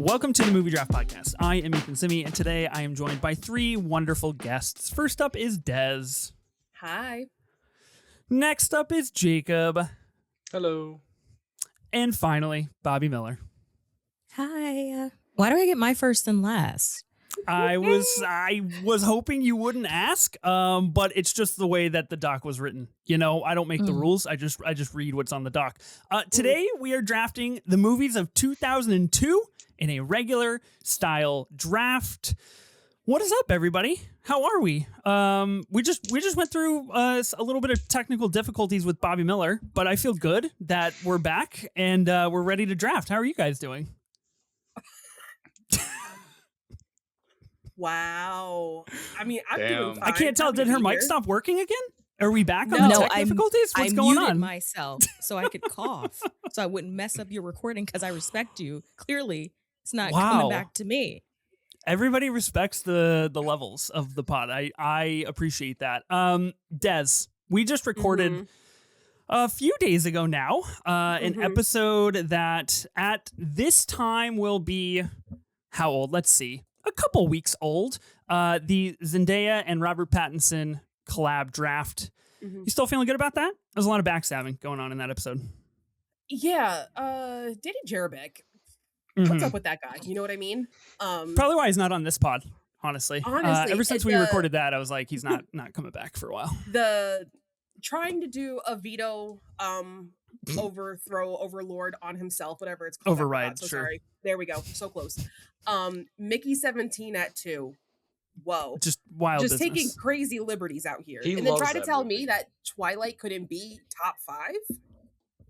Welcome to the Movie Draft Podcast. I am Ethan Simi, and today I am joined by three wonderful guests. First up is Des. Hi. Next up is Jacob. Hello. And finally, Bobbi Miller. Hi. Why do I get my first and last? I was hoping you wouldn't ask, but it's just the way that the doc was written. You know, I don't make the rules. I just read what's on the doc. Today we are drafting the movies of 2002 in a regular style draft. What is up, everybody? How are we? We just went through a little bit of technical difficulties with Bobbi Miller, but I feel good that we're back and we're ready to draft. How are you guys doing? Wow. I mean, I'm doing fine. I can't tell. Did her mic stop working again? Are we back on No, the tech difficulties? What's I going muted on? myself so I could cough, so I wouldn't mess up your recording because I respect you. Clearly, it's not coming back to me. Everybody respects the levels of the pod. I appreciate that. Des, we just recorded a few days ago now an episode that at this time will be how old? Let's see. A couple weeks old. The Zendaya and Robert Pattinson collab draft. You still feeling good about that? There's a lot of backstabbing going on in that episode. Yeah. Danny Jarabek. What's up with that guy? You know what I mean? Probably why he's not on this pod, honestly. Ever since we recorded that, I was like, he's not coming back for a while. The trying to do a veto overlord on himself, whatever it's called. Override, so sure. Sorry. There we go. So close. Mickey 17 at 2. Whoa. Just wild Just business. taking crazy liberties out here. He and then loves try to that tell movie. me that Twilight couldn't be top 5?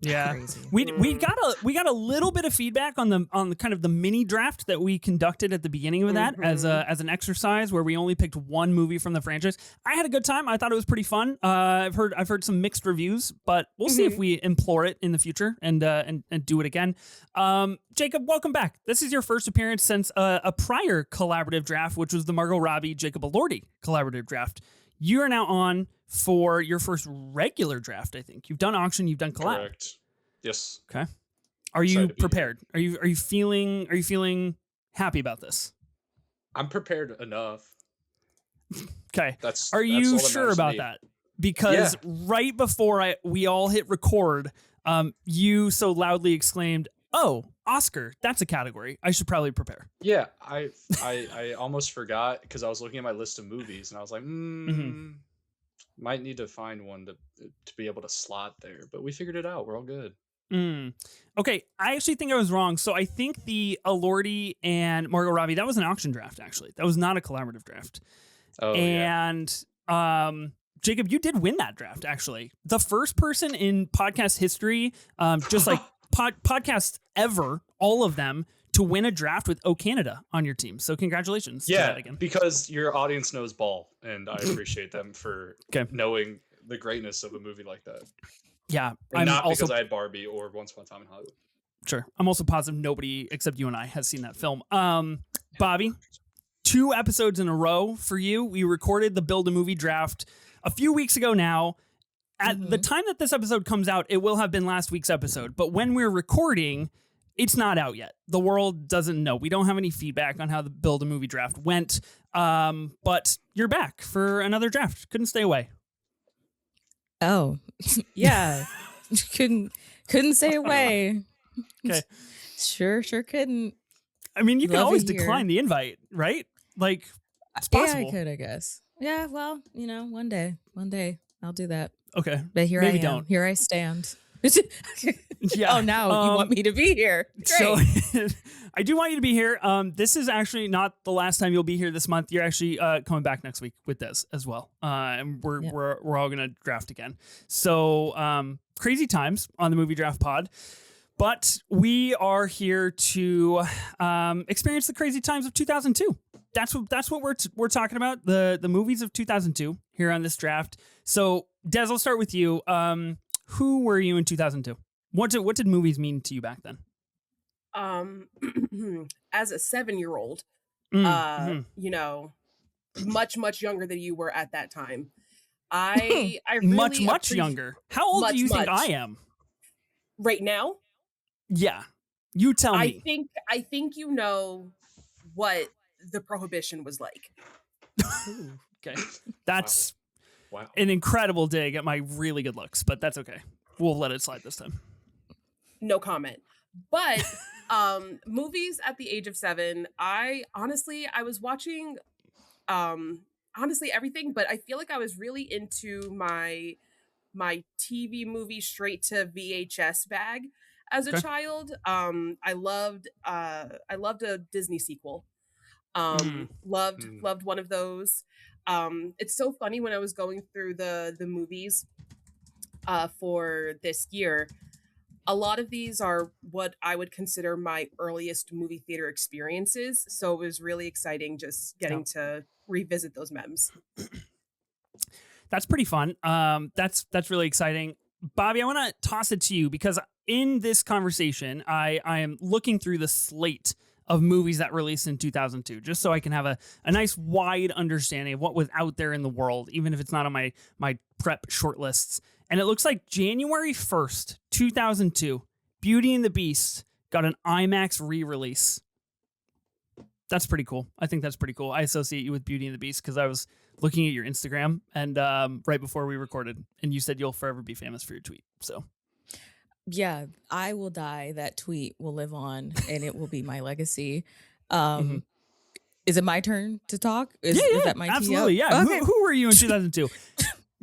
Yeah, Crazy. we got a little bit of feedback on the kind of the mini draft that we conducted at the beginning of that as an exercise where we only picked one movie from the franchise. I had a good time. I thought it was pretty fun. I've heard some mixed reviews, but we'll see if we implore it in the future and do it again. Jacob, welcome back. This is your first appearance since a prior collaborative draft, which was the Margot Robbie Jacob Elordi collaborative draft. You are now on for your first regular draft, I think. You've done auction, you've done collab. Correct. Yes. Okay. Are you Excited to be prepared? Are you feeling happy about this? I'm prepared enough. Okay. That's Are you all that sure matters to about me. that? Because right before we all hit record, you so loudly exclaimed, "Oh, Oscar, that's a category. I should probably prepare." Yeah, I almost forgot because I was looking at my list of movies and I was like, might need to find one to be able to slot there. But we figured it out. We're all good. Okay, I actually think I was wrong. So I think the Elordi and Margot Robbie, that was an auction draft, actually. That was not a collaborative draft. Oh, And Jacob, you did win that draft, actually. The first person in podcast history, just like podcasts ever, all of them, to win a draft with O Canada on your team. So congratulations. to that again. Because your audience knows ball, and I appreciate them for knowing the greatness of a movie like that. Yeah. And not because I had Barbie or Once Upon a Time in Hollywood. Sure. I'm also positive nobody except you and I has seen that film. Bobby, 2 episodes in a row for you. We recorded the Build a Movie draft a few weeks ago now. At the time that this episode comes out, it will have been last week's episode. But when we're recording, it's not out yet. The world doesn't know. We don't have any feedback on how the Build a Movie draft went. But you're back for another draft. Couldn't stay away. Oh, yeah. couldn't stay away. Okay. Sure couldn't. I mean, you can Love always it here. decline the invite, right? Like, it's possible. Yeah, I could, I guess. Yeah, well, one day I'll do that. Okay. But here Maybe I am. don't. Here I stand. Yeah. Oh, now you want me to be here. Great. So I do want you to be here. This is actually not the last time you'll be here this month. You're actually coming back next week with Des as well. And we're all gonna draft again. So crazy times on the Movie Draft Pod. But we are here to experience the crazy times of 2002. That's what we're talking about, the movies of 2002 here on this draft. So Des, I'll start with you. Who were you in 2002? What did movies mean to you back then? As a 7-year-old, much younger than you were at that time. I really much younger. How old do you think I am? Right now? Yeah. You tell me. I think you know what the Prohibition was like. Ooh. Okay. That's Wow. an incredible dig at my really good looks, but that's okay. We'll let it slide this time. No comment. But movies at the age of 7, I was watching honestly everything, but I feel like I was really into my TV movie straight to VHS bag as a Okay. child. I loved a Disney sequel. Loved one of those. It's so funny when I was going through the movies for this year. A lot of these are what I would consider my earliest movie theater experiences. So it was really exciting just getting to revisit those memes. That's pretty fun. That's really exciting. Bobbi, I want to toss it to you because in this conversation, I am looking through the slate of movies that released in 2002, just so I can have a nice wide understanding of what was out there in the world, even if it's not on my prep shortlists. And it looks like January 1st, 2002, Beauty and the Beast got an IMAX re-release. That's pretty cool. I think that's pretty cool. I associate you with Beauty and the Beast because I was looking at your Instagram and right before we recorded, and you said you'll forever be famous for your tweet. So Yeah, I will die. That tweet will live on, and it will be my legacy. Is it my turn to talk? Is that my absolutely? TO? Yeah. Okay. Who were you in 2002?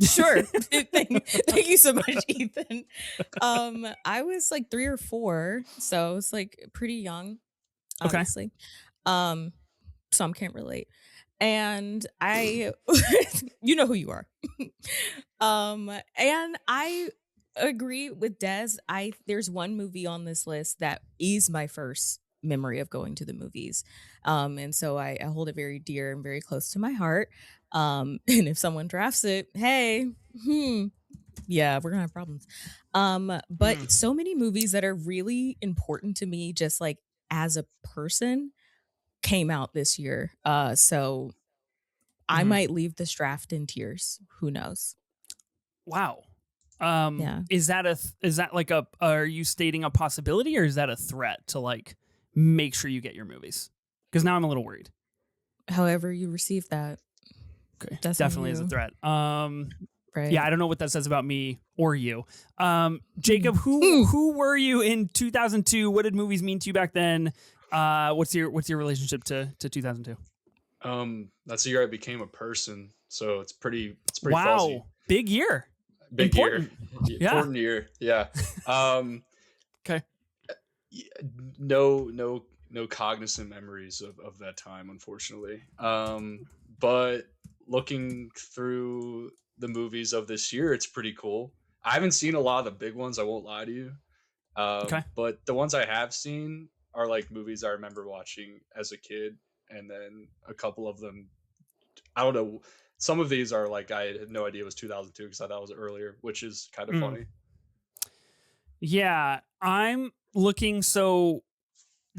Sure. Thank you so much, Ethan. I was like 3 or 4, so it's like pretty young, obviously. Some can't relate. And I you know who you are. And I agree with Des. There's one movie on this list that is my first memory of going to the movies. And so I hold it very dear and very close to my heart. And if someone drafts it, hey, yeah, we're gonna have problems. But so many movies that are really important to me, just like as a person, came out this year. So I might leave this draft in tears. Who knows? Wow. Yeah. Is that like are you stating a possibility or is that a threat to like make sure you get your movies? Because now I'm a little worried. However you receive that. Okay. That's Definitely is a threat. Right. Yeah, I don't know what that says about me or you. Jacob, who were you in 2002? What did movies mean to you back then? What's your relationship to 2002? That's the year I became a person, so it's pretty wow, fuzzy. Big year. Big Important. year. Yeah. Important year. Yeah. Okay. No cognizant memories of that time, unfortunately. But looking through the movies of this year, it's pretty cool. I haven't seen a lot of the big ones, I won't lie to you. Okay. But the ones I have seen are like movies I remember watching as a kid, and then a couple of them, I don't know. Some of these are like I had no idea it was 2002 because I thought it was earlier, which is kind of funny. Yeah, I'm looking. So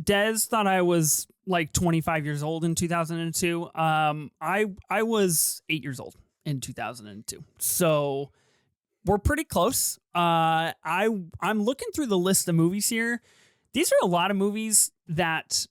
Des thought I was like 25 years old in 2002. I was 8 years old in 2002. So we're pretty close. I'm looking through the list of movies here. These are a lot of movies that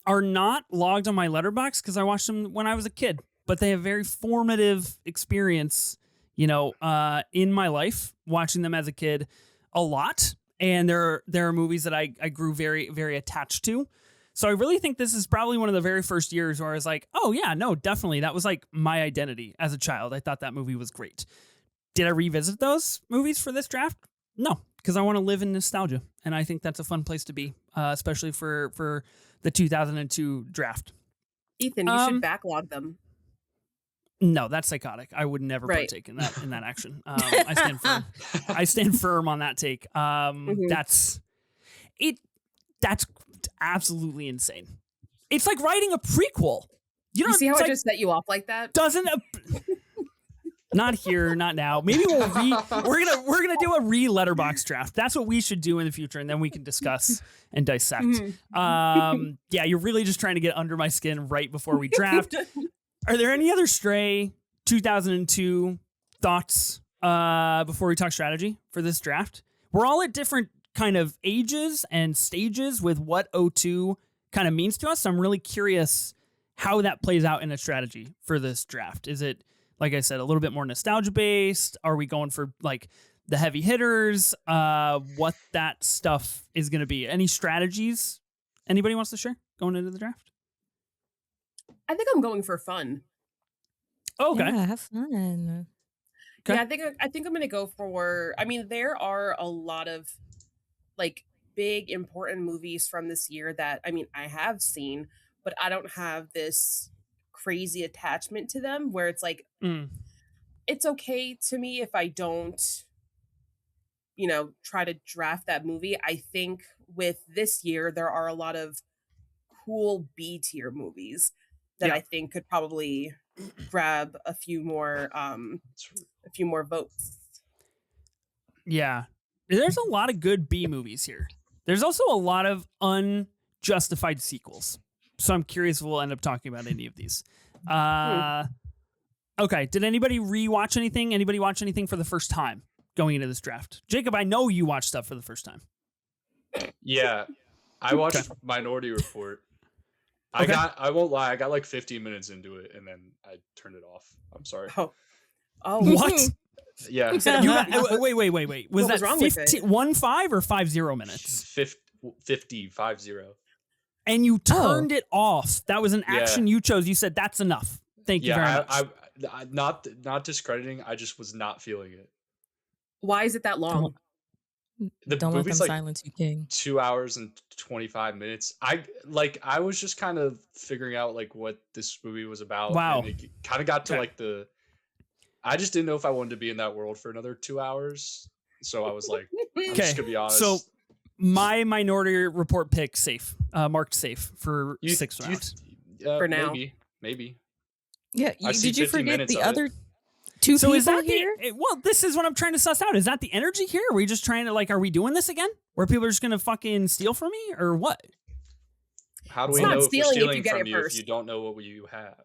are not logged on my letterbox because I watched them when I was a kid, but they have very formative experience, in my life, watching them as a kid a lot. And there are movies that I grew very, very attached to. So I really think this is probably one of the very first years where I was like, oh yeah, no, definitely. That was like my identity as a child. I thought that movie was great. Did I revisit those movies for this draft? No, because I want to live in nostalgia. And I think that's a fun place to be, especially for the 2002 draft. Ethan, you should backlog them. No, that's psychotic. I would never partake in that action. I stand firm. I stand firm on that take. That's absolutely insane. It's like writing a prequel. You see how I just set you off like that? Doesn't not here, not now. Maybe we're gonna do a re-letterbox draft. That's what we should do in the future, and then we can discuss and dissect. Yeah, you're really just trying to get under my skin right before we draft. Are there any other stray 2002 thoughts before we talk strategy for this draft? We're all at different kind of ages and stages with what O2 kind of means to us. So I'm really curious how that plays out in a strategy for this draft. Is it, like I said, a little bit more nostalgia based? Are we going for like the heavy hitters? What that stuff is going to be? Any strategies anybody wants to share going into the draft? I think I'm going for fun. Oh, okay. Yeah, have fun. Okay. Yeah, I think I'm gonna go for. I mean, there are a lot of like big important movies from this year that I have seen, but I don't have this crazy attachment to them where it's like it's okay to me if I don't, try to draft that movie. I think with this year there are a lot of cool B tier movies that I think could probably grab a few more votes. Yeah. There's a lot of good B movies here. There's also a lot of unjustified sequels. So I'm curious if we'll end up talking about any of these. Okay. Did anybody rewatch anything? Anybody watch anything for the first time going into this draft? Jacob, I know you watched stuff for the first time. Yeah. I watched Minority Report. I won't lie, I got like 15 minutes into it and then I turned it off. I'm sorry. Oh, What? Yeah. Wait. Was What was that wrong with it? 15 or 50 minutes? 50. And you turned it off. That was an action you chose. You said that's enough. Thank you very much. I not discrediting. I just was not feeling it. Why is it that long? Don't let them movie's like silence you, King. 2 hours and 25 minutes. I was just kind of figuring out like what this movie was about. Wow. And it kind of got to like I just didn't know if I wanted to be in that world for another 2 hours. So I was like, I'm just gonna be honest. So my Minority Report pick marked safe for 6 rounds. For now. Maybe. Yeah, did you forget the other two so people is that here? Well, this is what I'm trying to suss out. Is that the energy here? Are we just trying to are we doing this again? Where people are just going to fucking steal from me or what? How do we know if we're stealing from you if you don't know what you have?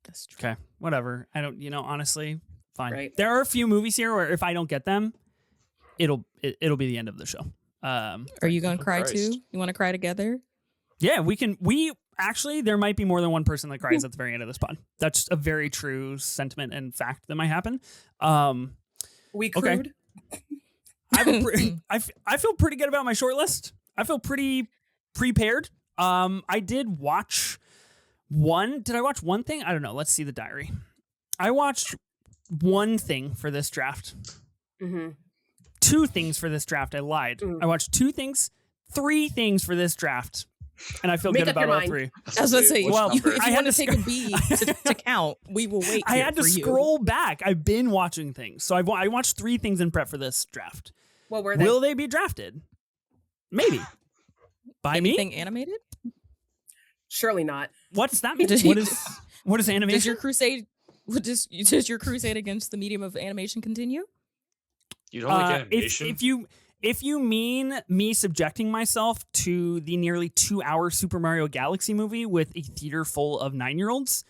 That's true. Okay, whatever. I don't, honestly, fine. Right. There are a few movies here where if I don't get them, it'll be the end of the show. Are you going to cry too? You want to cry together? Yeah, we actually, there might be more than one person that cries at the very end of this pod. That's a very true sentiment and fact that might happen. We crude. Okay. I feel pretty good about my short list. I feel pretty prepared. I did watch one. Did I watch one thing? I don't know. Let's see the diary. I watched one thing for this draft. Mm-hmm. 2 things for this draft. I lied. I watched 2 things, 3 things for this draft. And I feel good about all 3. I was going to say, well, if you I had want to take a B to count, we will wait. I had to for scroll back. I've been watching things. So I watched 3 things in prep for this draft. What were they? Will they be drafted? Maybe. By Anything me? animated? Surely not. What's that mean? What is animation? Does your crusade against the medium of animation continue? You don't like animation? If you mean me subjecting myself to the nearly 2-hour Super Mario Galaxy movie with a theater full of 9-year-olds,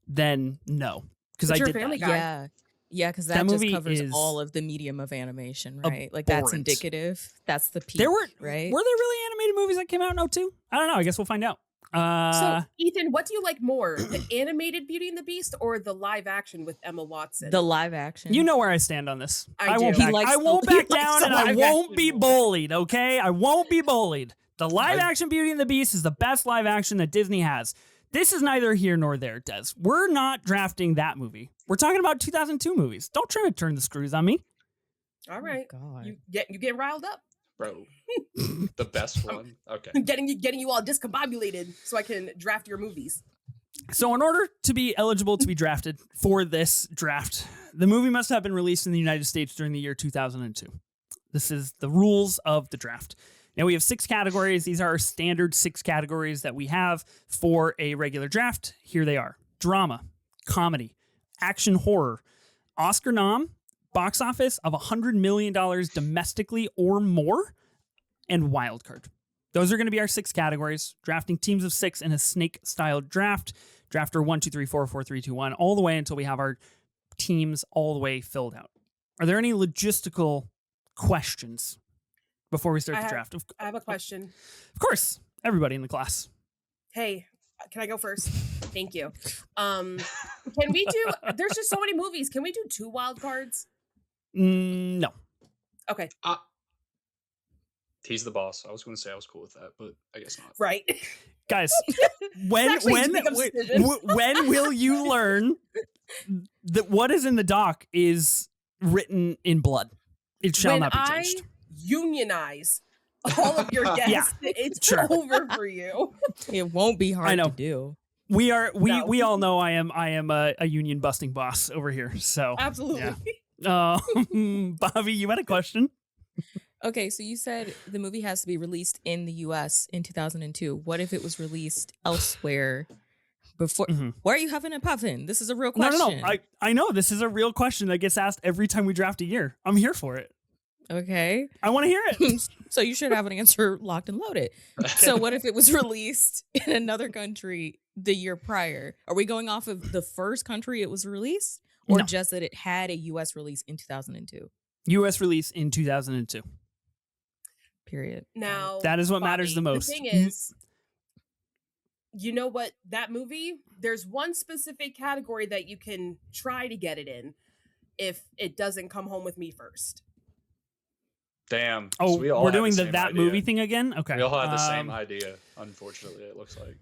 then no. Because I did Family that. Guy. Yeah, because that just covers all of the medium of animation, right? Like that's indicative. That's the peak, right? Were there really animated movies that came out in 2002? I don't know. I guess we'll find out. So, Ethan, what do you like more, the animated Beauty and the Beast or the live action with Emma Watson? The live action. You know where I stand on this. I won't do. back down, and I won't be bullied, okay? I won't be bullied. The live action Beauty and the Beast is the best live action that Disney has. This is neither here nor there, Des. We're not drafting that movie. We're talking about 2002 movies. Don't try to turn the screws on me. All right. Oh, God. You get riled up. Bro. The best one. Okay. Getting you all discombobulated so I can draft your movies. So in order to be eligible to be drafted for this draft, the movie must have been released in the United States during the year 2002. This is the rules of the draft. Now we have 6 categories. These are our standard 6 categories that we have for a regular draft. Here they are: drama, comedy, action horror, Oscar nom, box office of $100 million domestically or more, and wild card. Those are going to be our 6 categories. Drafting teams of 6 in a snake-style draft. Drafter 1, 2, 3, 4, 4, 3, 2, 1, all the way until we have our teams all the way filled out. Are there any logistical questions before we start the draft? I have a question. Of course, everybody in the class. Hey, can I go first? Thank you. Can we do? There's just so many movies. Can we do 2 wild cards? No. Okay. He's the boss. I was going to say I was cool with that, but I guess not. Right. Guys, when will you learn that what is in the doc is written in blood? It shall not be changed. Unionize all of your guests. It's over for you. It won't be hard to do. We all know I am a union busting boss over here. So absolutely. Yeah. Bobbi, you had a question? Okay, so you said the movie has to be released in the US in 2002. What if it was released elsewhere before? Why are you huffing and puffing? This is a real question. No. I know this is a real question that gets asked every time we draft a year. I'm here for it. Okay. I want to hear it. So you should have an answer locked and loaded. So what if it was released in another country the year prior? Are we going off of the first country it was released, or just that it had a US release in 2002? US release in 2002. Period. Now, that is what matters the most. The thing is, you know what? That movie, there's one specific category that you can try to get it in if it doesn't come home with me first. Damn. Oh, so we're doing that movie thing again? Okay. We all had the same idea, unfortunately, it looks like.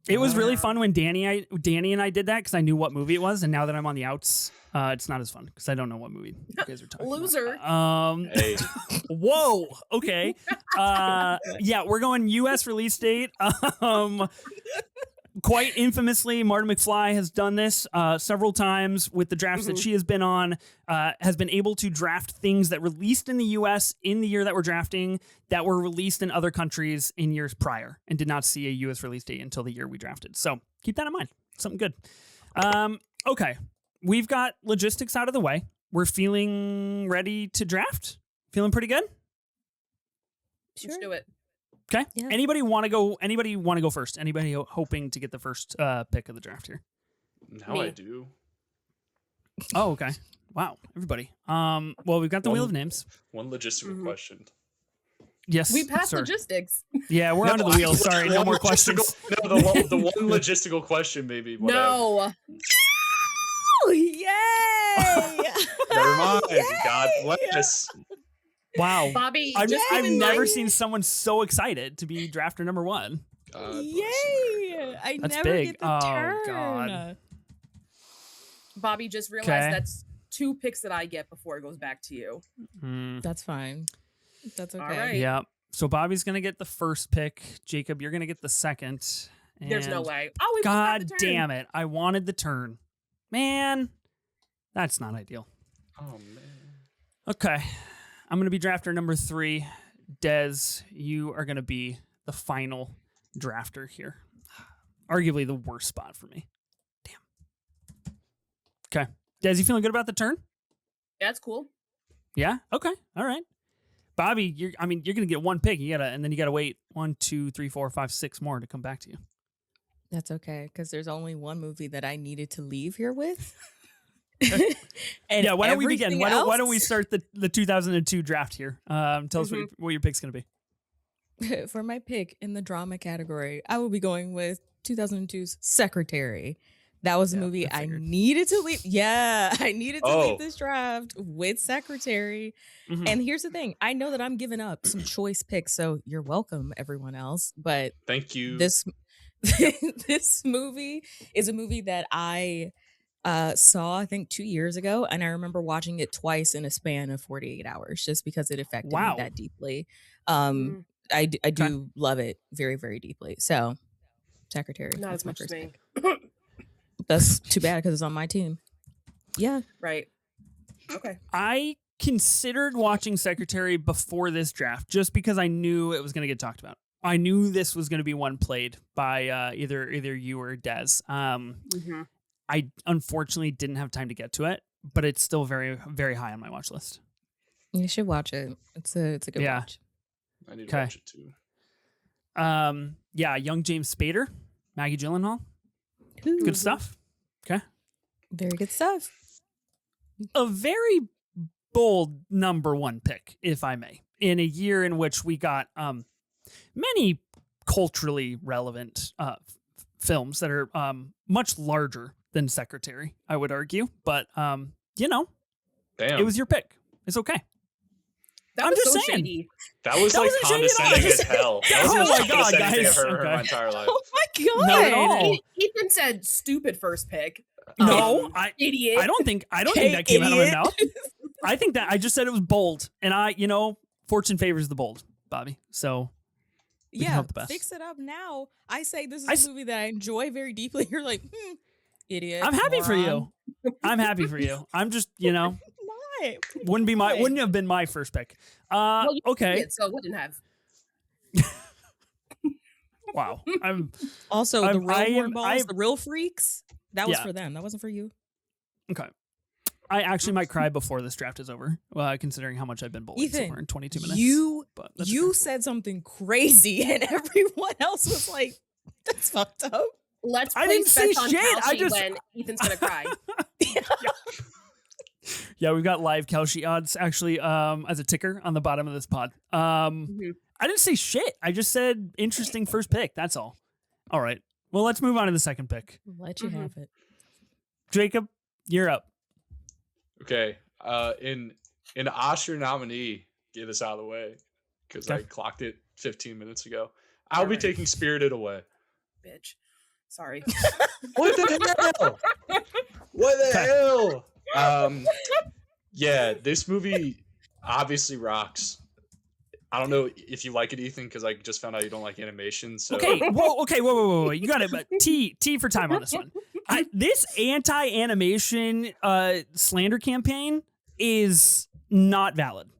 It was really fun when Danny and I did that because I knew what movie it was, and now that I'm on the outs, it's not as fun because I don't know what movie you guys are talking Loser. about. Hey. Whoa. Okay. Yeah, we're going U.S. release date. Quite infamously, Marta McFly has done this several times with the drafts that she has been on, has been able to draft things that released in the U.S. in the year that we're drafting that were released in other countries in years prior and did not see a U.S. release date until the year we drafted. So keep that in mind. Something good. Okay. We've got logistics out of the way. We're feeling ready to draft? Feeling pretty good? Sure. Let's do it. Okay. Yeah. Anybody want to go first? Anybody hoping to get the first pick of the draft here? Now Me. I do. Oh, okay. Wow. Everybody. Well, we've got the wheel of names. One logistical question. Yes. We passed sir. Logistics. Yeah, we're onto the wheel. Sorry, no more questions. No, the one logistical question, maybe. Whatever. No. Yay! Never mind. God bless. Wow, Bobbi, I've never seen someone so excited to be drafter number 1. Yay! I that's never big. get the turn. Oh God. Bobbi, just realized that's 2 picks that I get before it goes back to you. That's fine. That's okay. All right. Yeah. So Bobby's gonna get the first pick. Jacob, you're gonna get the second. There's no way. Oh, we God both got the turn. Damn it! I wanted the turn. Man, that's not ideal. Oh man. Okay. I'm going to be drafter number 3. Dez, you are going to be the final drafter here. Arguably the worst spot for me. Damn. Okay. Dez, you feeling good about the turn? Yeah, that's cool. Yeah? Okay. All right. Bobbi, you're going to get 1 pick. And then you got to wait 1, 2, 3, 4, 5, 6 more to come back to you. That's okay, because there's only one movie that I needed to leave here with. And yeah, why don't we begin? Why don't we start the 2002 draft here? Tell us what your pick's going to be. For my pick in the drama category, I will be going with 2002's Secretary. That was a movie I needed to leave. Yeah, I needed to leave this draft with Secretary. And here's the thing. I know that I'm giving up some choice picks, so you're welcome, everyone else. But thank you. This movie is a movie that I saw, I think, 2 years ago, and I remember watching it twice in a span of 48 hours just because it affected me that deeply. I do love it very, very deeply. So, Secretary. Not as much as me. That's too bad because it's on my team. Yeah. Right. Okay. I considered watching Secretary before this draft just because I knew it was going to get talked about. I knew this was going to be one played by either you or Dez. I unfortunately didn't have time to get to it, but it's still very, very high on my watch list. You should watch it. It's a good watch. I need to watch it too. Yeah, young James Spader, Maggie Gyllenhaal. Good stuff. Okay. Very good stuff. A very bold number one pick, if I may, in a year in which we got many culturally relevant films that are much larger than Secretary, I would argue. But, you know, Damn. it was your pick. It's okay. That I'm was just so saying. shady. That was That like wasn't shady at all. condescending as hell. That was Oh the most my God, condescending thing guys. I've ever heard in my Okay. entire life. Oh my god! Not at all. Ethan said stupid first pick. No, Idiot. I don't think Hey, that came out of my idiot. mouth. I think that I just said it was bold, and fortune favors the bold, Bobby. So we can Yeah, hope the best. fix it up now. I say this is a movie that I enjoy very deeply. You're like, idiot. I'm happy for moron. you. I'm happy for you. I'm just, Not. wouldn't have been my first pick. Well, you Okay. did, so it wouldn't have. Wow. Also, I'm- the real I am- hornballs, I- the real freaks, that was Yeah. for them. That wasn't for you. Okay. I actually might cry before this draft is over, considering how much I've been bullied so Ethan, far in 22 minutes. You but that's you okay. said something crazy, and everyone else was like, "That's fucked up." Let's I play didn't say Spec on shit, I Kalshi just- when Ethan's gonna cry. Yeah, we've got live Kelshi odds actually as a ticker on the bottom of this pod. Mhm. I didn't say shit. I just said interesting first pick. That's all. All right. Well, let's move on to the second pick. Let you Mhm. have it. Jacob, you're up. Okay. In Oscar nominee, get this out of the way because I Okay. clocked it 15 minutes ago. I'll be Alright. taking Spirited Away. Bitch. Sorry. What the hell? What the hell? Yeah, this movie obviously rocks. I don't know if you like it, Ethan, because I just found out you don't like animation. So Okay. Whoa. You got it. But T for time on this one. This anti-animation slander campaign is not valid.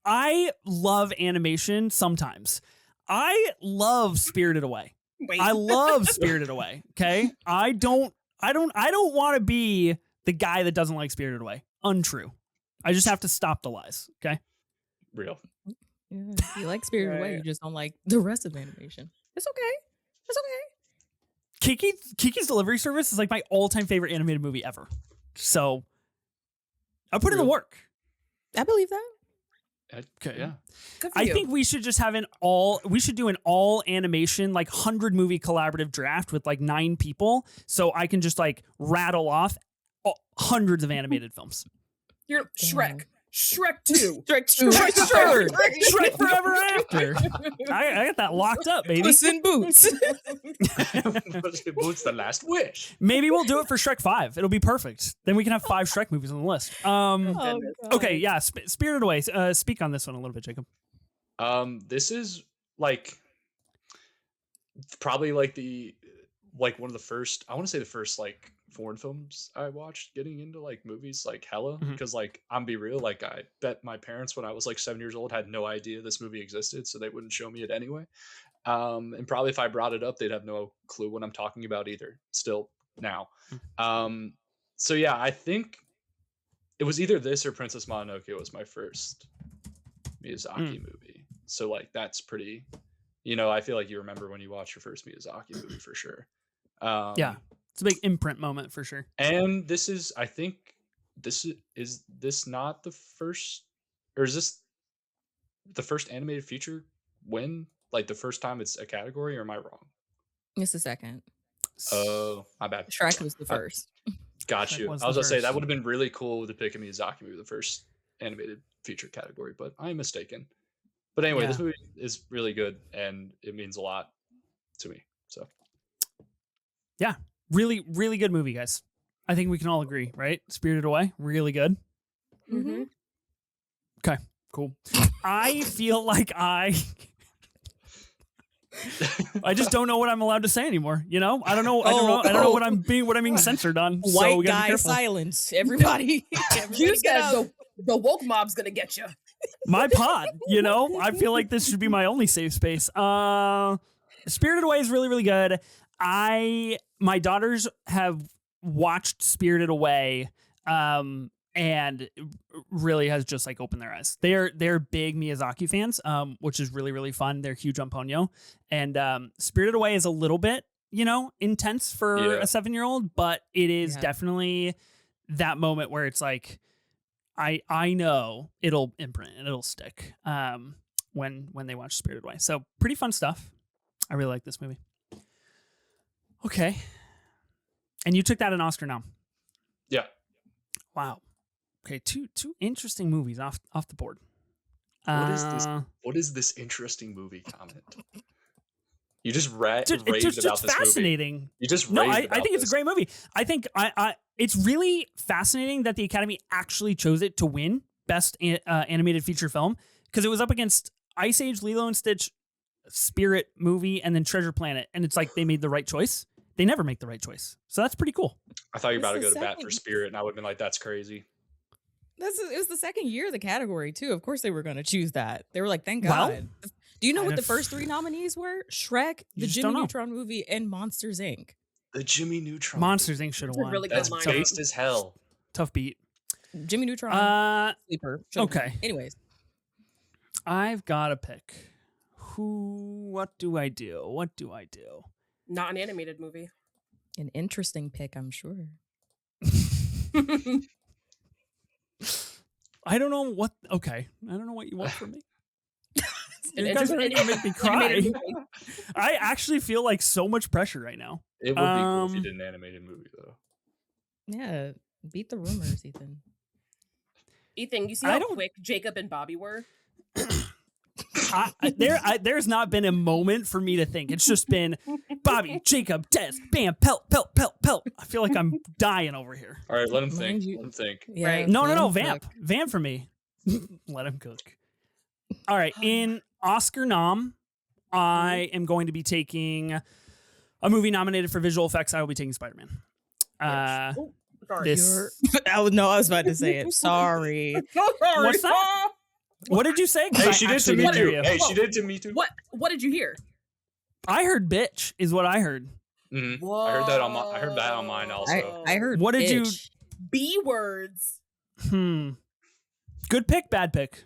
I love animation sometimes. I love Spirited Away. Wait. I love Spirited Away. Okay. I don't want to be the guy that doesn't like Spirited Away. Untrue. I just have to stop the lies. Okay. real. Yeah, you like Spirited Away, you just don't like the rest of the animation. It's okay. It's okay. Kiki's Delivery Service is like my all-time favorite animated movie ever. So I put in the Real. work. I believe that. Okay. Yeah. Good for I you. think we should just have we should do an all animation, like 100 movie collaborative draft with like 9 people. So I can just like rattle off hundreds of animated films. You're Shrek. Shrek 2. Shrek Shrek Shrek Forever After. I got that locked up, baby. Puss in Boots. Boots the Last Wish. Maybe we'll do it for Shrek 5. It'll be perfect. Then we can have 5 Shrek movies on the list. Oh, Okay, yeah, Spirited Away. Speak on this one a little bit, Jacob. This is like probably like one of the first, I want to say the first like foreign films I watched getting into like movies like hella, Mhm. because like I'm be real, like I bet my parents when I was like 7 years old had no idea this movie existed, so they wouldn't show me it anyway. And probably if I brought it up, they'd have no clue what I'm talking about either. Still now. So yeah, I think it was either this or Princess Mononoke was my first Miyazaki movie. So like that's pretty, I feel like you remember when you watched your first Miyazaki movie for sure. Yeah. It's a big imprint moment for sure. And this is, I think, is this not the first, or is this the first animated feature win? Like the first time it's a category, or am I wrong? It's the second. Oh, my bad. Shrek was the first. Got Shrek you. I was was the gonna say that first. would have been really cool to pick a Miyazaki movie, the first animated feature category, but I'm mistaken. But anyway, this Yeah. movie is really good, and it means a lot to me. So Really, really good movie, guys. I think we can all agree, right? Spirited Away, really good. Mm-hmm. Cool. I feel like I just don't know what I'm allowed to say anymore. I don't know. I don't know what I'm being censored on. So White we gotta be guy careful. silence. Everybody. You said the woke mob's gonna get you. My pod, I feel like this should be my only safe space. Spirited Away is really, really good. My daughters have watched Spirited Away, and really has just like opened their eyes. They're big Miyazaki fans, which is really, really fun. They're huge on Ponyo, and Spirited Away is a little bit, intense for Yeah. a 7-year-old, but it is Yeah. definitely that moment where it's like, I know it'll imprint and it'll stick when they watch Spirited Away. So pretty fun stuff. I really like this movie. Okay. And you took that an Oscar nom. Yeah. Wow. Okay, two interesting movies off the board. What is this? What is this interesting movie comment? You just raved It's about just this fascinating. movie. You just No, raved I about think it's a this. great movie. I think it's really fascinating that the Academy actually chose it to win Best Animated Feature Film, because it was up against Ice Age, Lilo and Stitch, Spirit movie, and then Treasure Planet, and it's like they made the right choice. They never make the right choice, so that's pretty cool. I thought you were about to It's go the to bat for second- Spirit, and I would have been like, "That's crazy." It was the second year of the category too. Of course they were going to choose that. They were like, thank Well, God. Do you know kind what the of- first 3 nominees were? Shrek, You the just Jimmy don't know. Neutron movie, and Monsters Inc. The Jimmy Neutron. Monsters Inc. should have It's a won. really good That's lineup. based as hell. Tough beat. Jimmy Neutron, sleeper. should've won. Okay. Anyways, I've got to pick. What do I do? What do I do? Not an animated movie. an interesting pick, I'm sure. I don't know what. Okay, I don't know what you want from me. An You guys are interesting- gonna make me cry. animated movie. I actually feel like so much pressure right now. It would be cool if you Um, did an animated movie, though. Yeah, beat the rumors, Ethan. Ethan, you see I how don't- quick Jacob and Bobby were? There's not been a moment for me to think. It's just been Bobby, Jacob, Des, bam, pelt, pelt, pelt, pelt. I feel like I'm dying over here. All right, let him Mind think. you- Let him think. Yeah, Right. No, let him vamp. cook. Vamp for me. Let him cook. All right, in Oscar nom, I am going to be taking a movie nominated for visual effects. I will be taking Spider-Man. Oh, sorry. This. I was about to say it. Sorry. So sorry. What's that? What did you say? 'Cause Hey, I she did to actually me didn't hear too. you. Hey, she Whoa. did to me too. What did you hear? I heard bitch is what I heard. Mhm. Whoa. I heard that on mine also. I heard. What did you- bitch. B words. Good pick, bad pick.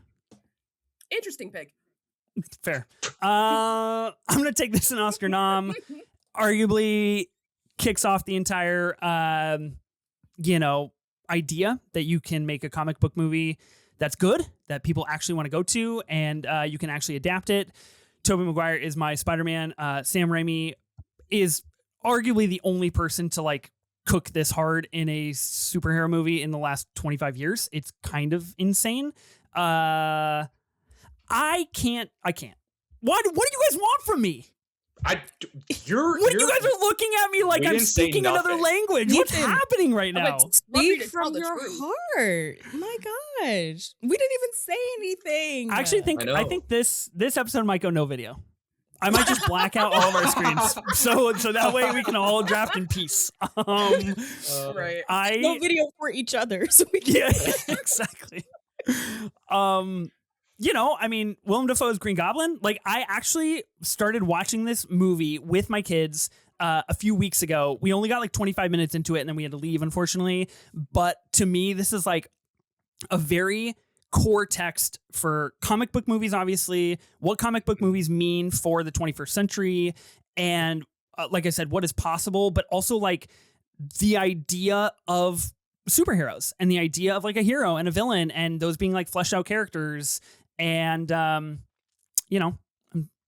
Interesting pick. Fair. I'm gonna take this an Oscar nom. Arguably kicks off the entire idea that you can make a comic book movie that's good, that people actually want to go to, and you can actually adapt it. Tobey Maguire is my Spider-Man. Sam Raimi is arguably the only person to like cook this hard in a superhero movie in the last 25 years. It's kind of insane. I can't. What do you guys want from me? You're You guys are looking at me like We I'm didn't say speaking another nothing. language. What's Ethan. happening right Oh, now? it's- Want me Speak to tell from the your truth. heart. My gosh. We didn't even say anything. I actually think I know. this episode might go no video. I might just black out all of our screens, so that way we can all draft in peace. Right. no video for each other. So we can Yeah, exactly. I mean, Willem Dafoe's Green Goblin. Like, I actually started watching this movie with my kids a few weeks ago. We only got like 25 minutes into it, and then we had to leave, unfortunately. But to me, this is like a very core text for comic book movies, obviously, what comic book movies mean for the 21st century, and like I said, what is possible, but also like the idea of superheroes and the idea of like a hero and a villain and those being like fleshed out characters. And, I'm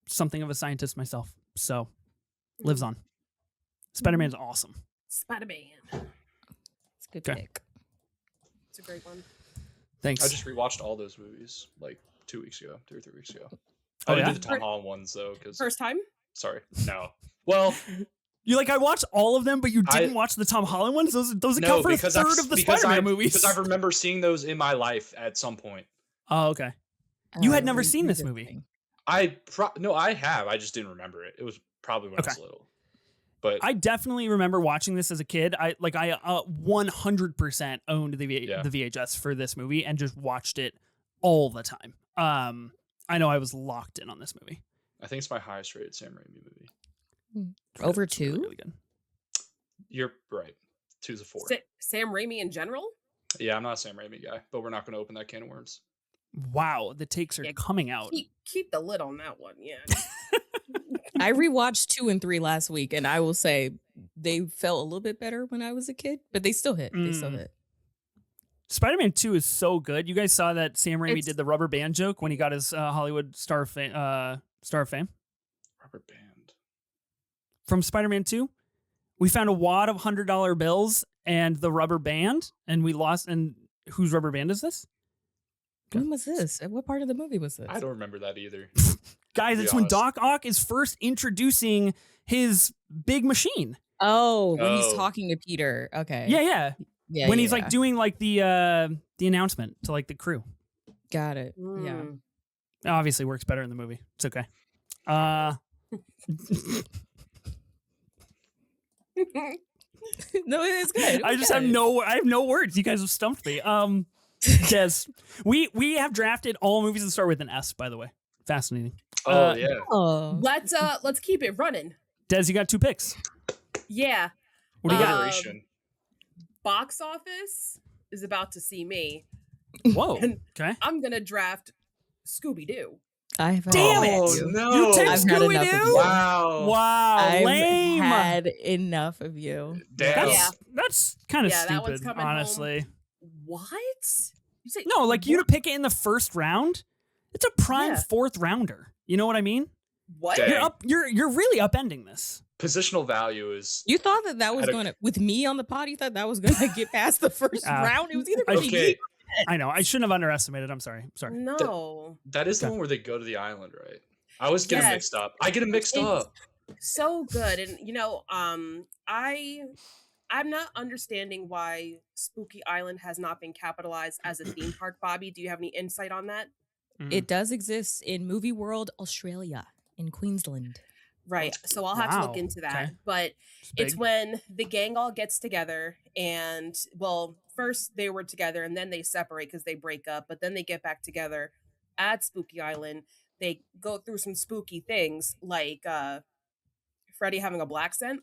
something of a scientist myself, so lives on. Spider-Man's awesome. Spider-Man. It's a good Okay. pick. It's a great one. Thanks. I just rewatched all those movies like 2 weeks ago, 2 or 3 weeks ago. Oh, I didn't yeah? do the Tom Holland ones though, because First time? sorry, no. Well, You're like, I watched all of them, but you didn't I- watch the Tom Holland ones? Those no, account for a because third of the Spider-Man movies. Because I remember seeing those in my life at some point. Oh, okay. You had never Re- seen this revisiting. movie. No, I have. I just didn't remember it. It was probably when I was Okay. little. But I definitely remember watching this as a kid. I 100% owned the Yeah. the VHS for this movie and just watched it all the time. I know I was locked in on this movie. I think it's my highest rated Sam Raimi movie. Over It's really, 2? really good. You're right. 2's a 4. Sam Raimi in general? Yeah, I'm not a Sam Raimi guy, but we're not going to open that can of worms. Wow, the takes are Yeah, coming out. Keep the lid on that one, yeah. I rewatched 2 and 3 last week, and I will say they felt a little bit better when I was a kid, but they still hit. They still Mm. hit. Spider-Man 2 is so good. You guys saw that Sam Raimi It's- did the rubber band joke when he got his Hollywood star of fame. Rubber band. From Spider-Man 2. We found a wad of $100 bills and the rubber band, and we lost. And whose rubber band is this? When was this? At what part of the movie was this? I don't remember that either. Guys, be it's when honest. Doc Ock is first introducing his big machine. Oh, when he's Oh. talking to Peter. Okay. Yeah. Yeah. When he's yeah. like doing like the announcement to like the crew. Got it. Yeah. Mm. It obviously works better in the movie. It's okay. No, it's good. It I was just have good. I have no words. You guys have stumped me. Des, we have drafted all movies that start with an S, by the way. Fascinating. Oh yeah. Oh. Let's keep it running. Des, you got 2 picks. Yeah. What do you got? Alliteration. Box office is about to see me. Whoa. And Okay. I'm gonna draft Scooby Doo. I've Damn had it! you. no. You took I've had enough of Scooby-Doo? you. Wow. Wow. I've Lame. had enough of you. Damn. Yeah. That's kind of Yeah, that one's stupid, coming home. honestly. What? You say No, like you to pick it in the first round. It's a prime Yeah. 4th rounder. You know what I mean? what? Dang. You're really upending this. Positional value is You thought that was Had a- going to, with me on the pod, you thought that was going to get past the first round? It was either going to be okay. me. I know. I shouldn't have underestimated. I'm sorry. Sorry. No. That is the Okay. one where they go to the island, right? I always get them Yes. mixed up. I get them mixed It's- up. So good. And I'm not understanding why Spooky Island has not been capitalized as a theme park, Bobby. Do you have any insight on that? It does exist in Movie World, Australia, in Queensland. Right. So I'll have to look Wow. into that. Okay. But It's it's when the gang all gets together and, well, first they were together and then they separate because they break up, but then they get back together at Spooky Island. They go through some spooky things like Freddie having a black scent.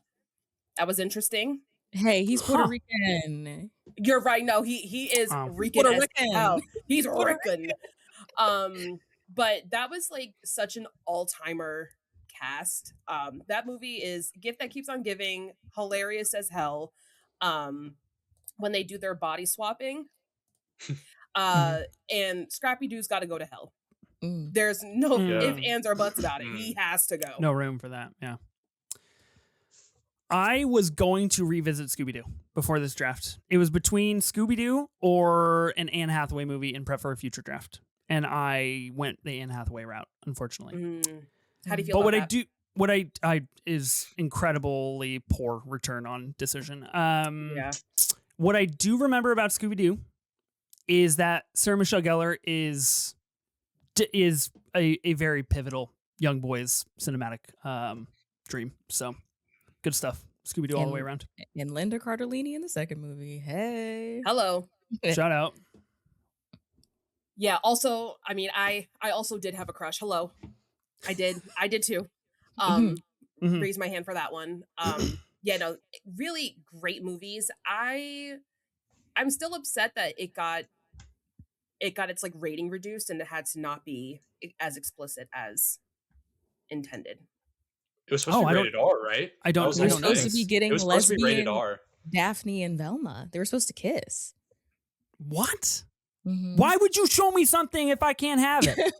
That was interesting. Hey, he's Puerto Huh. Rican. You're right. No, he is Oh. Rican Puerto as Rican. hell. He's Puerto Rican. But that was like such an all-timer cast. That movie is gift that keeps on giving, hilarious as hell. When they do their body swapping. And Scrappy Doo's got to go to hell. Mm. There's no Yeah. ifs, ands, or buts about it. He has to go. No room for that. Yeah. I was going to revisit Scooby-Doo before this draft. It was between Scooby-Doo or an Anne Hathaway movie in prep for a future draft. And I went the Anne Hathaway route, unfortunately. How do you feel But about what that? I do, what I is incredibly poor return on decision. Yeah. What I do remember about Scooby-Doo is that Sarah Michelle Gellar is a very pivotal young boys cinematic dream. So good stuff. Scooby-Doo all the way And- around. And Linda Cardellini in the second movie. Hey. Hello. Shout out. Yeah, also, I mean, I also did have a crush. Hello. I did too. Mhm. Raise my hand for that one. Yeah, no, really great movies. I'm still upset that it got its like rating reduced and it had to not be as explicit as intended. It was supposed Oh, to I be don't- rated R, right? I don't- That was I They're the don't whole know supposed thing. to be this. getting It was supposed to be rated lesbian R. Daphne and Velma. They were supposed to kiss. What? Mhm. Why would you show me something if I can't have it?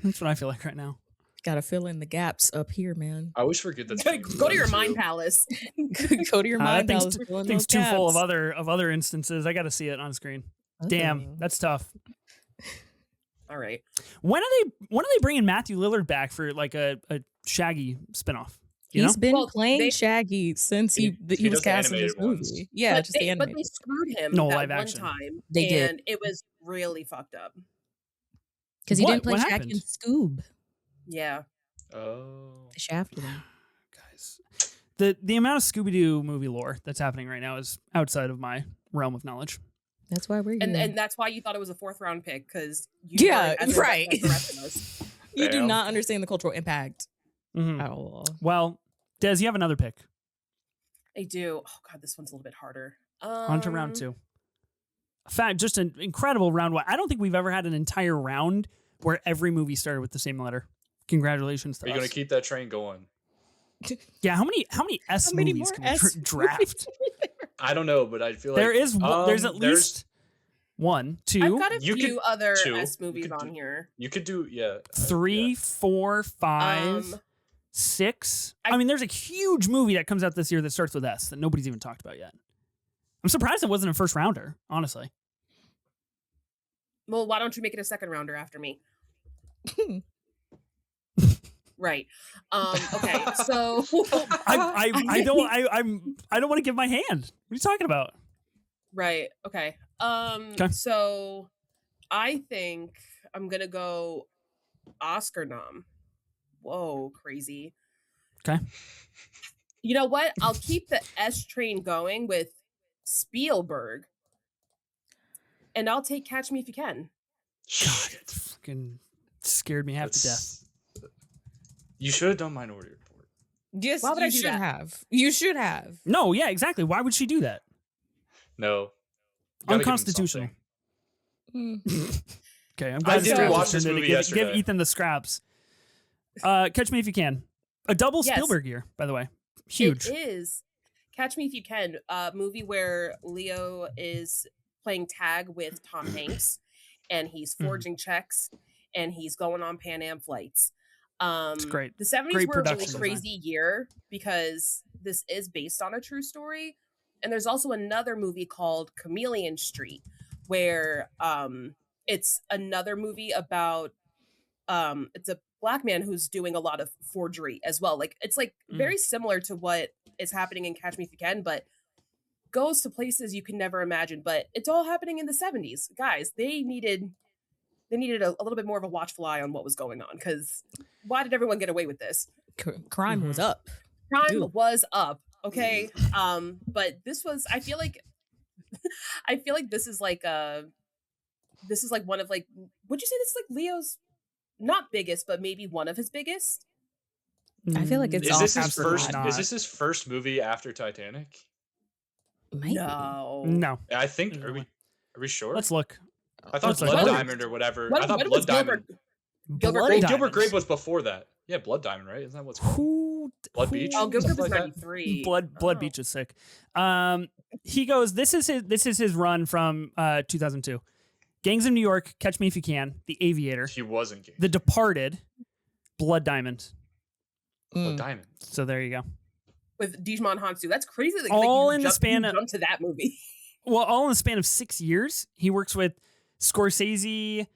That's what I feel like right now. Gotta fill in the gaps up here, man. I always forget that. Go to your mind palace. Go to your mind that palace. thing's, fill in thing's those too full of gaps. other instances. I got to see it on screen. Damn, Uh-oh. that's tough. All right. When are they bringing Matthew Lillard back for like a Shaggy spinoff? You He's know? been Well, playing they- Shaggy since he he was does the cast in this animated ones. movie. Yeah, but just they, the but animated. they screwed him No, that live one action. time. They did. and it was really fucked up. Because he What- didn't play what Shaggy happened? in Scoob. Yeah. Oh. They shafted him. Guys, the amount of Scooby Doo movie lore that's happening right now is outside of my realm of knowledge. That's why we're here. And that's why you thought it was a 4th round pick, because you Yeah, weren't as right. invested as the rest of us. you do Damn. not understand the cultural impact Mhm. at all. Well, Des, you have another pick. I do. Oh god, this one's a little bit harder. On to round 2. Fact, just an incredible round 1. I don't think we've ever had an entire round where every movie started with the same letter. Congratulations to Are you us. gonna keep that train going? Yeah, how many S How many movies more can we S draft? I don't know, but I feel like There's at least 1, 2, I've got a You few could- other two. S You movies could on do- here. You could do 3, 4, 5, Um, 6. I I- mean, there's a huge movie that comes out this year that starts with S that nobody's even talked about yet. I'm surprised it wasn't a first rounder, honestly. Well, why don't you make it a second rounder after me? Right. Okay. So I don't want to give my hand. What are you talking about? right. Okay. So I think I'm gonna go Oscar nom. Whoa, crazy. Okay. You know what? I'll keep the S train going with Spielberg, and I'll take Catch Me If You Can. God, Shit. it fucking scared me half to death. You should have done Minority Report. Yes, Why would I you do should that? have. You should have. No, yeah, exactly. Why would she do that? No. You gotta give him Unconstitutional. something. Mm. Okay, I'm I glad did Sarah watch this listened to movie give yesterday. Ethan the scraps. Catch Me If You Can. A double Yes. Spielberg year, by the way. Huge. It is Catch Me If You Can, a movie where Leo is playing tag with Tom Hanks, and he's forging checks, and he's going on Pan Am flights. It's great. The 70s Great were a really production design. crazy year because this is based on a true story. And there's also another movie called Chameleon Street, where it's another movie about it's a black man who's doing a lot of forgery as well. Like it's like very similar to what is happening in Catch Me If You Can, but goes to places you can never imagine. But it's all happening in the 70s. Guys, they needed a little bit more of a watchful eye on what was going on, because why did everyone get away with this? Crime was up. Crime Ew. was up, okay? But this was, I feel like this is like one of, like, would you say this is like Leo's not biggest, but maybe one of his biggest? I feel like it's Is this his absolutely first? not. Is this his first movie after Titanic? Might be. No. I think. There's Are no we? way. Are we sure? Let's look. I thought let's look. Blood What- Diamond or whatever. When I thought was Blood Diamond. Gilbert Blood Grape? Gilbert Diamonds. Grape was before that. Yeah, Blood Diamond, right? Isn't that what's called? Who? Blood who- Beach? Oh, Gilbert Stuff was like that? 93. Blood Oh. Beach is sick. He goes, this is his run from 2002. Gangs of New York, Catch Me If You Can, The Aviator, He wasn't gay. The Departed, Blood Diamond. Blood Mm. Diamond. So there you go. With Dijman Hansu. That's crazy. Like, All you in the jump- span you of- jump to that movie. Well, all in the span of 6 years, he works with Scorsese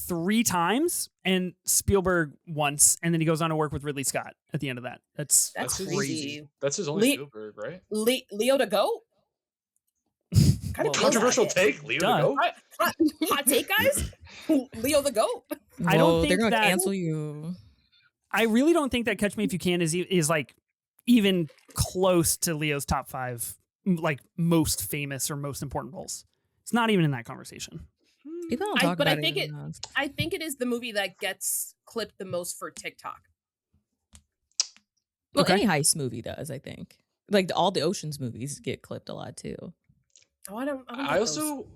3 times and Spielberg once, and then he goes on to work with Ridley Scott at the end of that. That's That's his- crazy. That's his only Le- Spielberg, right? Leo to go? Kind Well, of Controversial take. Leo Duh. to go. Hot take, guys. Leo the goat. I don't Whoa, think they're gonna that- cancel you. I really don't think that Catch Me If You Can is like even close to Leo's top 5 like most famous or most important roles. It's not even in that conversation. People don't talk but about I think enough. I think it is the movie that gets clipped the most for TikTok. Well, Okay. any heist movie does, I think. Like all the Ocean's movies get clipped a lot too. Oh, I don't I like also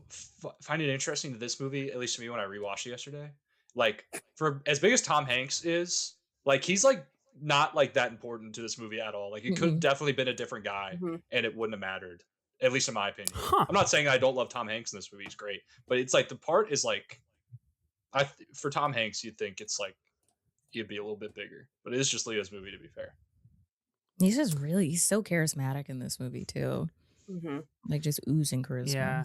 find it interesting that this movie, at least to me when I rewatched it yesterday, like for as big as Tom Hanks is, like he's like not like that important to this movie at all. Like it could have definitely been a different guy Mhm. and it wouldn't have mattered, at least in my opinion. Huh. I'm not saying I don't love Tom Hanks in this movie; he's great, but it's like the part is like, for Tom Hanks, you'd think it's like he'd be a little bit bigger, but it is just Leo's movie to be fair. He's so charismatic in this movie too. Mhm. Like just oozing charisma. Yeah.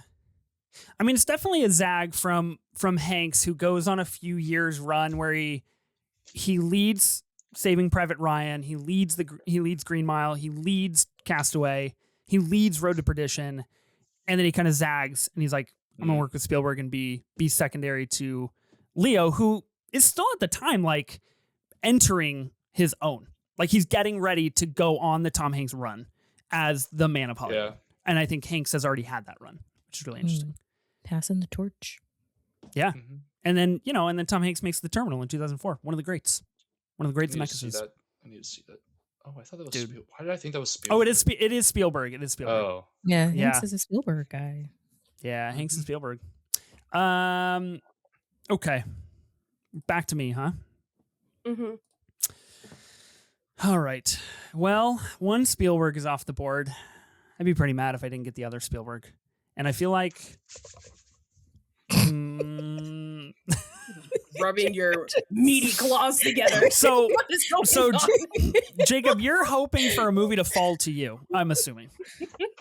I mean, it's definitely a zag from Hanks, who goes on a few years run where he leads Saving Private Ryan, he leads Green Mile, he leads Castaway, he leads Road to Perdition, and then he kind of zags and he's like, I'm gonna work with Spielberg and be secondary to Leo, who is still at the time like entering his own. Like he's getting ready to go on the Tom Hanks run as the man of Hollywood. Yeah. And I think Hanks has already had that run, which is really interesting. Passing the torch. Yeah. Mhm. And then, Tom Hanks makes The Terminal in 2004. One of the greats. One of the greats I of need to see Mexicans. that. I need to see that. Oh, I thought that was. Dude. Why did I think that was Spielberg? Oh, it is Spielberg. It is Spielberg. Oh, Yeah, Yeah. Hanks is a Spielberg guy. Yeah, Hanks and Spielberg. Okay. Back to me, huh? Mhm. All right. Well, one Spielberg is off the board. I'd be pretty mad if I didn't get the other Spielberg. And I feel like Mm, Rubbing your meaty claws together. So- What is going so on? Jacob, you're hoping for a movie to fall to you, I'm assuming.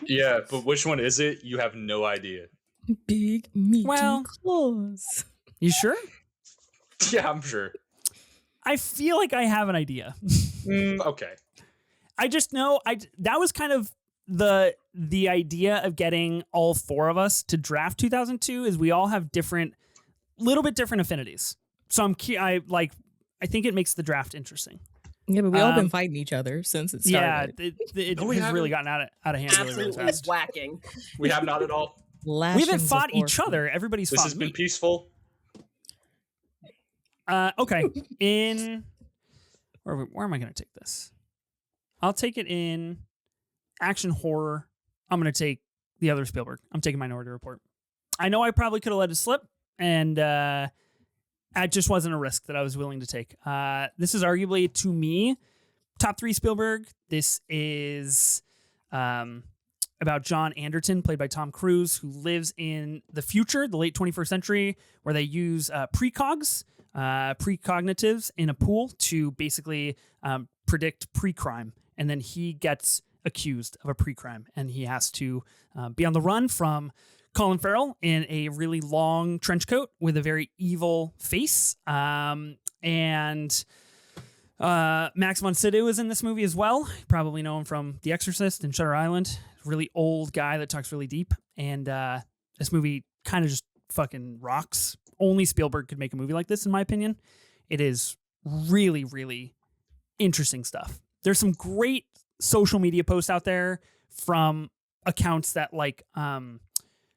Yeah, but which one is it? You have no idea. Big meaty Well- claws. You sure? Yeah, I'm sure. I feel like I have an idea. Okay. I just know that was kind of the idea of getting all four of us to draft 2002 is we all have little bit different affinities. So I think it makes the draft interesting. Yeah, but we all been fighting each other since it started. Yeah, it No, we has really haven't. gotten out of hand really, really Absolutely fast. whacking. We have not at all. We haven't Lashings fought of each force. other. Everybody's This fought has been me. peaceful. Okay. Where am I going to take this? I'll take it in action horror. I'm going to take the other Spielberg. I'm taking Minority Report. I know I probably could have let it slip, and it just wasn't a risk that I was willing to take. This is arguably, to me, top 3 Spielberg. This is about John Anderton, played by Tom Cruise, who lives in the future, the late 21st century, where they use precognitives in a pool to basically predict pre-crime. And then he gets accused of a pre-crime, and he has to be on the run from Colin Farrell in a really long trench coat with a very evil face. And Max von Sydow is in this movie as well. You probably know him from The Exorcist and Shutter Island. Really old guy that talks really deep. And this movie kind of just fucking rocks. Only Spielberg could make a movie like this, in my opinion. It is really, really interesting stuff. There's some great social media posts out there from accounts that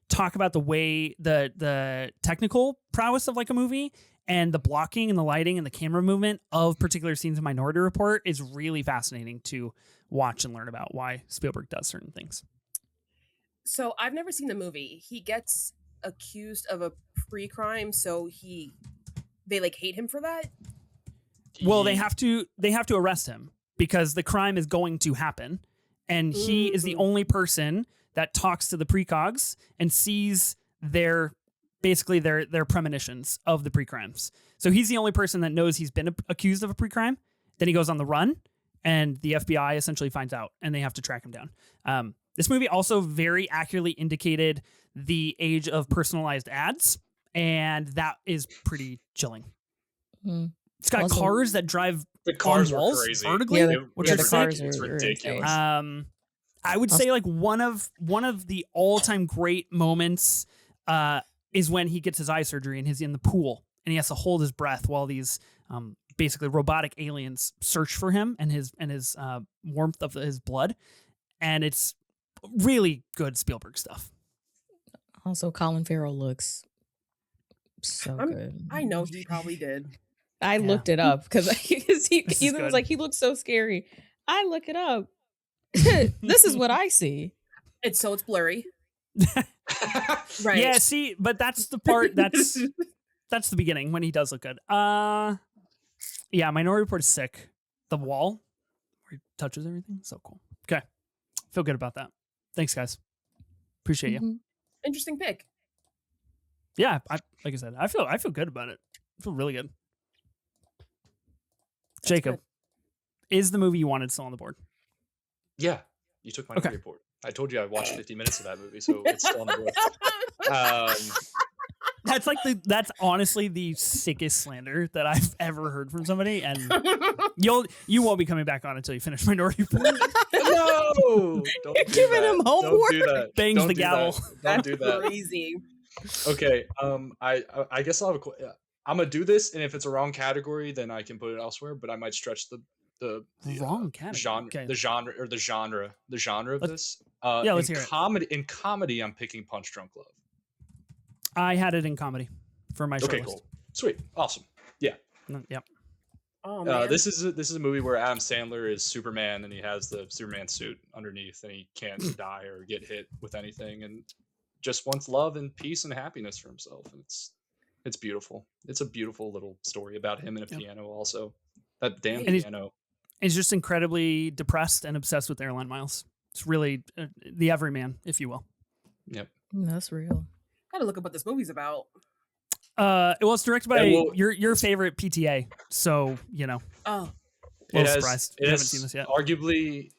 talk about the way the technical prowess of like a movie and the blocking and the lighting and the camera movement of particular scenes in Minority Report is really fascinating to watch and learn about why Spielberg does certain things. So I've never seen the movie. He gets accused of a pre-crime, so they hate him for that. Well, they have to arrest him because the crime is going to happen, and he is the only person that talks to the precogs and sees their premonitions of the pre-crimes. So he's the only person that knows he's been accused of a pre-crime. Then he goes on the run, and the FBI essentially finds out, and they have to track him down. This movie also very accurately indicated the age of personalized ads, and that is pretty chilling. It's got Also- cars that drive The cars on were walls crazy. vertically, Yeah, which yeah, is the sick. cars It's are ridiculous. insane. I would say one of the all-time great moments is when he gets his eye surgery and he's in the pool and he has to hold his breath while these basically robotic aliens search for him and his warmth of his blood, and it's really good Spielberg stuff. Also, Colin Farrell looks so good. I know he probably did. I looked it up because This is Ethan was good. like, he looks so scary. I look it up. This is what I see. It's blurry. Right. Yeah, see, but that's the part that's the beginning when he does look good. Yeah, Minority Report is sick. The wall where he touches everything, so cool. Okay, feel good about that. Thanks, guys. Appreciate you. Mhm. Interesting pick. Yeah, like I said, I feel good about it. I feel really good. That's Jacob, is the movie you wanted still on the board? Yeah, you took my Okay. report. I told you I watched 50 minutes of that movie, so it's still on the board. That's honestly the sickest slander that I've ever heard from somebody, and you won't be coming back on until you finish Minority Report. No, don't You're do giving that. him Don't homework. do that. Bangs Don't the do gavel. that. Don't That's do that. crazy. Okay. I guess I'll have I'm gonna do this, and if it's a wrong category, then I can put it elsewhere. But I might stretch the Wrong category. genre, Okay. the genre of Let's- this. yeah, let's hear it. In comedy, I'm picking Punch Drunk Love. I had it in comedy for my Okay, shortlist. cool, sweet, awesome. Yep. Oh man. This is a movie where Adam Sandler is Superman, and he has the Superman suit underneath, and he can't die or get hit with anything, and just wants love and peace and happiness for himself. And it's beautiful. It's a beautiful little story about him and a Yep. piano. Also, that damn And he's- piano. He's just incredibly depressed and obsessed with airline miles. It's really the everyman, if you will. Yep. That's real. Gotta look up what this movie's about. Well, it's directed by well, your favorite PTA, so Oh, a little surprised it you haven't seen has this yet. arguably.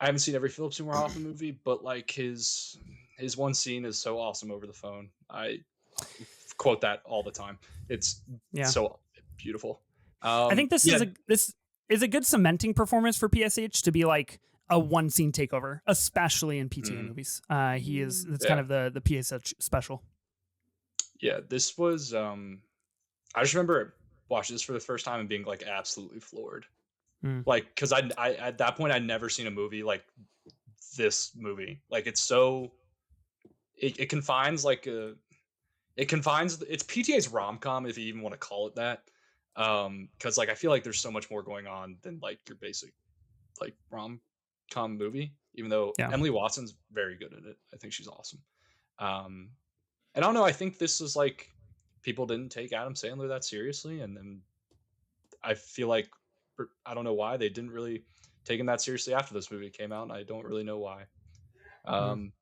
I haven't seen every Philip Seymour Hoffman movie, but like his one scene is so awesome over the phone. I quote that all the time. It's Yeah, so beautiful. I think Yeah, this is a good cementing performance for PSH to be like a one scene takeover, especially in PTA mhm, movies. He is that's kind yeah, of the PSH special. yeah. This was. I just remember watching this for the first time and being like absolutely floored. Mm. Like, because I at that point I'd never seen a movie like this movie. Like, it's so it confines like a it confines it's PTA's rom com if you even want to call it that. Because like I feel like there's so much more going on than like your basic like rom com movie. Even though Yeah. Emily Watson's very good at it, I think she's awesome. Um, and I don't know. I think this is like people didn't take Adam Sandler that seriously, and then I feel like I don't know why they didn't really take him that seriously after this movie came out, and I don't really know why. Mm. Um,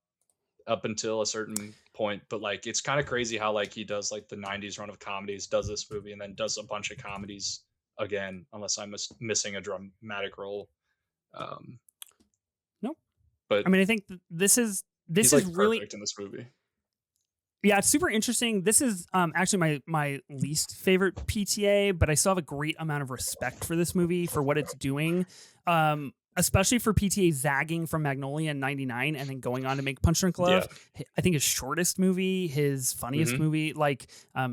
up until a certain point, but like it's kind of crazy how like he does like the '90s run of comedies, does this movie, and then does a bunch of comedies again, unless I'm missing a dramatic role. Um, Nope. but I mean, I think this he's is like really perfect in this movie. Yeah, it's super interesting. This is actually my least favorite PTA, but I still have a great amount of respect for this movie for what it's doing. Especially for PTA zagging from Magnolia in '99 and then going on to make Punch Drunk Yeah. Love. I think his shortest movie, his funniest Mhm. movie, like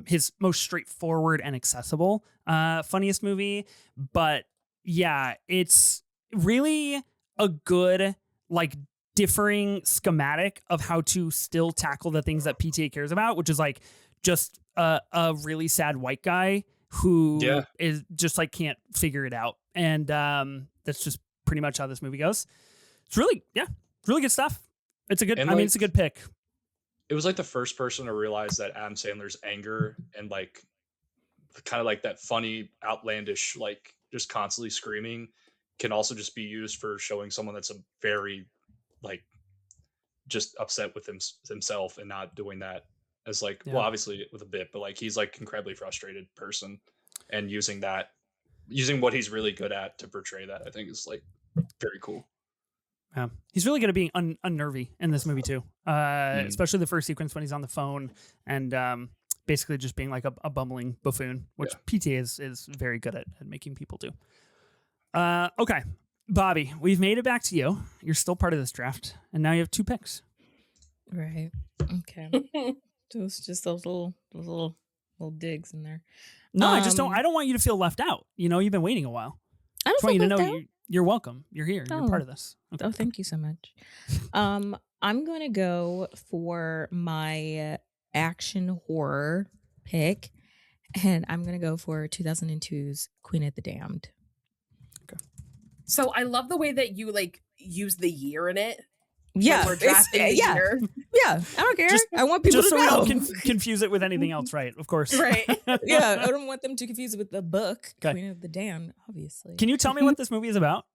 his most straightforward and accessible funniest movie. But yeah, it's really a good like differing schematic of how to still tackle the things that PTA cares about, which is like just a really sad white guy who Yeah. is just like can't figure it out. And that's just pretty much how this movie goes. It's really, yeah, really good stuff. It's a good, And I mean, like it's a good pick. it was like the first person to realize that Adam Sandler's anger and like kind of like that funny, outlandish, like just constantly screaming can also just be used for showing someone that's a very like just upset with himself and not doing that as like well Yeah. obviously with a bit, but like he's like incredibly frustrated person and using what he's really good at to portray that I think is like very cool. Yeah. He's really good at being unnervy in this movie too. Mm. Especially the first sequence when he's on the phone and basically just being like a bumbling buffoon, which Yeah. PTA is very good at making people do. Okay. Bobbi, we've made it back to you. You're still part of this draft, and now you have 2 picks. Right. Okay. Those just those little digs in there. No, I Um, don't want you to feel left out. You've been waiting a while. I don't Just want you feel to know left out. you're welcome. You're here. You're part Oh, of this. Okay. oh, thank you so much. I'm gonna go for my action horror pick, and I'm gonna go for 2002's Queen of the Damned. so I love the way that you like use the year in it when Yeah, we're it's drafting the yeah, year. yeah. I don't care. Just- I want people Just to so we know. don't confuse it with anything else, right? Of course. Right. Yeah, I don't want them to confuse it with the book Okay. Queen of the Damned, obviously. Can you tell me what this movie is about?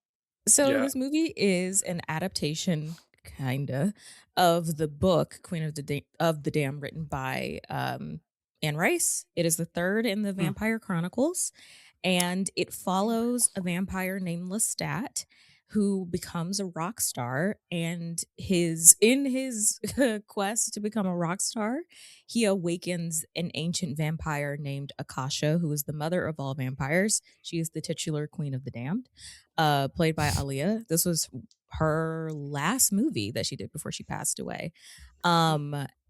So Yeah. this movie is an adaptation, kinda, of the book Queen of the Dam, written by Anne Rice. It is the third in the Vampire Chronicles, and it follows a vampire named Lestat who becomes a rock star. And in his quest to become a rock star, he awakens an ancient vampire named Akasha, who is the mother of all vampires. She is the titular Queen of the Damned, played by Aaliyah. This was her last movie that she did before she passed away.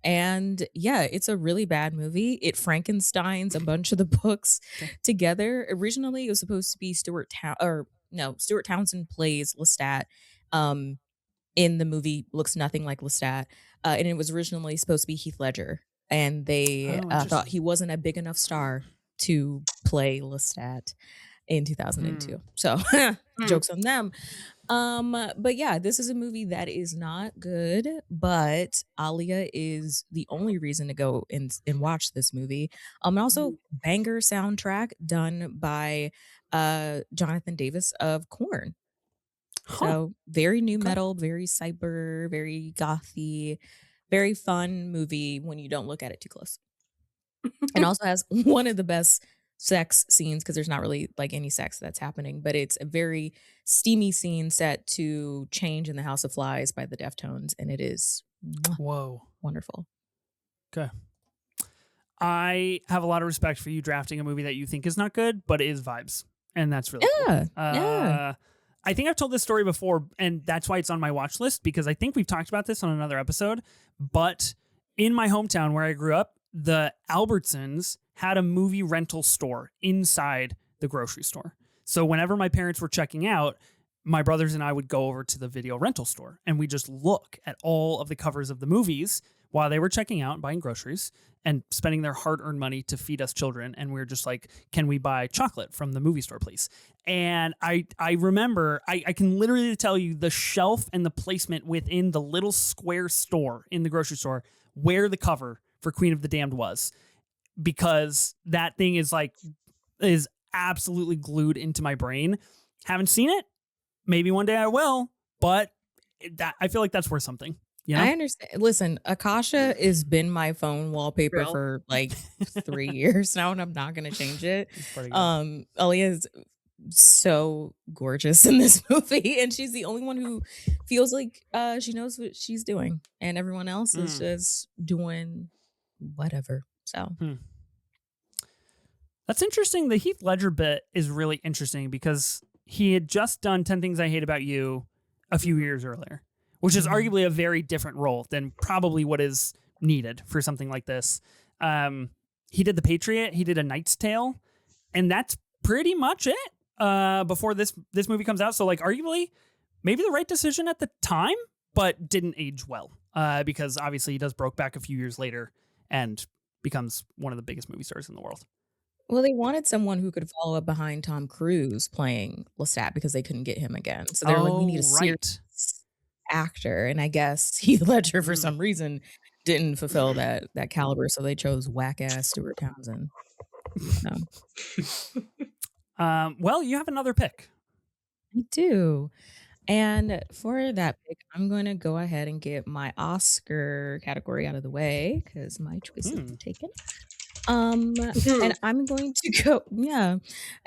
And yeah, it's a really bad movie. It Frankensteins a bunch of the books together. Originally, it was supposed to be Stuart Townsend plays Lestat. In the movie, looks nothing like Lestat, and it was originally supposed to be Heath Ledger, and they thought Interesting. he wasn't a big enough star to play Lestat in 2002. So jokes on them. But yeah, this is a movie that is not good, but Alia is the only reason to go and watch this movie. And also banger soundtrack done by Jonathan Davis of Korn. Huh. So very new Okay. metal, very cyber, very gothy, very fun movie when you don't look at it too close. and also has one of the best sex scenes because there's not really like any sex that's happening, but it's a very steamy scene set to Change in the House of Flies by the Deftones, and it is Whoa. wonderful. Okay. I have a lot of respect for you drafting a movie that you think is not good, but it is vibes. And that's really Yeah. cool. Yeah. I think I've told this story before, and that's why it's on my watch list, because I think we've talked about this on another episode. But in my hometown where I grew up, the Albertsons had a movie rental store inside the grocery store. So whenever my parents were checking out, my brothers and I would go over to the video rental store and we just look at all of the covers of the movies while they were checking out and buying groceries and spending their hard-earned money to feed us children. And we were just like, can we buy chocolate from the movie store, please? And I remember, I can literally tell you the shelf and the placement within the little square store in the grocery store where the cover for Queen of the Damned was, because that thing is absolutely glued into my brain. Haven't seen it. Maybe one day I will, but I feel like that's worth something. You know? I understand. Listen, Akasha has been my phone wallpaper Real. for like 3 years now, and I'm not going to change it. It's pretty good. Aaliyah is so gorgeous in this movie, and she's the only one who feels like she knows what she's doing, and everyone else is just doing whatever. So That's interesting. The Heath Ledger bit is really interesting because he had just done 10 Things I Hate About You a few years earlier, which is arguably a very different role than probably what is needed for something like this. He did The Patriot, he did A Knight's Tale, and that's pretty much it before this movie comes out. So like arguably maybe the right decision at the time, but didn't age well because obviously he does Brokeback a few years later and becomes one of the biggest movie stars in the world. Well, they wanted someone who could follow up behind Tom Cruise playing Lestat because they couldn't get him again. So they were like, we need a serious actor. And I guess Heath Ledger, for some reason, didn't fulfill that caliber. So they chose whack-ass Stuart Townsend. So. Well, you have another pick. I do. And for that pick, I'm going to go ahead and get my Oscar category out of the way because my choice is taken. And I'm going to go,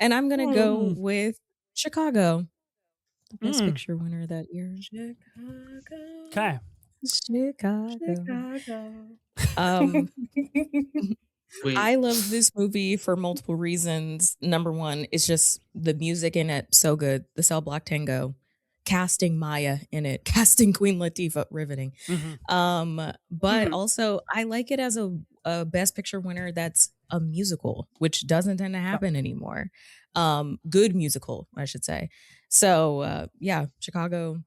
and I'm going to go with Chicago, the Best Picture winner that year. Okay. Chicago. I love this movie for multiple reasons. Number one, it's just the music in it so good. The Cell Block Tango, casting Maya in it, casting Queen Latifah, riveting. But also I like it as a Best Picture winner that's a musical, which doesn't tend to happen anymore. Good musical, I should say. So Chicago,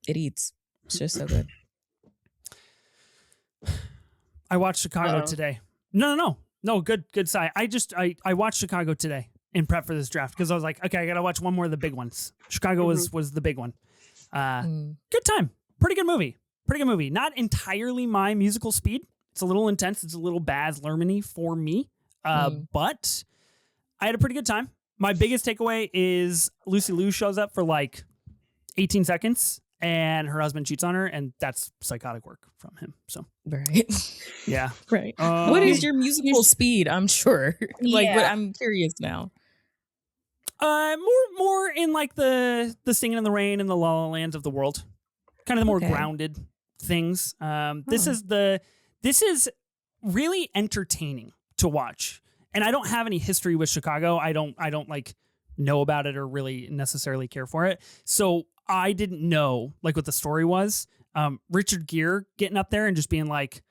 it eats. It's just so good. I watched Chicago today. No. Good side. I watched Chicago today in prep for this draft because I was like, okay, I gotta watch one more of the big ones. Chicago was the big one. Good time. Pretty good movie. Not entirely my musical speed. It's a little intense. It's a little Baz Luhrmann-y for me. But I had a pretty good time. My biggest takeaway is Lucy Liu shows up for like 18 seconds and her husband cheats on her, and that's psychotic work from him. So right. Yeah. Right. What is your musical speed? I'm sure. I'm curious now. More in like the Singing in the Rain and the La La Lands of the world. Kind of the more grounded things. This is really entertaining to watch. And I don't have any history with Chicago. I don't like know about it or really necessarily care for it. So I didn't know like what the story was. Richard Gere getting up there and just being like,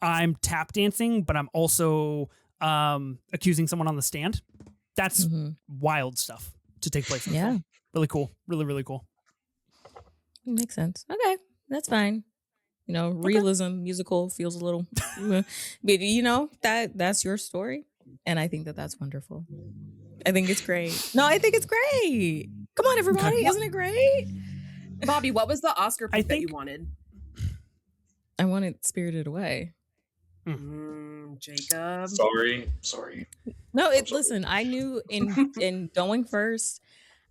I'm tap dancing, but I'm also accusing someone on the stand. That's wild stuff to take place in the film. Really cool. Really, really cool. Makes sense. Okay. That's fine. You know, realism, musical feels a little, but you know, that's your story. And I think that's wonderful. I think it's great. No, I think it's great. Come on, everybody. Isn't it great? Bobbi, what was the Oscar pick that you wanted? I wanted Spirited Away. Jacob. Sorry. No, listen, I knew in going first,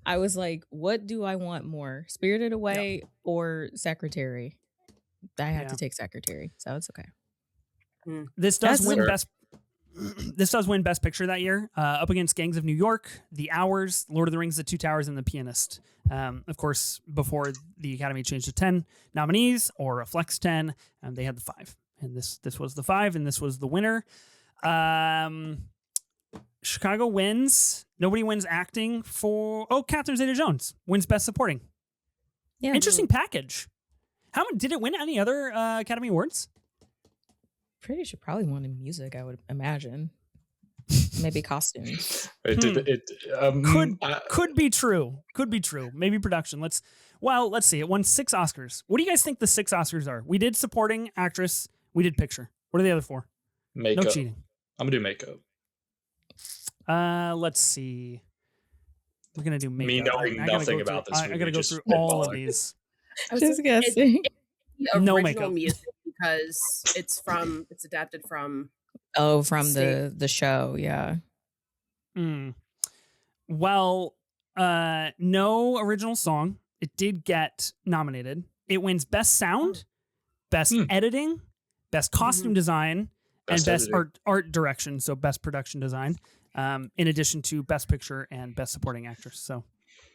I was like, what do I want more? Spirited Away or Secretary? I had to take Secretary, so it's okay. This does win best. this does win Best Picture that year, up against Gangs of New York, The Hours, Lord of the Rings, The Two Towers, and The Pianist. Of course, before the Academy changed to 10 nominees or a flex 10, they had the 5. And this was the 5, and this was the winner. Chicago wins. Nobody wins acting for... Oh, Catherine Zeta-Jones wins Best Supporting. Yeah. Interesting package. Did it win any other Academy Awards? Pretty sure probably won in music, I would imagine. Maybe costumes. Could be true. Could be true. Maybe production. Let's see. It won 6 Oscars. What do you guys think the 6 Oscars are? We did supporting actress. We did picture. What are the other 4? Makeup. No cheating. I'm gonna do makeup. Let's see. We're gonna do makeup. Me knowing nothing about this I movie, gotta go just through all of these. I was Just thinking guessing. the No original makeup. music because it's adapted from. Oh, from See. the show, yeah. Well, no original song. It did get nominated. It wins Best Sound, Best Editing, Best Costume Design, and Best art Direction, so Best Production Design, in addition to Best Picture and Best Supporting Actress. So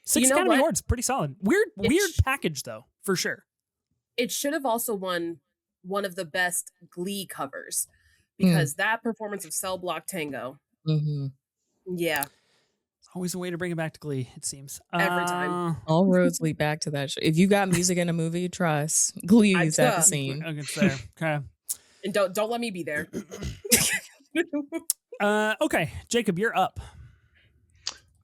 6 You know Academy what? Awards, pretty solid. Weird package, though, for sure. It should have also won one of the best Glee covers because that performance of Cell Block Tango. Mm-hmm. Yeah. Always a way to bring it back to Glee, it seems. Every time. All roads lead back to that show. If you got music in a movie, trust Glee is at the duh. scene. It's there. Okay. And don't let me be there. Okay, Jacob, you're up.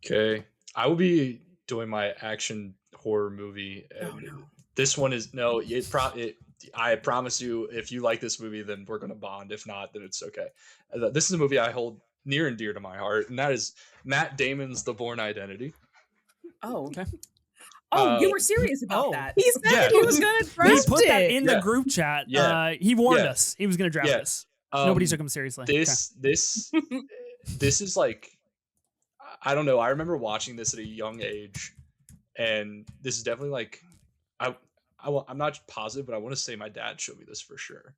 Okay, I will be doing my action horror movie. Oh no. This one is no. I promise you, if you like this movie, then we're gonna bond. If not, then it's okay. This is a movie I hold near and dear to my heart, and that is Matt Damon's The Bourne Identity. Oh. Okay. Oh, you were serious about that. He said he was going to draft He put that it. in the group chat. Yeah. He warned us he was going to draft this. Nobody took him seriously. This is like, I don't know. I remember watching this at a young age, and this is definitely like, I'm not positive, but I want to say my dad showed me this for sure,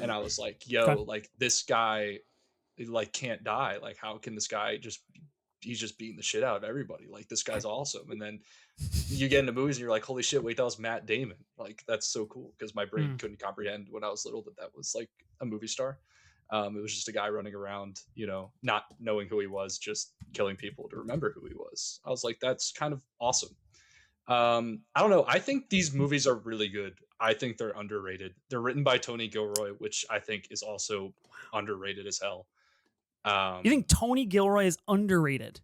and I was like, yo, like this guy, like can't die. Like how can this guy he's just beating the shit out of everybody. Like this guy's awesome. And then you get into movies and you're like, holy shit, wait, that was Matt Damon. Like that's so cool because my brain couldn't comprehend when I was little that was like a movie star. It was just a guy running around, not knowing who he was, just killing people to remember who he was. I was like, that's kind of awesome. I don't know. I think these movies are really good. I think they're underrated. They're written by Tony Gilroy, which I think is also underrated as hell. You think Tony Gilroy is underrated?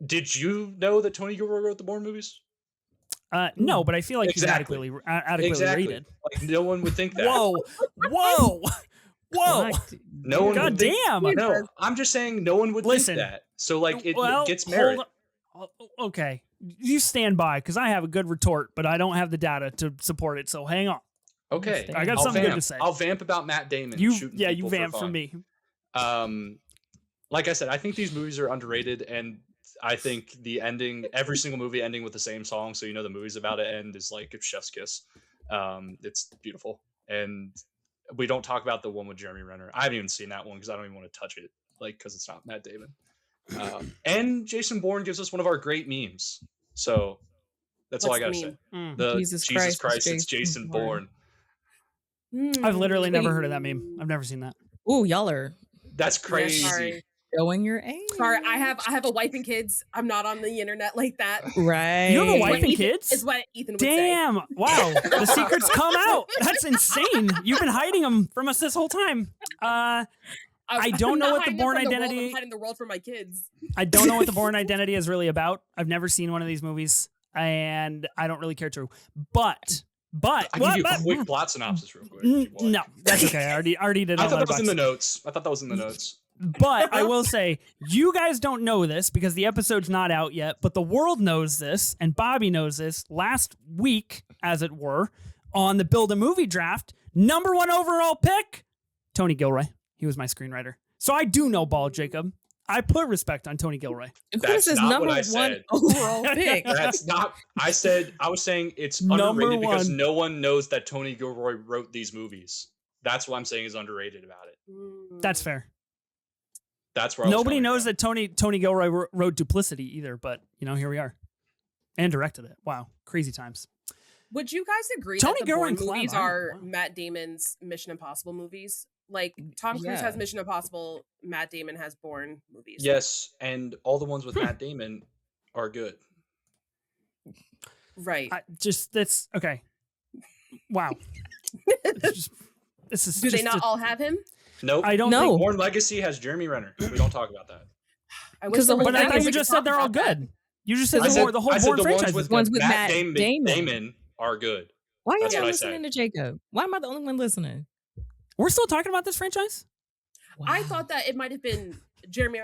Did you know that Tony Gilroy wrote the Bourne movies? No, but I feel like he's adequately rated. Like no one would think that. Whoa. No one. God damn. No, I'm just saying no one would think that. So like it gets merit. Okay, you stand by because I have a good retort, but I don't have the data to support it. So hang on. Okay, I got something good to say. I'll vamp about Matt Damon. You vamp for me. Like I said, I think these movies are underrated, and I think the ending, every single movie ending with the same song, so the movie's about to end, is like a chef's kiss. It's beautiful, and we don't talk about the one with Jeremy Renner. I haven't even seen that one because I don't even want to touch it, like because it's not Matt Damon. And Jason Bourne gives us one of our great memes, so that's all I gotta say. The Jesus Christ, it's Jason Bourne. I've literally never heard of that meme. I've never seen that. Ooh, y'all are. That's crazy. Yeah, showing your age. Sorry, I have a wife and kids. I'm not on the internet like that. Right. You have a wife and kids? Is what Ethan would Damn. say. Wow. The secrets come out. That's insane. You've been hiding them from us this whole time. I don't know what the Bourne Identity. I'm hiding the world from my kids. I don't know what the Bourne Identity is really about. I've never seen one of these movies, and I don't really care to. But I can give you a quick plot synopsis real quick. No, that's okay. I already did. I thought that was in the notes. But I will say, you guys don't know this because the episode's not out yet, but the world knows this, and Bobbi knows this. Last week, as it were, on the Build a Movie draft, number 1 overall pick, Tony Gilroy. He was my screenwriter. So I do know ball, Jacob. I put respect on Tony Gilroy. That's his not number what I 1 said. overall pick. That's not. I was saying it's underrated because no one knows that Tony Gilroy wrote these movies. That's what I'm saying is underrated about it. That's fair. That's where I was Nobody coming knows from. that Tony Gilroy wrote Duplicity either, but here we are, and directed it. Wow, crazy times. Would you guys agree Tony that the Gilroy Bourne and Clem, movies wow. are Matt Damon's Mission Impossible movies? Like Tom Cruise Yeah. has Mission Impossible, Matt Damon has Bourne movies. Yes, and all the ones with Matt Damon are good. Right. That's okay. Wow. This is Do they not all have him? Nope. I don't No. think. Bourne Legacy has Jeremy Renner. We don't talk about that. I wish the there was whole But I that, thought we you could just talk said they're all about that. good. You just said I said the whole I said Bourne the franchise is ones good. with Matt Matt Damon, Damon. are good. Why That's y'all what I listening said. to Jacob? Why am I the only one listening? We're still talking about this franchise? I thought that it might have been Jeremy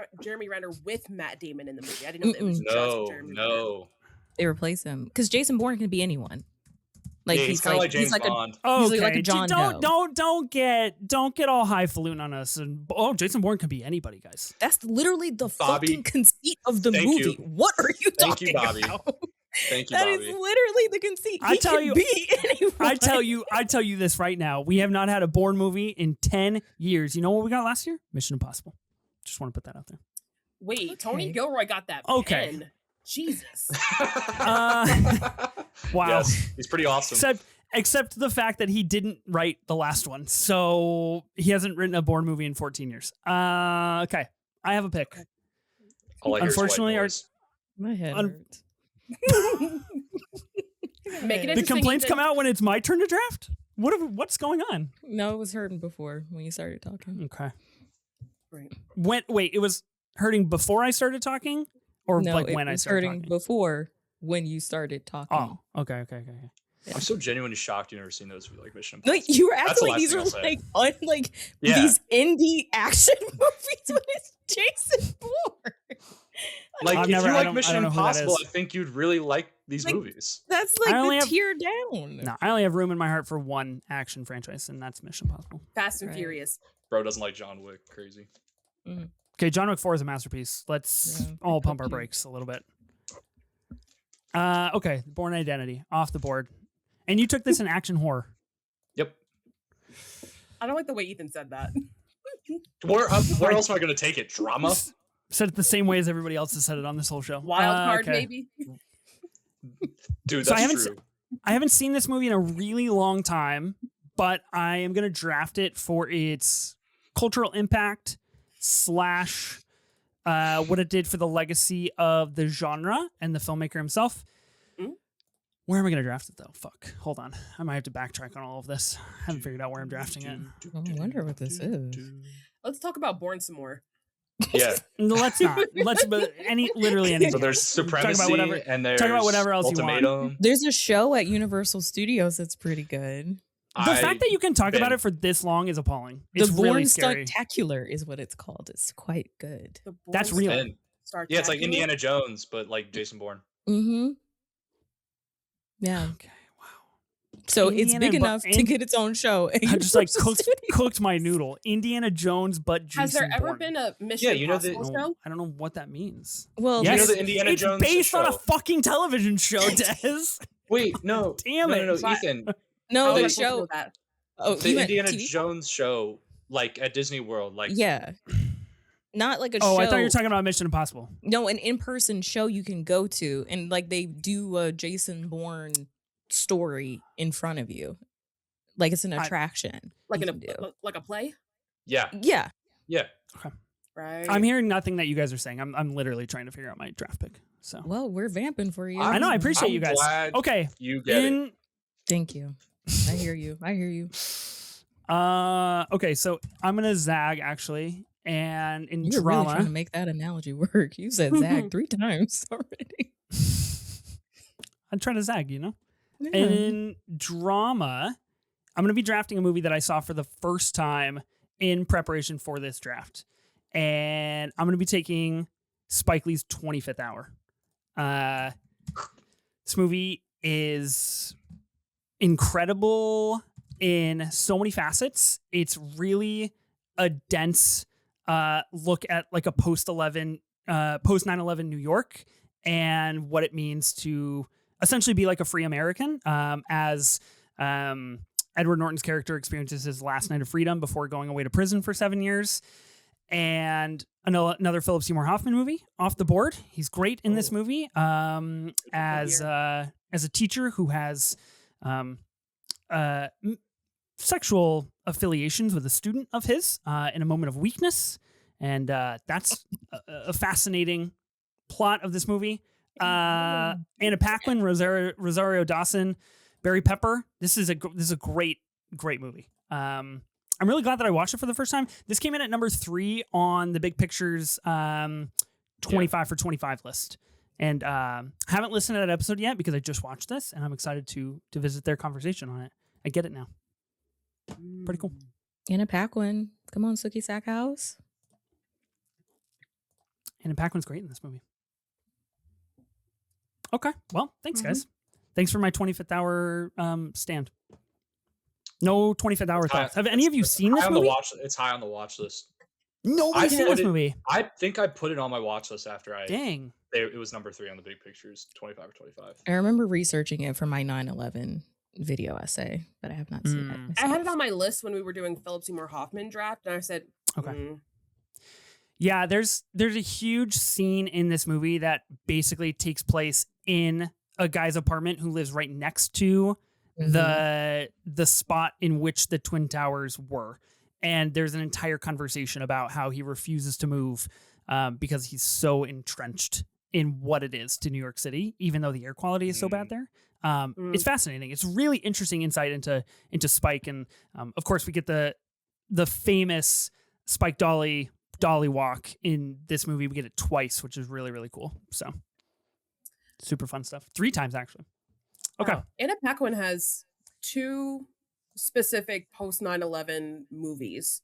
Renner with Matt Damon in the movie. I didn't know that it was just No, Jeremy Renner. no. they replace him because Jason Bourne can be anyone. Like Yeah, he's kind of like James Bond. He's like Okay, a John Doe. don't get all highfalutin on us. And Jason Bourne can be anybody, guys. That's literally the Bobby, fucking conceit of the thank movie. you. What are you Thank you, talking Bobby. about? Thank you, That is Bobby. literally the conceit. I He tell can you- be anyone. I tell you this right now. We have not had a Bourne movie in 10 years. You know what we got last year? Mission Impossible. Just want to put that out there. Wait, Tony Okay. Gilroy got that Okay. pen. Jesus. Wow. Yes, he's pretty awesome. Except the fact that he didn't write the last one. So he hasn't written a Bourne movie in 14 years. Okay. I have a pick. All I hear is white Unfortunately, noise. My head Un- hurts. Make it The interesting, complaints Ethan. come out when it's my turn to draft? What's going on? No, it was hurting before when you started talking. Okay. Right. Wait, it was hurting before I started talking? Or No, like it when I was started hurting talking? before when you started talking. Oh, okay. I'm so genuinely shocked you've never seen those like Mission Like Impossible. you were That's acting the like these are last thing like Yeah. these indie action movies when it's Jason Bourne. Like I've if never- you I like don't- I Mission don't know who that Impossible, is. I think you'd really like these Like- movies. That's like I only the have- tear down. No, I only have room in my heart for one action franchise, and that's Mission Impossible. Fast and Right. Furious. Bro doesn't like John Wick. Crazy. Okay, John Wick 4 is a masterpiece. Let's Yeah, all pump our okay. brakes a little bit. Okay, Bourne Identity off the board, and you took this in action horror. Yep. I don't like the way Ethan said that. Where else am I going to take it? Drama? Said it the same way as everybody else has said it on this whole show. Wild card, okay. maybe. Dude, So I that's haven't true. I haven't seen this movie in a really long time, but I am gonna draft it for its cultural impact / what it did for the legacy of the genre and the filmmaker himself. Mm. Where am I gonna draft it though? Fuck. Hold on. I might have to backtrack on all of this. I haven't figured out where I'm drafting it. I wonder what this is. Let's talk about Bourne some more. Yeah. No, let's not. Let's but literally anything. So there's Talk about Supremacy whatever- and there's talk about whatever else you want. Ultimatum. There's a show at Universal Studios that's pretty good. The fact that you can talk about been- it for this long is appalling. It's The Bourne really scary. Stuntacular is what it's called. It's quite good. The That's Bourne real. And- Star yeah, it's like Trek. Indiana Jones, but like Jason Bourne. Mm-hmm. Yeah. Okay, wow. So Indiana it's big and Bo- enough to and- get its own show. at I just like Universal Studios. cooked my noodle. Indiana Jones, but Jason Has there ever Bourne. been a Mission Yeah, you know the- Impossible No, show? I don't know what that means. Well, Yes, know the Indiana it's Jones based on a show? fucking television show, Des. Wait, no. Damn no, it. no, Ethan. no, How am I the supposed to know show. that? Oh, The you meant Indiana TV? Jones show, like at Disney World, like Yeah. Not like a Oh, show. I thought you were talking about Mission Impossible. No, an in-person show you can go to, and like they do a Jason Bourne story in front of you, like it's an attraction. Like you in can do. like a play? yeah, Yeah. yeah. Right. I'm hearing nothing that you guys are saying. I'm literally trying to figure out my draft pick. So Well, we're vamping for you. I know. I I'm appreciate you guys. glad Okay. you get it. In Thank you. I hear you. I hear you. okay, so I'm gonna zag actually, and in You're really trying to drama, make that analogy work. You said Zag 3 times already. I'm trying to zag. Yeah. In drama, I'm going to be drafting a movie that I saw for the first time in preparation for this draft. And I'm going to be taking Spike Lee's 25th Hour. This movie is incredible in so many facets. It's really a dense look at like a post 9/11 New York and what it means to essentially be like a free American, as Edward Norton's character experiences his last night of freedom before going away to prison for 7 years. and another Philip Seymour Hoffman movie, Off the Board. He's great in this movie as a teacher who has sexual affiliations with a student of his in a moment of weakness. And that's a fascinating plot of this movie. Anna Paquin, Rosario Dawson, Barry Pepper. This is a great movie. I'm really glad that I watched it for the first time. This came in at number 3 on the Big Pictures 25 for 25 list. And haven't listened to that episode yet because I just watched this, and I'm excited to visit their conversation on it. I get it now. Pretty cool. Anna Paquin. Come on, Sookie Sackhouse. Anna Paquin's great in this movie. Okay. Well, thanks, guys. Thanks for my 25th hour stand. No 25th hour thoughts. Have any of you seen this movie? It's high on the watch list. Nobody's seen this movie. I think I put it on my watch list after Dang. It was number 3 on the Big Pictures, 25 or 25. I remember researching it for my 9/11 video essay, but I have not seen it myself. I had it on my list when we were doing Philip Seymour Hoffman draft, and I said, okay. Yeah, there's a huge scene in this movie that basically takes place in a guy's apartment who lives right next to the spot in which the Twin Towers were. And there's an entire conversation about how he refuses to move because he's so entrenched in what it is to New York City, even though the air quality is so bad there. It's fascinating. It's really interesting insight into Spike. And of course, we get the famous Spike Dolly walk in this movie. We get it twice, which is really, really cool. So super fun stuff. 3 times, actually. Okay. Wow. Anna Paquin has 2 specific post 9/11 movies.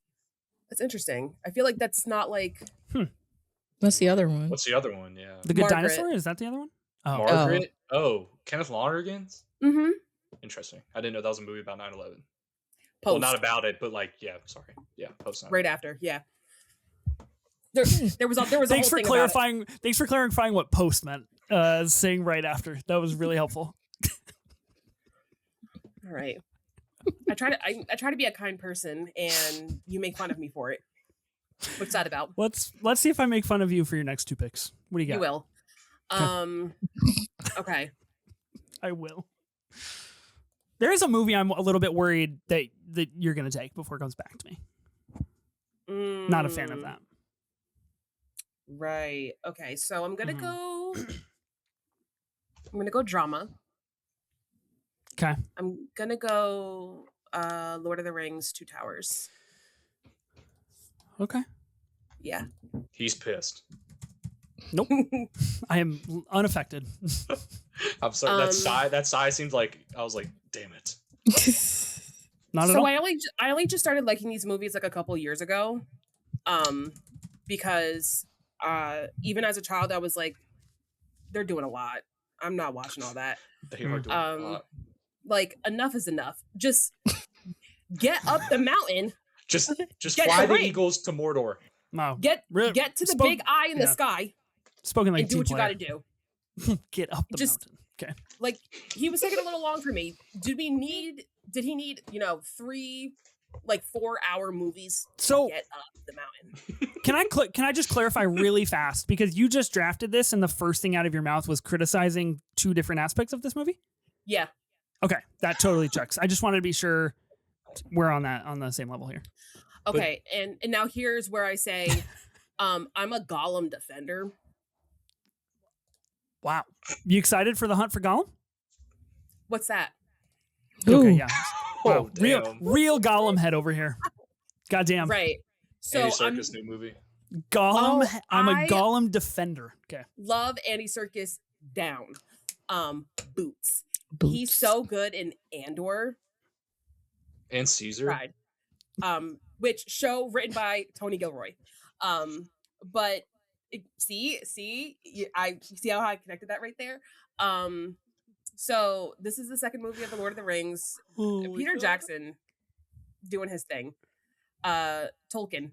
That's interesting. I feel like that's not like. What's the other one? What's the other one? Yeah. The Good Margaret. Dinosaur? Is that the other one? Oh. Margaret? Oh, Kenneth Lonergan's? Mm-hmm. Interesting. I didn't know that was a movie about 9/11. Post. Well, not about it, but like, yeah, sorry. Yeah, post 9/11. Right after, yeah. There was a Thanks whole for thing clarifying. about it. Thanks for clarifying what post meant. Saying right after. That was really helpful. All right. I try to be a kind person, and you make fun of me for it. What's that about? Let's see if I make fun of you for your next 2 picks. What do you got? You will. Okay. I will. There is a movie I'm a little bit worried that you're going to take before it comes back to me. Not a fan of that. Right. Okay. So I'm gonna go. I'm gonna go drama. Okay. I'm gonna go Lord of the Rings, Two Towers. Okay. Yeah. He's pissed. Nope. I am unaffected. I'm sorry. That sigh seems like I was like, damn it. Not at So all. I only just started liking these movies like a couple years ago. Because even as a child I was like, they're doing a lot. I'm not watching all that. They are doing a lot. Like, enough is enough. Just get up the mountain. Just Get fly the the ring. Eagles to Mordor. Wow. Get to the big eye in the sky Spoken like and do what you got gotta do. Get up the mountain. Okay. Like, he was taking a little long for me. Did he need 3 like 4-hour movies So to get up the mountain? can I just clarify really fast, because you just drafted this and the first thing out of your mouth was criticizing 2 different aspects of this movie? Yeah. Okay, that totally checks. I just wanted to be sure we're on the same level here. Okay, and now here's where I say I'm a Gollum defender. Wow. You excited for the hunt for Gollum? What's that? Okay, Ooh. yeah. Wow. Oh, damn. Real Gollum head over here. Goddamn. Right. So Andy Serkis new movie. Gollum. Oh, I'm a I- Gollum defender. Okay. love Andy Serkis down. Boots. Boots. He's so good in Andor. And Caesar. Pride. Which show written by Tony Gilroy. But see how I connected that right there. So this is the second movie of the Lord of the Rings. Peter Jackson doing his thing. Tolkien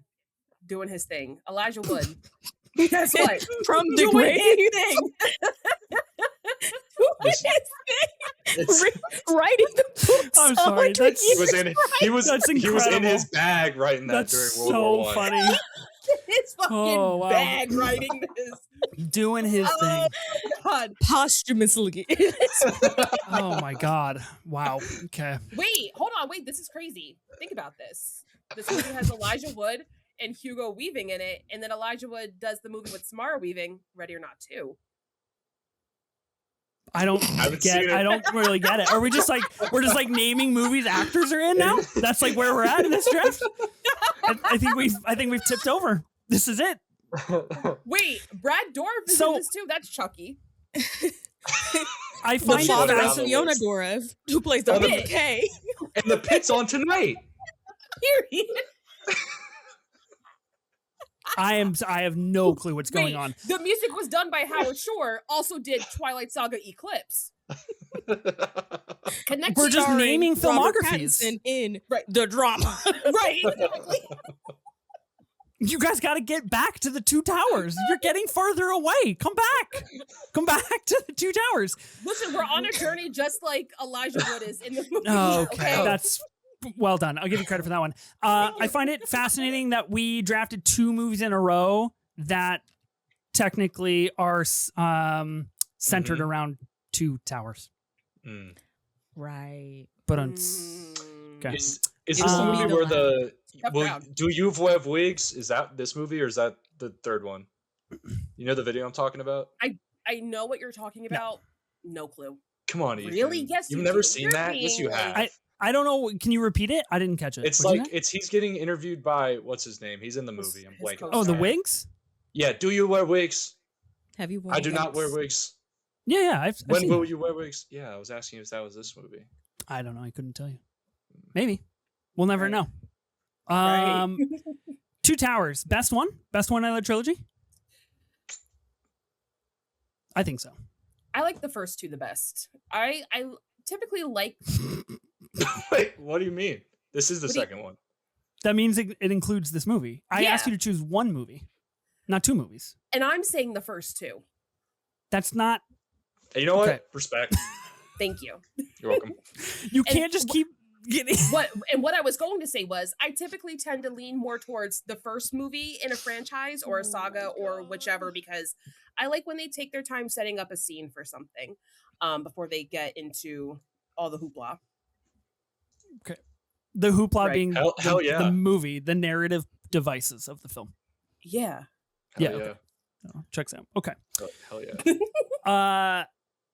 doing his thing. Elijah Wood. Guess what? From the Doing grave. his thing. Doing his It's- Writing the books. I'm sorry, 100 that's- he was in years. he was That's he was in incredible. his bag writing that That's during World War so I. funny. Oh, wow. bag writing this. Doing his thing. God. Posthumously. Oh my God. Wow. Okay. Wait, hold on. Wait, this is crazy. Think about this. This movie has Elijah Wood and Hugo Weaving in it, and then Elijah Wood does the movie with Samara Weaving, Ready or Not 2. I don't really get it. Are we just like we're just like naming movies actors are in now? That's like where we're at in this draft. I think we've tipped over. This is it. Wait, Brad Dourif is in this too. That's Chucky. I The find father it of Fiona Dourif, who plays the K. And the pit's on tonight. Period. I have no clue what's going on. The music was done by Howard Shore, also did Twilight Saga Eclipse. We're just naming filmographies in the drama. Right, exactly. You guys got to get back to the Two Towers. You're getting farther away. Come back. Come back to the Two Towers. Listen, we're on a journey just like Elijah Wood is in the movie. Okay. That's well done. I'll give you credit for that one. I find it fascinating that we drafted 2 movies in a row that technically are centered around Two Towers. Mm. Right. But okay. Is this the movie where do you have wigs? Is that this movie or is that the third one? You know the video I'm talking about? I know what you're talking about. No clue. Come on, Ethan. Really? Yes, You've never seen that? Yes, you have. I don't know. Can you repeat it? I didn't catch it. It's like he's getting interviewed by what's his name? He's in the movie. I'm blanking. Oh, the wigs? Yeah. Do you wear wigs? Have you worn I do not wear wigs. Yeah. I've when seen will that. you wear wigs? Yeah, I was asking if that was this movie. I don't know. I couldn't tell you. Maybe. We'll never know. Two Towers. Best one out of the trilogy? I think so. I like the first 2 the best. I typically like. Wait, what do you mean? This is the second one. That means it includes this movie. I asked you to choose one movie, not 2 movies. And I'm saying the first 2. That's not. Hey, you know what? Respect. Thank you. You're welcome. You can't just keep getting. What I was going to say was I typically tend to lean more towards the first movie in a franchise or a saga or whichever, because I like when they take their time setting up a scene for something before they get into all the hoopla. Okay. The hoopla being hell yeah. the movie, the narrative devices of the film. Yeah. Hell Okay. Oh, checks out. Okay. Hell yeah.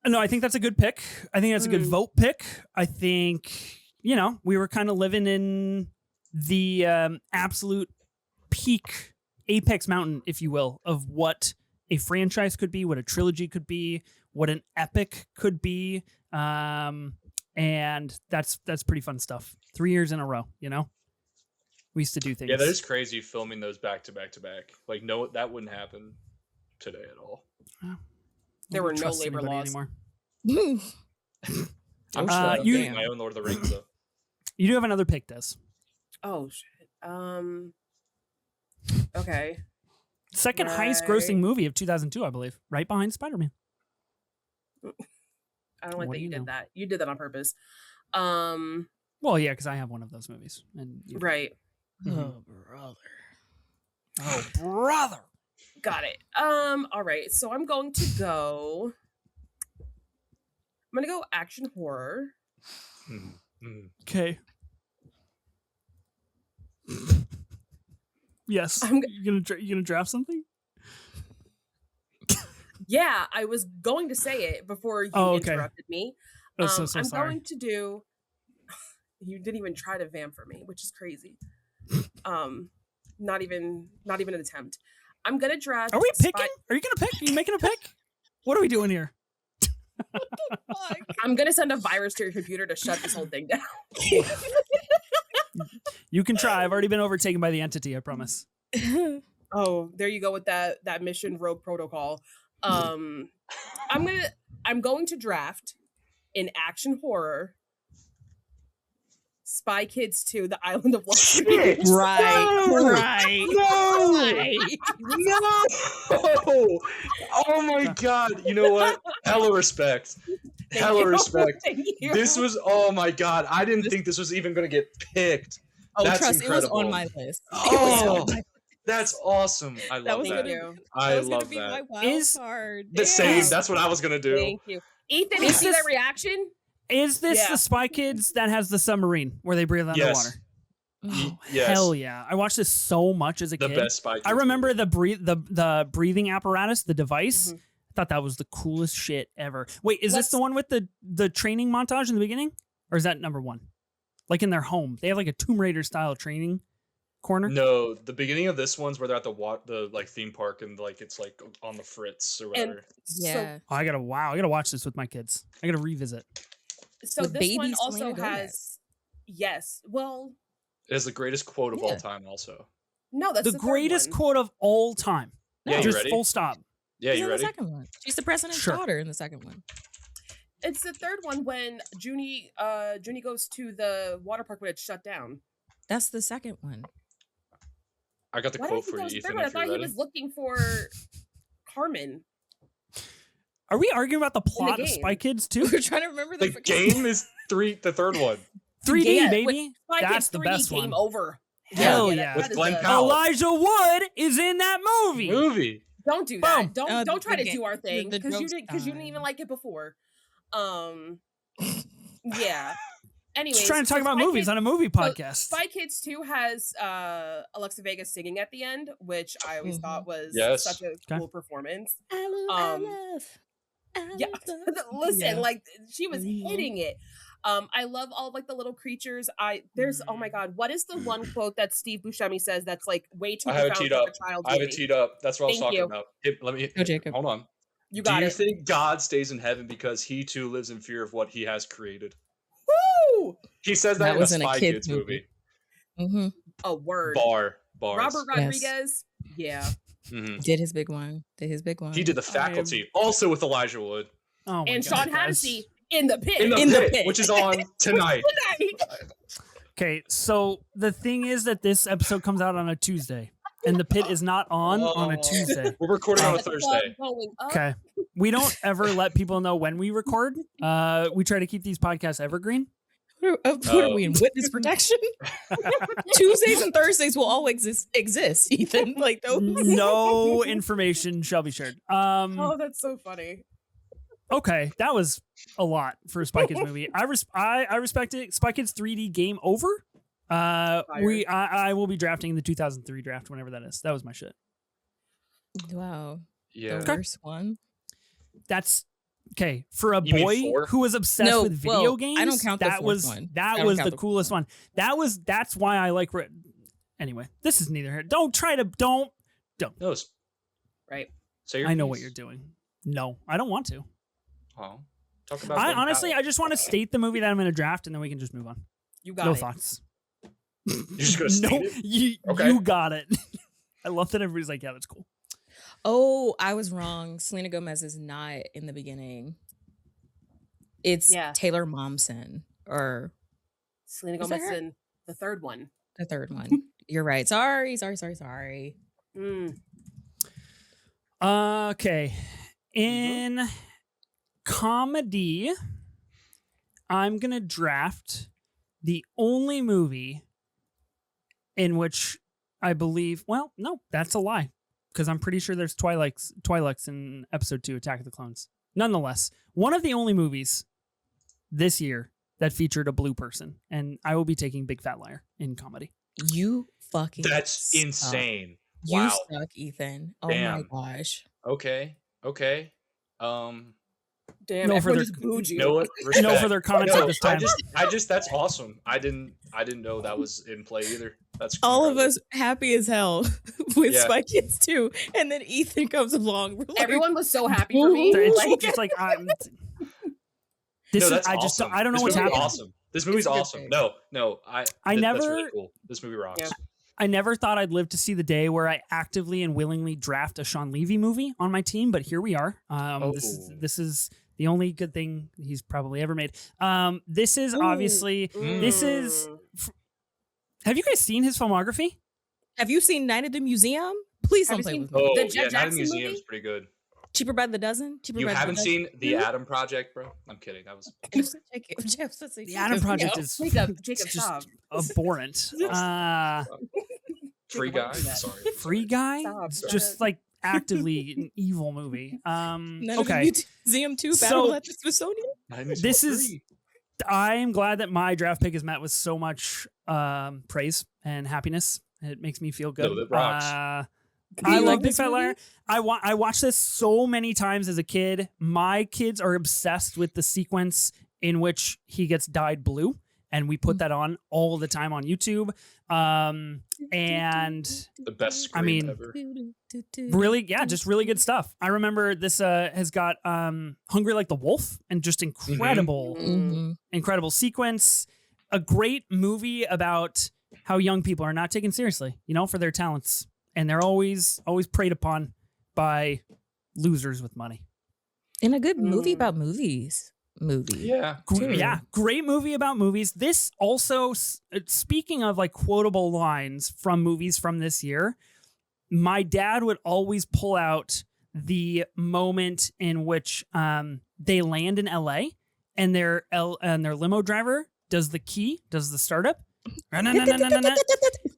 No, I think that's a good pick. I think that's a good vote pick. I think, we were kind of living in the absolute peak apex mountain, if you will, of what a franchise could be, what a trilogy could be, what an epic could be. And that's pretty fun stuff. 3 years in a row, we used to do things. Yeah, that is crazy filming those back to back to back. Like, no, that wouldn't happen today at all. There were no labor laws anymore. I'm sure using my own Lord of the Rings though. You do have another pick, Des. Oh shit. Okay. Second highest grossing movie of 2002, I believe, right behind Spider-Man. I don't like that you did that. You did that on purpose. Well, yeah, because I have one of those movies, and right. Oh brother. Got it. All right. So I'm going to go action horror. Okay. Yes. You gonna draft something? Yeah, I was going to say it before you interrupted me. I'm so I'm sorry. going to do. You didn't even try to vamp for me, which is crazy. Not even an attempt. I'm gonna draft. Are we picking? Are you gonna pick? Are you making a pick? What are we doing here? I'm gonna send a virus to your computer to shut this whole thing down. You can try. I've already been overtaken by the entity, I promise. Oh, there you go with that mission rogue protocol. I'm going to draft in action horror Spy Kids 2, The Island of Lost Dreams. Right. No! Oh my god. You know what? Hella respect. Respect. This was, oh my god. I didn't think this was even going to get picked. Oh, That's trust, incredible. it was on my list. Oh, That's awesome. I That love was that. Thank gonna you. I that was gonna love be my that. wild Is card. The same. Damn. That's what I was gonna do. Thank you. Ethan, you Is see this- that reaction? Is this Yeah. the Spy Kids that has the submarine where they breathe underwater? Yes. Oh, Yes. hell yeah! I watched this so much as a The kid. best Spy Kids I remember movie. the breathing apparatus, the device. Mhm. I thought that was the coolest shit ever. Wait, is this Let's- the one with the training montage in the beginning, or is that number one? Like in their home, they have like a Tomb Raider style training corner. No, the beginning of this one's where they're at the like theme park and like it's like on the fritz or And whatever. Yeah. Oh, I gotta watch this with my kids. I gotta revisit. So With this baby one Selena also Gomez. has yes. Well, It is the greatest quote of all Yeah. time. Also, no, that's The the, greatest third one. quote of all time. Yeah, you Just ready? full stop. yeah, She's you in ready? the second one. She's the president's Sure. daughter in the second one. It's the third one when Junie goes to the water park when it's shut down. That's the second one. I got the Why did I quote think for that you, was the third Ethan. one? I If you're thought he ready. was looking for Carmen. Are we arguing about the plot of game. Spy Kids too? We're trying to remember The the game is the third one 3D, Yeah, baby. Spy That's Kids the 3D best game one. over. Hell that- yeah. With that is Glenn a- Powell. Elijah Wood is in that movie. movie. Don't do Boom. that. Don't Uh, don't try the to ga- do our thing the because you joke's didn't even done. like it before. Yeah. Anyways, Just trying to talk so about Spy movies Kids- on a movie so podcast. Spy Kids 2 has Alexa Vega singing at the end, which I always thought was Yes. such a Okay. cool performance. I Um, love. Yeah, listen, Yeah. like she was Mhm. hitting it. I love all like the little creatures. There's oh my god, what is the one quote that Steve Buscemi says that's like way too I have it profound teed for up. a child's I have it movie? teed up. That's what I was Thank talking you. about. Let me Go, Jacob. hold on. You Do got you it. think God stays in heaven because he too lives in fear of what he has created? Woo! He says that, That in was a in a Spy kid's Kids movie. Mm-hmm. A word. Bars. Robert Yes. Rodriguez. Yeah. Mhm. Did his big one. Did his big one. He did the Faculty, also with Elijah Wood Oh my And God, Sean guys. Hannity in the pit. in the, In the pit, Pit. which is on tonight. Okay, so the thing is that this episode comes out on a Tuesday, and the pit is not on a Oh. Tuesday. We're recording on a The sun Thursday. going up. Okay, we don't ever let people know when we record. We try to keep these podcasts evergreen. What are we in witness protection? Tuesdays and Thursdays will always exist, Ethan. Like those. No information shall be shared. Oh, that's so funny. Okay, that was a lot for a Spy Kids movie. I respect it. Spy Kids 3D game over. I will be drafting the 2003 draft whenever that is. That was my shit. Wow. Yeah. The worst one. That's okay for a You mean boy 4? who was obsessed No, with video well, games. I don't count the that fourth was one. I that don't was count the the coolest one. That's why I like. Anyway, this is neither here. Don't. No, s- Right. say your I know what piece. you're doing. No, I don't want to. Oh, talk about. I Glenn honestly, Powell. I just want to state the movie that I'm going to draft, and then we can just move on. You got No it. thoughts. You're just gonna state No, it? you Okay. you got it. I love that everybody's like, yeah, that's cool. Oh, I was wrong. Selena Gomez is not in the beginning. It's Yeah. Taylor Momsen or Selena Is that Gomez her? in the third one. the third one. You're right. Sorry. Mm. Okay. In comedy, I'm going to draft the only movie in which I believe, well, no, that's a lie. Because I'm pretty sure there's Twi'leks in episode 2, Attack of the Clones. Nonetheless, one of the only movies this year that featured a blue person. And I will be taking Big Fat Liar in comedy. You fucking That's suck. insane. You Wow. suck, Ethan. Oh Damn. my gosh. Okay. Damn, No everyone further- just booed you. You know what? No Respect. further comments No, at this time. I just that's awesome. I didn't know that was in play either. That's All of incredible. us happy as hell with Yeah. Spy Kids too. And then Ethan comes along. We're like, Everyone was so happy for me. So it's Like, just like I'm. No, that's awesome. I don't know this what's movie's happening. Awesome. This movie's a good awesome. pick. No, I that's really never- cool. This movie rocks. Yeah. I never thought I'd live to see the day where I actively and willingly draft a Sean Levy movie on my team, but here we are. This is the only good thing he's probably ever made. This is Ooh. obviously. This is. Have you guys seen his filmography? have you seen Night at the Museum? Please Have don't you play seen- with me. Oh, The yeah, Jet Night at the Jackson Museum's movie? pretty good. Cheaper by the dozen? Cheaper You by haven't the dozen? seen The Atom Project, bro? I'm kidding. That was The Adam Project is Jacob, just stop. abhorrent. Free why Guy. do that? Sorry. Free Guy. Stop. It's Stop. just like actively an evil movie. None of Okay. the Museum 2 So- Battle at the Smithsonian. This is- I am glad that my draft pick is met with so much praise and happiness. It makes me feel good. No, that rocks. Do you I like love Big this Fat movie? Liar. I watched this so many times as a kid. My kids are obsessed with the sequence in which he gets dyed blue, and we put that on all the time on YouTube. And The best scream I mean, ever. really, yeah, just really good stuff. I remember this has got Hungry Like the Wolf, and just incredible incredible sequence. A great movie about how young people are not taken seriously, for their talents, and they're always preyed upon by losers with money. And a good movie about movies. Yeah. Yeah, great movie about movies. This also, speaking of like quotable lines from movies from this year, my dad would always pull out the moment in which they land in LA and their limo driver does the startup.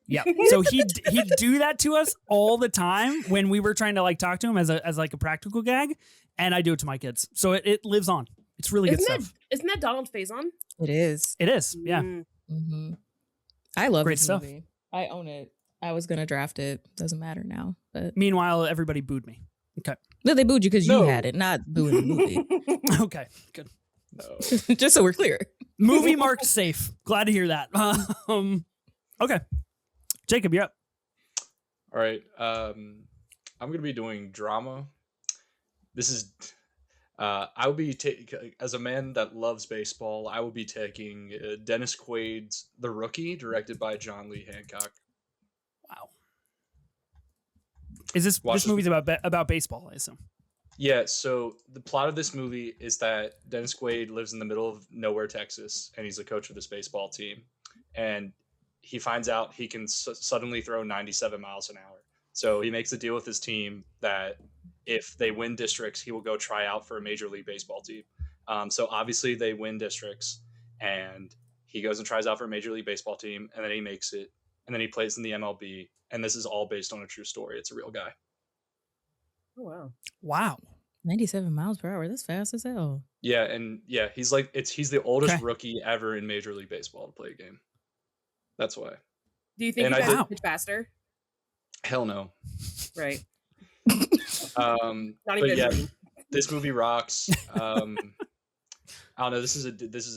Yeah. So he'd do that to us all the time when we were trying to like talk to him as like a practical gag, and I do it to my kids. So it lives on. It's really good stuff. Isn't that Donald Faison? It is. It is. Yeah. Mm-hmm. I love Great this stuff. movie. I own it. I was gonna draft it. Doesn't matter now. But Meanwhile, everybody booed me. Okay. no, they booed you because No. you had it, not booing the movie. Okay. Good. No. Just so we're clear. Movie marked safe. Glad to hear that. Okay. Jacob, you're up. All right. I'm going to be doing drama. This is. I will be as a man that loves baseball. I will be taking Dennis Quaid's The Rookie, directed by John Lee Hancock. Wow. Is this movie's about baseball? I assume. Yeah. So the plot of this movie is that Dennis Quaid lives in the middle of nowhere, Texas, and he's the coach of this baseball team, and he finds out he can suddenly throw 97 miles an hour. So he makes a deal with his team that if they win districts, he will go try out for a Major League Baseball team. So obviously they win districts, and he goes and tries out for a Major League Baseball team, and then he makes it, and then he plays in the MLB. And this is all based on a true story. It's a real guy. Oh wow. Wow. 97 miles per hour. That's fast as hell. Yeah, and yeah, he's the oldest Okay. rookie ever in Major League Baseball to play a game. That's why. Do you think And you I guys did- pitch faster? Hell no. Right. Not Not but even. yeah, this movie rocks. I don't know. This is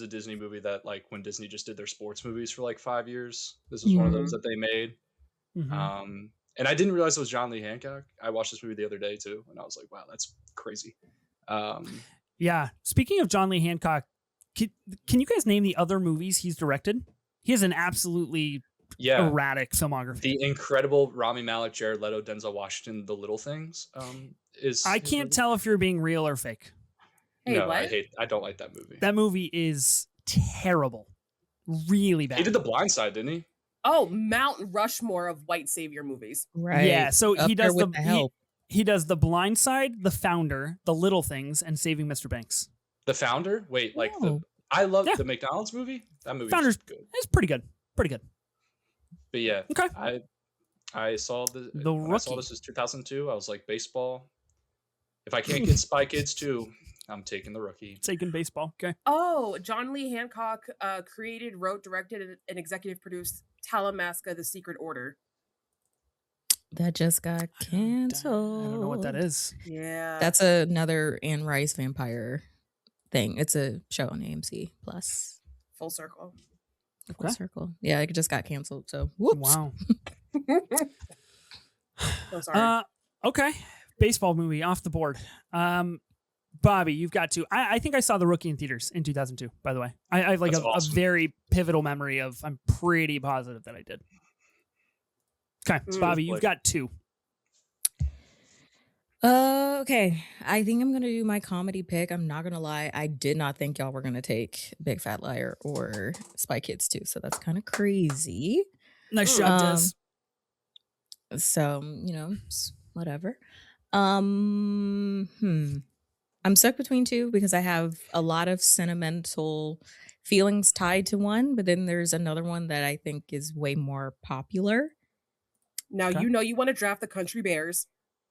a Disney movie that, like, when Disney just did their sports movies for like 5 years, this was one of those that they made. Mhm. And I didn't realize it was John Lee Hancock. I watched this movie the other day too, and I was like, wow, that's crazy. Yeah. Speaking of John Lee Hancock, can you guys name the other movies he's directed? He has an absolutely Yeah, erratic filmography. the incredible Rami Malek, Jared Leto, Denzel Washington, The Little Things. Is I his can't movie. tell if you're being real or fake. Hey, No, what? I don't like that movie. That movie is terrible. Really bad. He did The Blind Side, didn't he? Oh, Mount Rushmore of white savior movies. Right. Yeah, so Up he there does with the help. he does The Blind Side, The Founder, The Little Things, and Saving Mr. Banks. The Founder. Wait, like No. I love Yeah. the McDonald's movie. That movie Founder's- is good. It's pretty good. Pretty good. But yeah, Okay. I saw when I saw Rookie. this is 2002. I was like, baseball. If I can't get Spy Kids 2, I'm taking The Rookie. Taking baseball. Okay. Oh, John Lee Hancock created, wrote, directed, and executive produced Talamasca: The Secret Order. That just got I canceled. don't know what that is. Yeah. That's another Anne Rice vampire thing. It's a show on AMC Plus. full circle. Full Okay. circle. Yeah, it just got canceled. So whoops. Wow. So sorry. Okay. Baseball movie off the board. Bobby, you've got to. I think I saw The Rookie in theaters in 2002, by the way. I have like That's a awesome. very pivotal memory of, I'm pretty positive that I did. Okay. Bobby, you've got two. Okay. I think I'm gonna do my comedy pick. I'm not gonna lie. I did not think y'all were gonna take Big Fat Liar or Spy Kids 2. So that's kind of crazy. Nice job, Um, Des. So, whatever. I'm stuck between two because I have a lot of sentimental feelings tied to one, but then there's another one that I think is way more popular. Now Okay. you know you want to draft the Country Bears.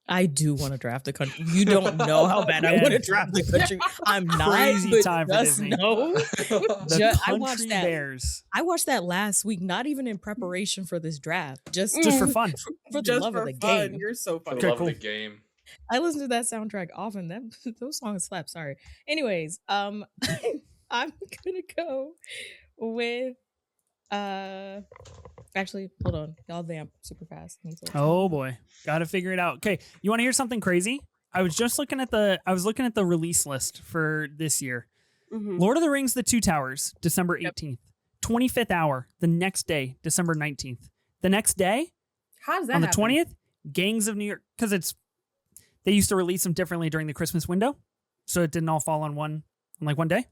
I do want to draft the country. You don't know how bad I want to Man. draft the country. I'm not. Crazy But time for just Disney. know, The I watched Country that. Bears. I watched that last week, not even in preparation for this draft, just Just for fun. for the Just love for of the fun. game. You're so For funny. the love cool. of the game. I listen to that soundtrack often. Those songs slap. Sorry. Anyways, I'm gonna go with actually, hold on. Y'all vamp super fast. Oh boy. Gotta figure it out. Okay. You want to hear something crazy? I was looking at the release list for this year. Mhm. Lord of the Rings, The Two Towers, December 18th. 25th hour, the next day, December 19th. The next day, How does that on the happen? 20th, Gangs of New York, because they used to release them differently during the Christmas window, so it didn't all fall on one day.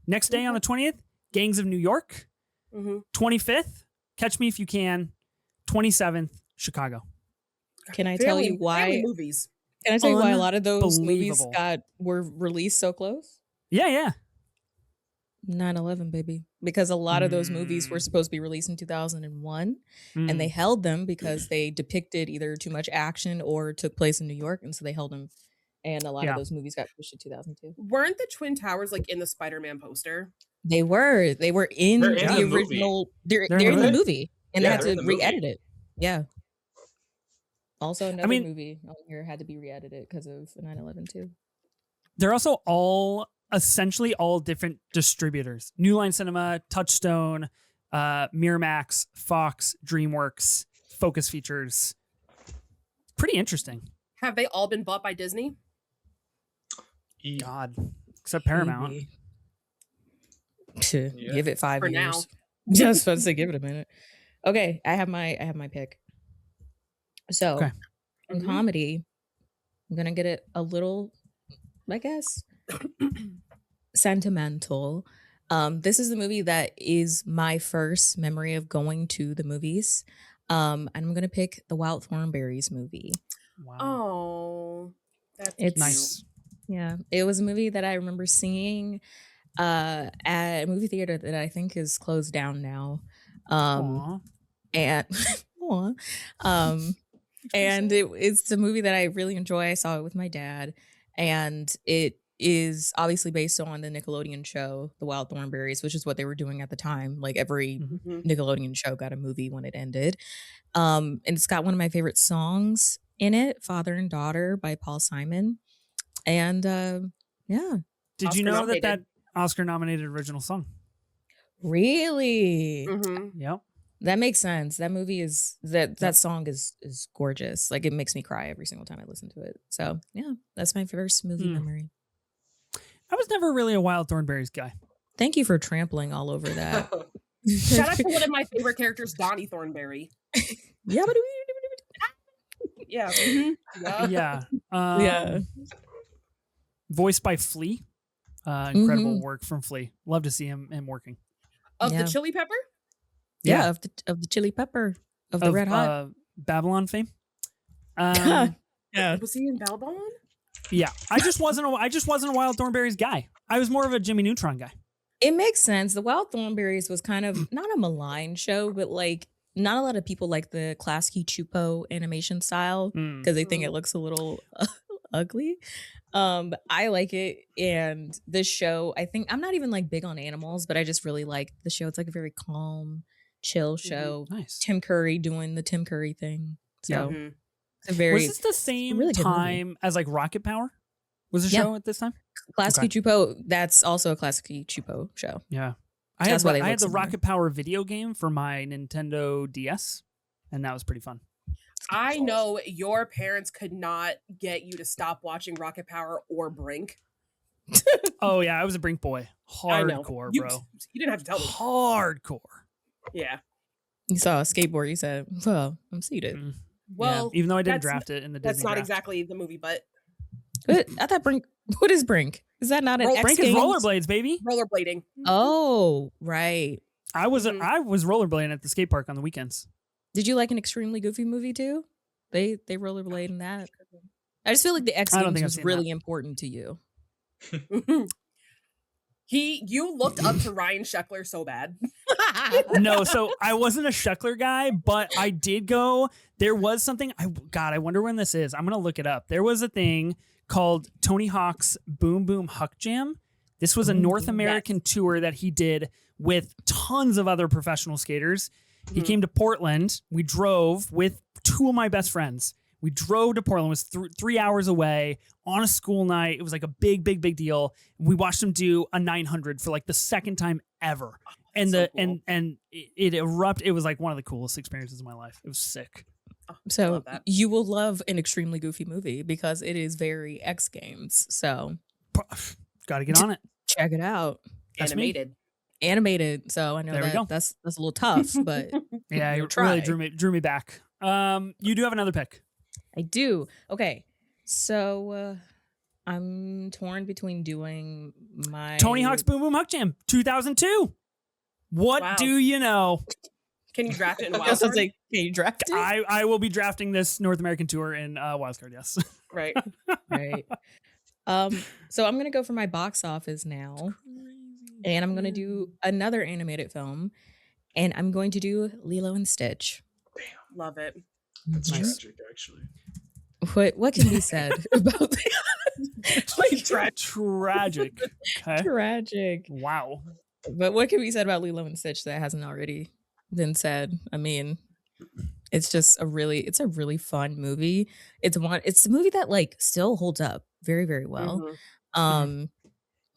Next day on the 20th, Gangs of New York. Mhm. 25th, Catch Me If You Can. 27th, Chicago. Can I tell you Family why? movies. Can I tell you why a lot of those movies Unbelievable. were released so close? Yeah. 9/11, baby. Because a lot of those movies were supposed to be released in 2001, and they held them because they depicted either too much action or took place in New York, and so they held them. And a lot of those movies got pushed to 2002. Weren't the Twin Towers like in the Spider-Man poster? They were in They're in the the movie. original. They're in in the the movie. movie, and Yeah, they had they're in to the movie. re-edit it. Yeah. Also, another mean- movie on here had to be re-edited because of 9/11 too. They're also all essentially all different distributors. New Line Cinema, Touchstone, Miramax, Fox, DreamWorks, Focus Features. Pretty interesting. Have they all been bought by Disney? God. Except Paramount. Maybe. Yeah. Give it 5 For years. now. Just supposed to say give it a minute. Okay, I have my pick. So Okay. in Mhm. comedy, I'm gonna get it a little, I guess, sentimental. This is the movie that is my first memory of going to the movies. And I'm gonna pick the Wild Thornberrys movie. Wow. Oh, that's It's Nice. Yeah, it was a movie that I remember seeing at a movie theater that I think is closed down now. Aw. And aw. And it's a movie that I really enjoy. I saw it with my dad, and it is obviously based on the Nickelodeon show The Wild Thornberrys, which is what they were doing at the time. Like every Mhm. Mhm. Nickelodeon show got a movie when it ended. And it's got one of my favorite songs in it, Father and Daughter by Paul Simon. And yeah. Did you Oscar know nominated. that Oscar nominated original song? Really? Mhm. Yep. That makes sense. That movie is that song is gorgeous. Like it makes me cry every single time I listen to it. So yeah, that's my first movie memory. I was never really a Wild Thornberrys guy. Thank you for trampling all over that. Shout out to one of my favorite characters, Donnie Thornberry. Yeah, but Yeah. Mhm. Yeah. yeah. Voiced by Flea. Incredible Mhm. work from Flea. Love to see him working. Of Yeah. the Chili Pepper? Yeah, of the chili pepper, of the red hot. Babylon fame. Um, Yeah. Was he in Balbon? yeah. I just wasn't a Wild Thornberrys guy. I was more of a Jimmy Neutron guy. It makes sense. The Wild Thornberrys was kind of not a maligned show, but like not a lot of people like the Klasky Chupo animation style because they think it looks a little ugly. But I like it, and this show, I think I'm not even like big on animals, but I just really like the show. It's like a very calm, chill show. Nice. Tim Curry doing the Tim Curry thing. So Mhm. it's a very Was this the same really good movie. time as like Rocket Power? Was the Yeah. show at this time? Klasky Okay. Chupo. That's also a Klasky Chupo show. Yeah. That's why they I look had the similar. Rocket Power video game for my Nintendo DS, and that was pretty fun. I know your parents could not get you to stop watching Rocket Power or Brink. Oh yeah, I was a Brink boy. I know. Hardcore, You, bro. you didn't have to tell me. Hardcore. Yeah. You saw a skateboard. You said, "Well, I'm seated." Mm. Well, yeah. Even though I didn't that's- draft it in the that's Disney not draft. exactly the movie, but What? I thought Brink. What is Brink? Is that not an X Brink is Games? rollerblades, baby. rollerblading. Oh, right. I was Mhm. I was rollerblading at the skate park on the weekends. Did you like an extremely goofy movie too? They rollerblade in that. I just feel like the X I don't Games think I've was seen really important to you. You looked up to Ryan Sheckler so bad. No, so I wasn't a Sheckler guy, but I did go. There was something. I wonder when this is. I'm gonna look it up. There was a thing called Tony Hawk's Boom Boom Huck Jam. This was a North American tour that he did with tons of other professional skaters. He came to Portland. We drove with two of my best friends. We drove to Portland. It was 3 hours away on a school night. It was like a big deal. We watched him do a 900 for like the second time ever. And cool. and it erupted. It was like one of the coolest experiences of my life. It was sick. So you will love an extremely goofy movie because it is very X Games. So got to get on it. Check it out. That's Animated. So I know that's a little tough, but yeah, it really drew me back. You do have another pick. I do. Okay, so I'm torn between doing my Tony Hawk's Boom Boom Huck Jam 2002. What do you know? Can you draft it in I was Wildcard? like, can you draft it? I will be drafting this North American tour in Wildcard. Yes. Right. Right. So I'm gonna go for my box office now, and I'm gonna do another animated film, and I'm going to do Lilo and Stitch. Damn, Love it. that's tragic, actually. What can be said about Tragic. Okay. tragic? Wow. But what can be said about Lilo and Stitch that hasn't already been said? I mean, it's a really fun movie. It's a movie that like still holds up very, very well. I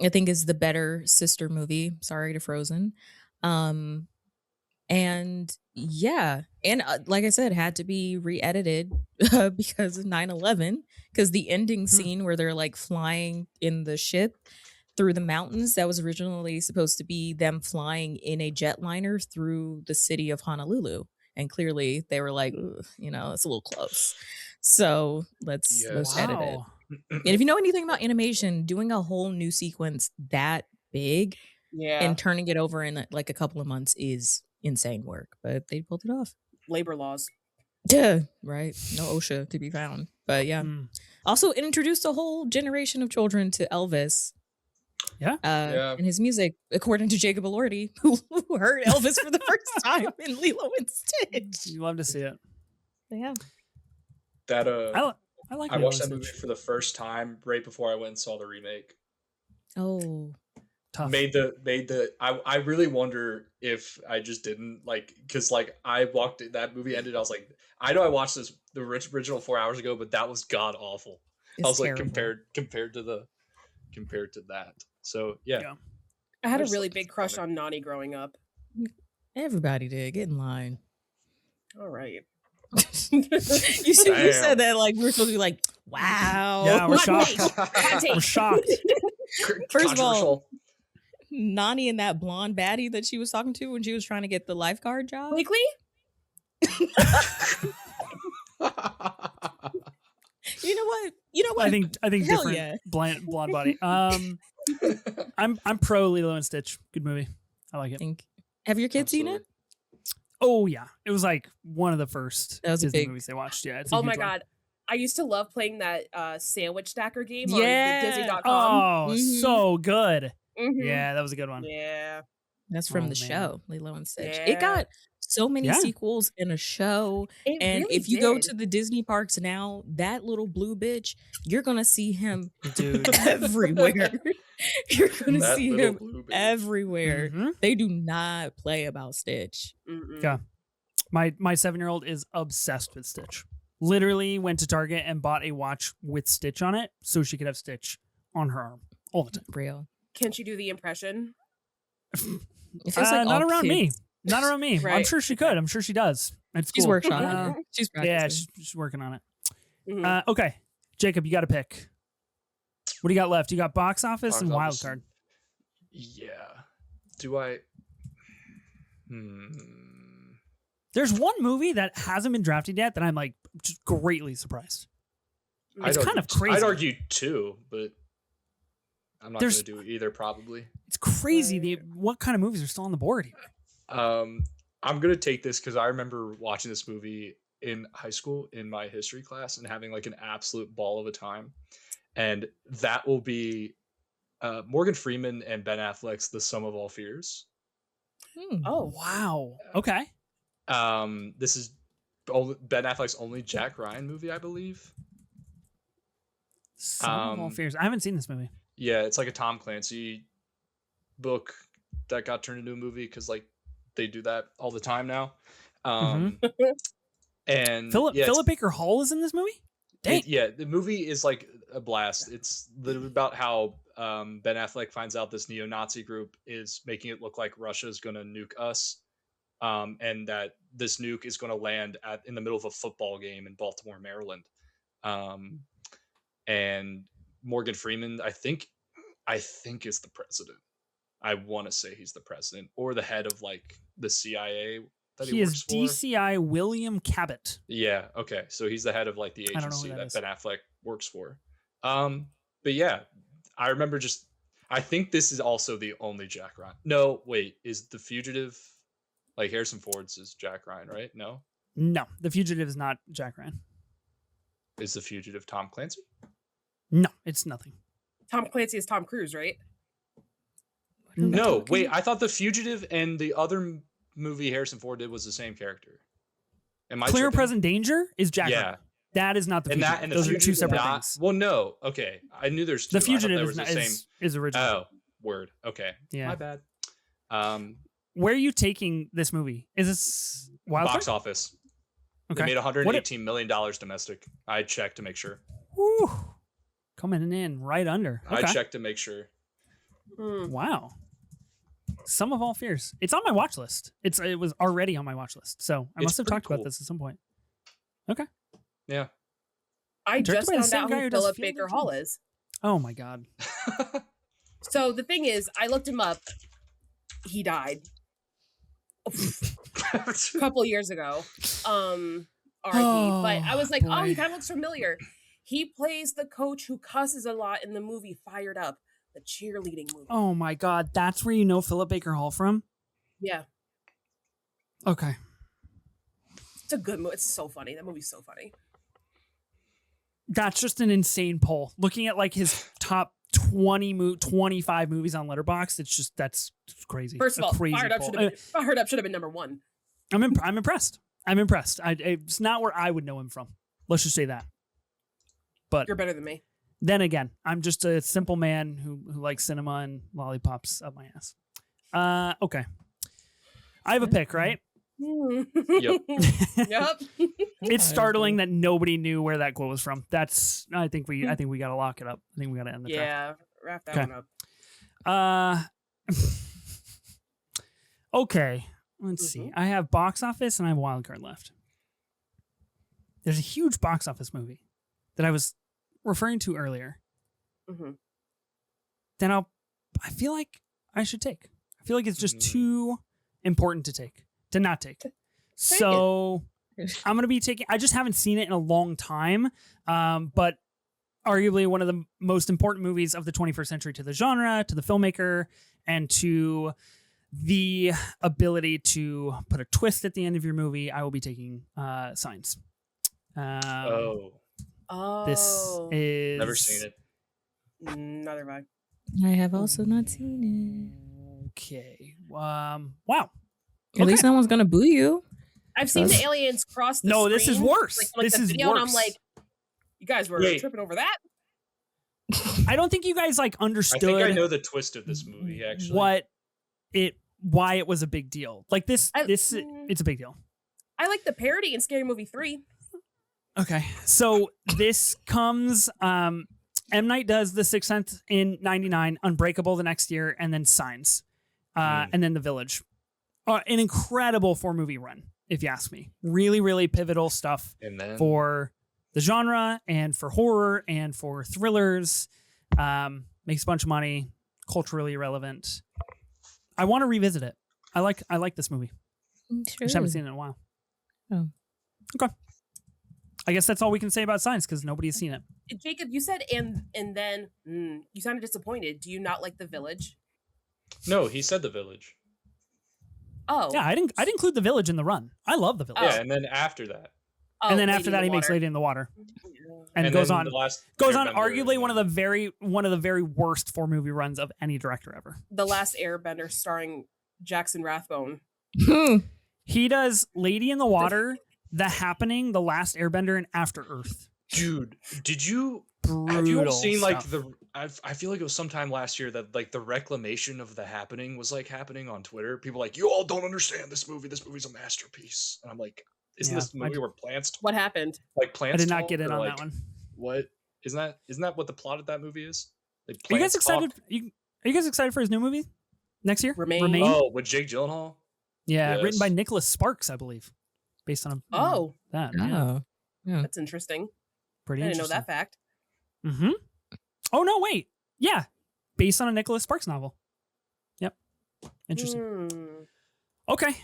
think is the better sister movie. Sorry to Frozen. And yeah, and like I said, had to be re-edited because of 9/11, because the ending scene where they're like flying in the ship through the mountains, that was originally supposed to be them flying in a jetliner through the city of Honolulu, and clearly they were like, it's a little close, so let's edit it. And if you know anything about animation, doing a whole new sequence that big and turning it over in like a couple of months is insane work, but they pulled it off. Labor laws. Yeah, right. No OSHA to be found. But yeah. Also introduced a whole generation of children to Elvis. And his music, according to Jacob Elordi, who heard Elvis for the first time in Lilo and Stitch. You love to see it. Yeah. That I watched that movie for the first time right before I went and saw the remake. Oh. Tough. I really wonder if I just didn't because I walked that movie ended. I was like, I know I watched the original 4 hours ago, but that was god awful. I was terrible. Like compared to that. So yeah. I had a really big crush on Nani growing up. Everybody did. Get in line. All right. You said that like we were supposed to be like, wow. Yeah, we're shocked. We're shocked. First of all, Nani and that blonde baddie that she was talking to when she was trying to get the lifeguard job. Weekly? You know what? I think Hell different yeah. blonde body. I'm pro Lilo and Stitch. Good movie. I like it. Have your kids seen it? Oh yeah, it was like one of the first Disney movies they watched. Yeah. Oh my god, I used to love playing that sandwich stacker game on Disney.com. Oh, so good. Yeah, that was a good one. Yeah, that's from the show Lilo and Stitch. Yeah. It got so many sequels in a show, and if you go to the Disney parks now, that little blue bitch, you're gonna see him, dude, everywhere. You're gonna see him everywhere. They do not play about Stitch. Yeah, my 7-year-old is obsessed with Stitch. Literally went to Target and bought a watch with Stitch on it so she could have Stitch on her arm all the time. Real. Can she do the impression? It feels like not around me. Not around me. Right. I'm sure she could. I'm sure she does. She's workshopping it. She's practicing. Yeah, she's working on it. Okay, Jacob, you got to pick. What do you got left? You got box office and wild card. Yeah. Do I? There's one movie that hasn't been drafted yet that I'm like just greatly surprised. It's kind of crazy. I'd argue 2, but I'm not going to do either. Probably. It's crazy what kind of movies are still on the board here. I'm going to take this because I remember watching this movie in high school in my history class and having like an absolute ball of a time. And that will be Morgan Freeman and Ben Affleck's The Sum of All Fears. Oh, Wow. Okay. This is Ben Affleck's only Jack Ryan movie, I believe. Some of All Fears. I haven't seen this movie. Yeah, it's like a Tom Clancy book that got turned into a movie because like they do that all the time now. And Philip Baker Hall is in this movie? Dang. The movie is like a blast. It's literally about how Ben Affleck finds out this neo-Nazi group is making it look like Russia is going to nuke us, and that this nuke is going to land in the middle of a football game in Baltimore, Maryland. And Morgan Freeman, I think is the president. I want to say he's the president or the head of like the CIA. He is DCI William Cabot. Yeah. Okay. So he's the head of like the agency that Ben Affleck works for. But yeah, I remember I think this is also the only Jack Ryan. No, wait, is The Fugitive like Harrison Ford's is Jack Ryan, right? No, The Fugitive is not Jack Ryan. Is The Fugitive Tom Clancy? No, it's nothing. Tom Clancy is Tom Cruise, right? No, wait, I thought The Fugitive and the other movie Harrison Ford did was the same character. Am I Clear tripping? Present Danger is Jack Ryan. That is not The Fugitive. And those are two separate things. Well, no. Okay. I knew there's two. The Fugitive is original. Oh, word. Okay. Yeah. My bad. Where are you taking this movie? Is this box office? Okay. They made $118 million domestic. I checked to make sure. Woo. Coming in right under. Okay. I checked to make sure. Wow. Sum of All Fears. It's on my watch list. It was already on my watch list. So I must have talked about this at some point. Okay. Yeah. I just found out who Philip Baker Hall is. Oh my God. So the thing is, I looked him up. He died a couple years ago. R.I.P. But I was like, oh, he kind of looks familiar. He plays the coach who cusses a lot in the movie Fired Up, the cheerleading movie. Oh my God. That's where you know Philip Baker Hall from? Yeah. Okay. It's a good movie. It's so funny. That movie's so funny. That's just an insane poll. Looking at like his top 25 movies on Letterboxd, that's crazy. First of all, Fired Up should have been number one. I'm impressed. It's not where I would know him from. Let's just say that. But you're better than me. Then again, I'm just a simple man who likes cinema and lollipops up my ass. Okay. I have a pick, right? Yep. Yep. It's startling that nobody knew where that quote was from. I think we gotta lock it up. I think we gotta end the draft. Wrap that one up. Okay. Let's see. I have box office and I have wild card left. There's a huge box office movie that I was referring to earlier. Then I feel like I should take. I feel like it's just too important to not take. So I'm going to be taking, I just haven't seen it in a long time. But arguably one of the most important movies of the 21st century to the genre, to the filmmaker, and to the ability to put a twist at the end of your movie. I will be taking Signs. This is... Never seen it. Neither have I. I have also not seen Okay. Wow. At least no one's gonna boo you. I've seen the aliens cross the No, screen, this is worse. Like this is video, worse. And I'm like, you guys were tripping over that? I don't think you guys like understood. I think I know the twist of this movie, actually. Why it was a big deal. Like it's a big deal. I like the parody in Scary Movie 3. Okay. So this comes, M. Night does The Sixth Sense in 99, Unbreakable the next year, and then Signs. And then The Village. An incredible 4-movie run, if you ask me. Really, really pivotal stuff for the genre and for horror and for thrillers. Makes a bunch of money, culturally relevant. I want to revisit it. I like this movie. Sure. I just haven't seen it in a while. Oh. Okay. I guess that's all we can say about Signs because nobody's seen it. Jacob, you said and then you sounded disappointed. Do you not like The Village? No, he said The Village. Oh. Yeah, I'd include The Village in the run. I love The Village. Yeah, and then after that. And then after that, he makes Lady in the Water. and goes then on the last goes on Airbender, arguably and one of the very worst 4-movie runs of any director ever. The Last Airbender starring Jackson Rathbone. He does Lady in the Water, The Happening, The Last Airbender, and After Earth. Dude, have you Brutal all seen like stuff. I feel like it was sometime last year that like the reclamation of The Happening was like happening on Twitter. People like, you all don't understand this movie. This movie's a masterpiece. And I'm like, isn't this the movie where plants What happened? like plants? I did not talk, get in or, on like, that one. What isn't that what the plot of that movie is? Like Are you guys plants excited? talk? Are you guys excited for his new movie next year? Remain. Oh, with Jake Gyllenhaal? Yeah, written by Yes. Nicholas Sparks, I believe, based on Oh, that. Yeah, Oh. that's interesting. pretty I didn't know interesting. that fact. Mm-hmm. Oh no, wait. Yeah, based on a Nicholas Sparks novel. Yep. Interesting. Okay.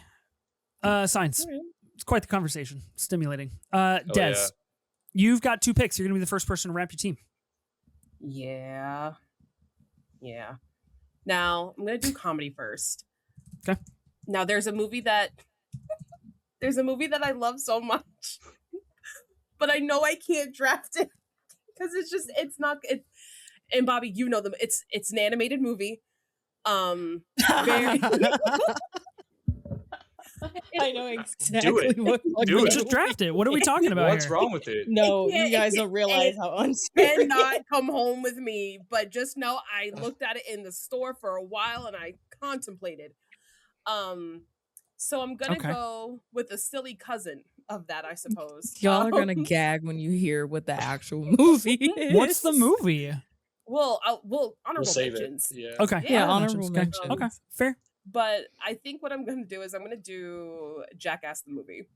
Science. Alright. It's quite the conversation. Stimulating. Oh, Des, yeah. you've got 2 picks. You're gonna be the first person to wrap your team. Yeah. Now I'm gonna do comedy first. Okay. Now there's a movie that I love so much, but I know I can't draft it because it's not. And Bobby, you know them. It's an animated movie. Very, I know exactly it. what Do it. Just draft it. What are we talking about What's here? wrong with it? No, It you guys don't realize how unserious. cannot come home with me, but just know I looked at it in the store for a while and I contemplated. So I'm gonna Okay. go with a silly cousin of that, I suppose. Y'all are gonna gag when you hear what the actual movie is. What's the movie? Well, We'll honorable save mentions. it. Yeah. Okay. Yeah, honorable Okay. mentions. Okay. Fair. But I think what I'm gonna do is I'm gonna do Jackass the movie.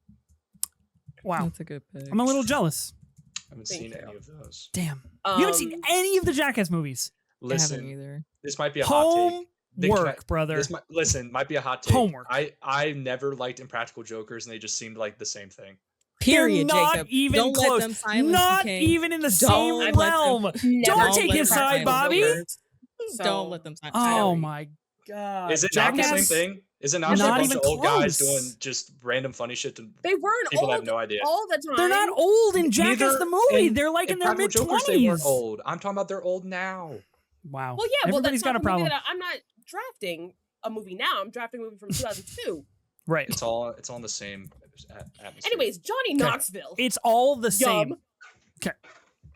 Wow. That's a good pick. I'm a little jealous. I haven't Thank seen you. any of those. Damn. You haven't seen any of the Jackass movies. I haven't Listen, either. this might be a hot take. Homework, brother. This might be a hot take. Homework. I never liked Impractical Jokers, and they just seemed like the same thing. Period, They're not Jacob. even Don't close. let them silence Not you, King. even in the Don't same let them- realm. Never Don't take let his them side, silence Bobby. jokers. Don't let them silence you. Oh my god. Is it not the same Jackass? thing? Is it not Not just a bunch even of old guys close. doing just random funny shit to They weren't people that old have no idea? all the time. They're not old in Jackass Neither the movie. in They're like in their Impractical mid Jokers, they weren't 20s. old. I'm talking about they're old now. Wow. Well, yeah. Well, Everybody's that's got not a the movie problem. I'm not drafting a movie now. I'm drafting a movie from 2002. Right. It's all in the same atmosphere. Anyways, Johnny Knoxville. It's all the same. Yum. Okay.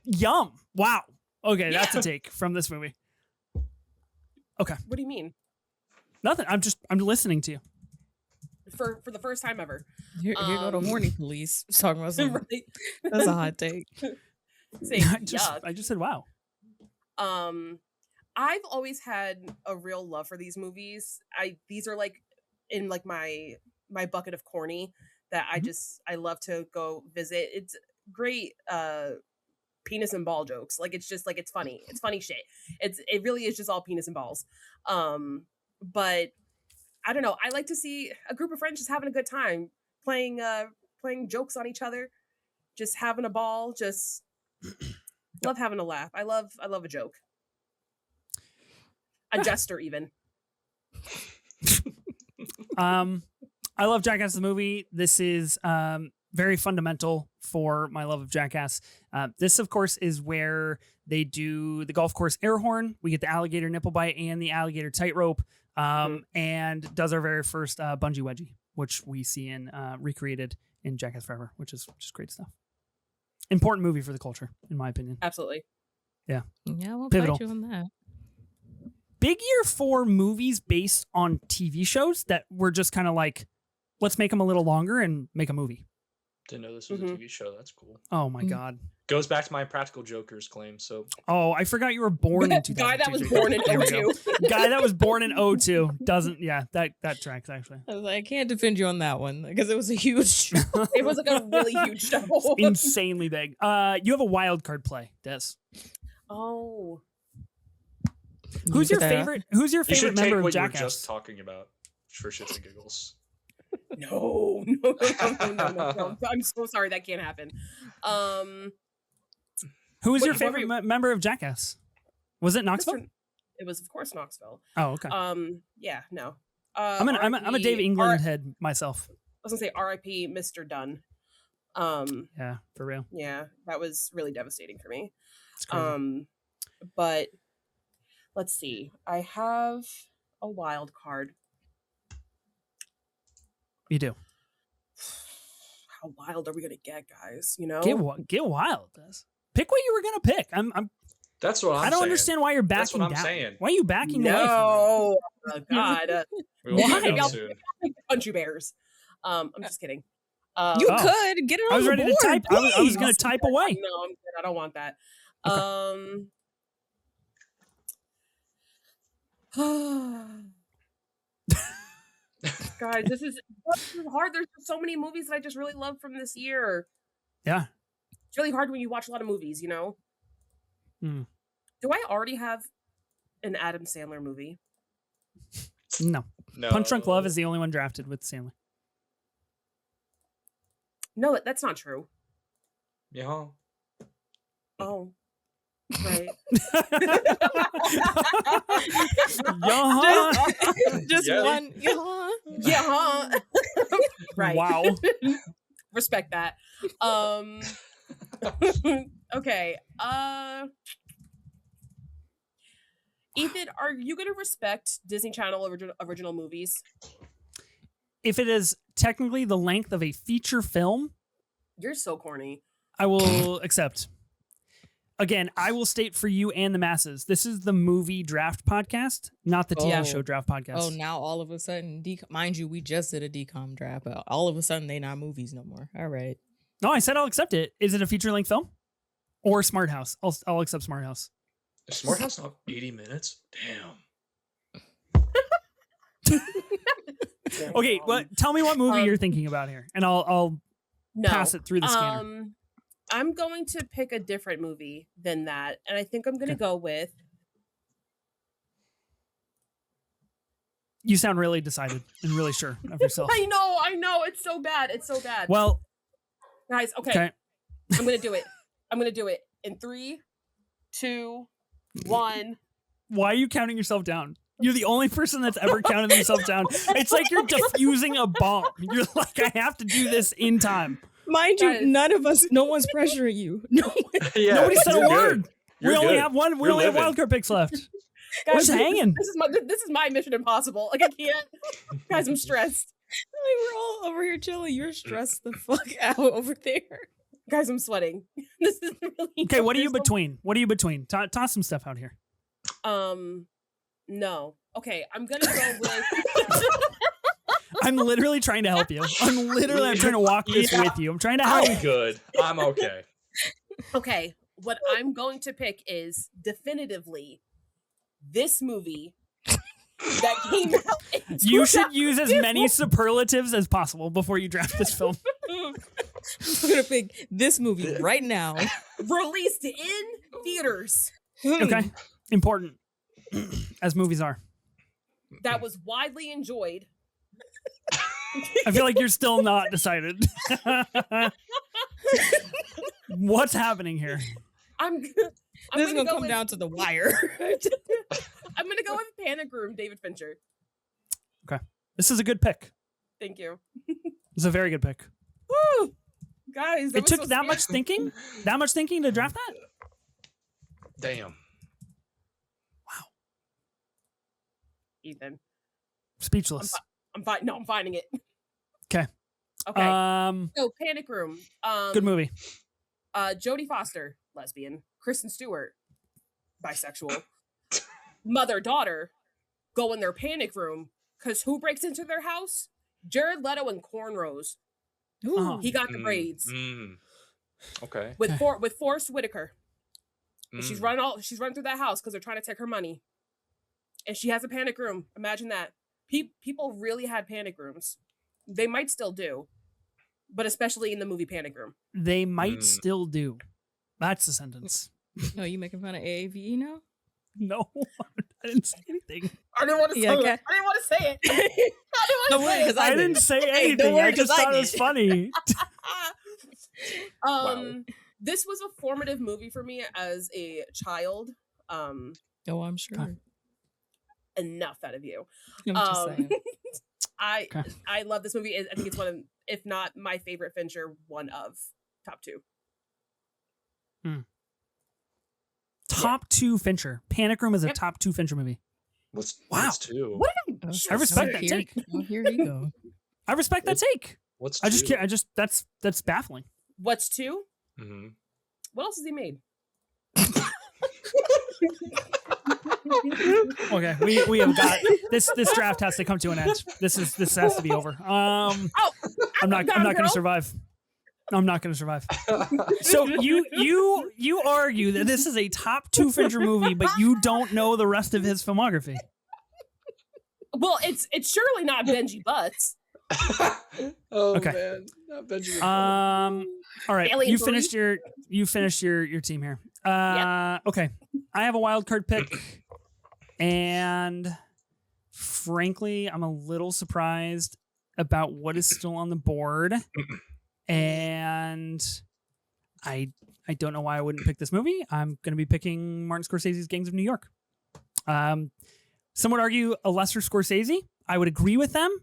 Yum. Wow. Okay, that's Yeah. a take from this movie. Okay. What do you mean? Nothing. I'm listening to you. For the first time ever. Here go the horny police talking about something. Right. That's a hot take. Saying I yuck. just said wow. I've always had a real love for these movies. These are like in like my bucket of corny that I love to go visit. It's great penis and ball jokes. Like it's just like it's funny. It's funny shit. It really is just all penis and balls. But I don't know. I like to see a group of friends just having a good time, playing jokes on each other, just having a ball, just love having a laugh. I love a joke. A jester even. I love Jackass the movie. This is very fundamental for my love of Jackass. This, of course, is where they do the golf course air horn. We get the alligator nipple bite and the alligator tightrope, and does our very first bungee wedgie, which we see in recreated in Jackass Forever, which is great stuff. Important movie for the culture, in my opinion. Absolutely. Yeah, we'll Pivotal. fight you on that. Big year for movies based on TV shows that were just kind of like, let's make them a little longer and make a movie. Didn't know this was a TV show. That's cool. Oh my God. Goes back to my Impractical Jokers claim. So Oh, I forgot you were born in 2002. Guy that was born in There we go. 02. Guy that was born in 02 doesn't. Yeah, that tracks actually. I was like, I can't defend you on that one because it was a huge show. It was like a really huge show. Insanely big. You have a wild card play, Des. Oh. Who's your Yeah. favorite? Who's your you favorite should take member of what you were Jackass? just talking about for shits and giggles. No. I'm so sorry that can't happen. Who was What- your what favorite were member of Jackass? Was it Knoxville? It was of course Knoxville. Oh, okay. Yeah, no. I'm a Dave RIP England head myself. I was gonna say R.I.P. Mr. Dunn. Yeah, for real. Yeah, that was really devastating for me. It's crazy. But let's see. I have a wild card. You do. How wild are we gonna get, guys? You know, Get wild, Des. Pick what you were gonna pick. That's what I'm I don't saying. understand why you're backing That's what I'm down. saying. Why are you backing away from no, oh, God, We will find Why? out soon. country bears. I'm just kidding. You Oh. could get it on I was the ready board, to type. I was please. going to type away. No, I'm good. I don't want that. Okay. Guys, this is hard. There's so many movies that I just really love from this year. Yeah. It's really hard when you watch a lot of movies, you know? Mm. Do I already have an Adam Sandler movie? No. No. Punch Drunk Love is the only one drafted with Sandler. No, that's not true. Yeah. Oh. Right. Just Yeah. one. Yeah, huh? Right. Wow. Respect that. Okay. Ethan, are you going to respect Disney Channel original movies? If it is technically the length of a feature film, You're so corny. I will accept. Again, I will state for you and the masses, this is the movie draft podcast, not the TV Oh. show draft podcast. Oh, now all of a sudden, mind you, we just did a decom draft. But all of a sudden, they not movies no more. All right. No, I said I'll accept it. Is it a feature length film or Smart House? I'll accept Smart House. Is Smart House not 80 minutes? Damn. Okay, well, tell me what movie you're thinking about here, and I'll No. pass it through the scanner. I'm going to pick a different movie than that, and I think I'm going to Okay. go with. You sound really decided and really sure of yourself. I know, it's so bad. It's so bad. Well, Guys, okay. okay. I'm going to do it. I'm going to do it in 3, 2, 1. Why are you counting yourself down? You're the only person that's ever counted themselves down. It's like you're defusing a bomb. You're like, I have to do this in time. Mind Guys. you, none of us, no one's pressuring you. No one. Yeah, Nobody said a you're good. word. You're we only good. have one. We You're only have living. wildcard picks left. Guys, What's hanging? This is my Mission Impossible. Like, I can't. Guys, I'm stressed. Like, we're all over here chilling. You're stressed the fuck out over there. Guys, I'm sweating. This is really. Okay, what are you there's so- between? What are you between? Toss some stuff out here. No. Okay, I'm gonna go with. I'm literally trying to help you. I'm trying to walk this Yeah. with you. I'm trying to help. I'm good. I'm okay. Okay, what I'm going to pick is definitively this movie that came out. In You should use as many superlatives as possible before you draft this film. I'm gonna pick this movie right now. released in theaters Okay, important as movies are. that was widely enjoyed. I feel like you're still not decided. What's happening here? I'm This is gonna gonna go come with, down to the wire. I'm gonna go with Panic Room, David Fincher. This is a good pick. Thank you. It's a very good pick. Woo! Guys, It took that much thinking to draft that. Damn. Ethan. Speechless. I'm fine. No, I'm finding it. 'Kay. Okay. So Panic Room. Good movie. Jodie Foster, lesbian. Kristen Stewart, bisexual. Mother-daughter go in their panic room because who breaks into their house? Jared Leto and cornrows. Uh-huh. He got the braids Okay. with Forrest Whitaker. And she's Mm. she's running through that house because they're trying to take her money. And she has a panic room. Imagine that. People really had panic rooms. They might still do, but especially in the movie Panic Room. They might still do. That's the sentence. No, you making fun of AAVE now? No, I didn't say anything. I didn't want to say Yeah, it. okay. I didn't want to say it. I didn't Don't want worry, to 'cause say I it. didn't say Hey, don't anything. worry, I just 'cause I thought it was did. funny. This was a formative movie for me as a child. Oh, I'm sure. Enough out of you. I'm just saying. Okay. I love this movie. I think it's one of, if not my favorite Fincher, one of top 2. Top 2 Fincher. Panic Room is a Yep. top 2 Fincher movie. What's 2? What? I respect that take. Oh, here you go. I respect that take. What's I 2? just can't. That's baffling. What's 2? Mm-hmm. What else has he made? Okay, we have got this. This draft has to come to an end. This has to be over. I'm not going to survive. I'm not going to survive. So you argue that this is a top 2 Fincher movie, but you don't know the rest of his filmography. Well, it's surely not Benji Butts. Oh Okay. man, not Benjamin. All right, Alien you 3? finished your team here. Yep. Okay, I have a wild card pick, and frankly, I'm a little surprised about what is still on the board, and I don't know why I wouldn't pick this movie. I'm going to be picking Martin Scorsese's Gangs of New York. Some would argue a lesser Scorsese. I would agree with them.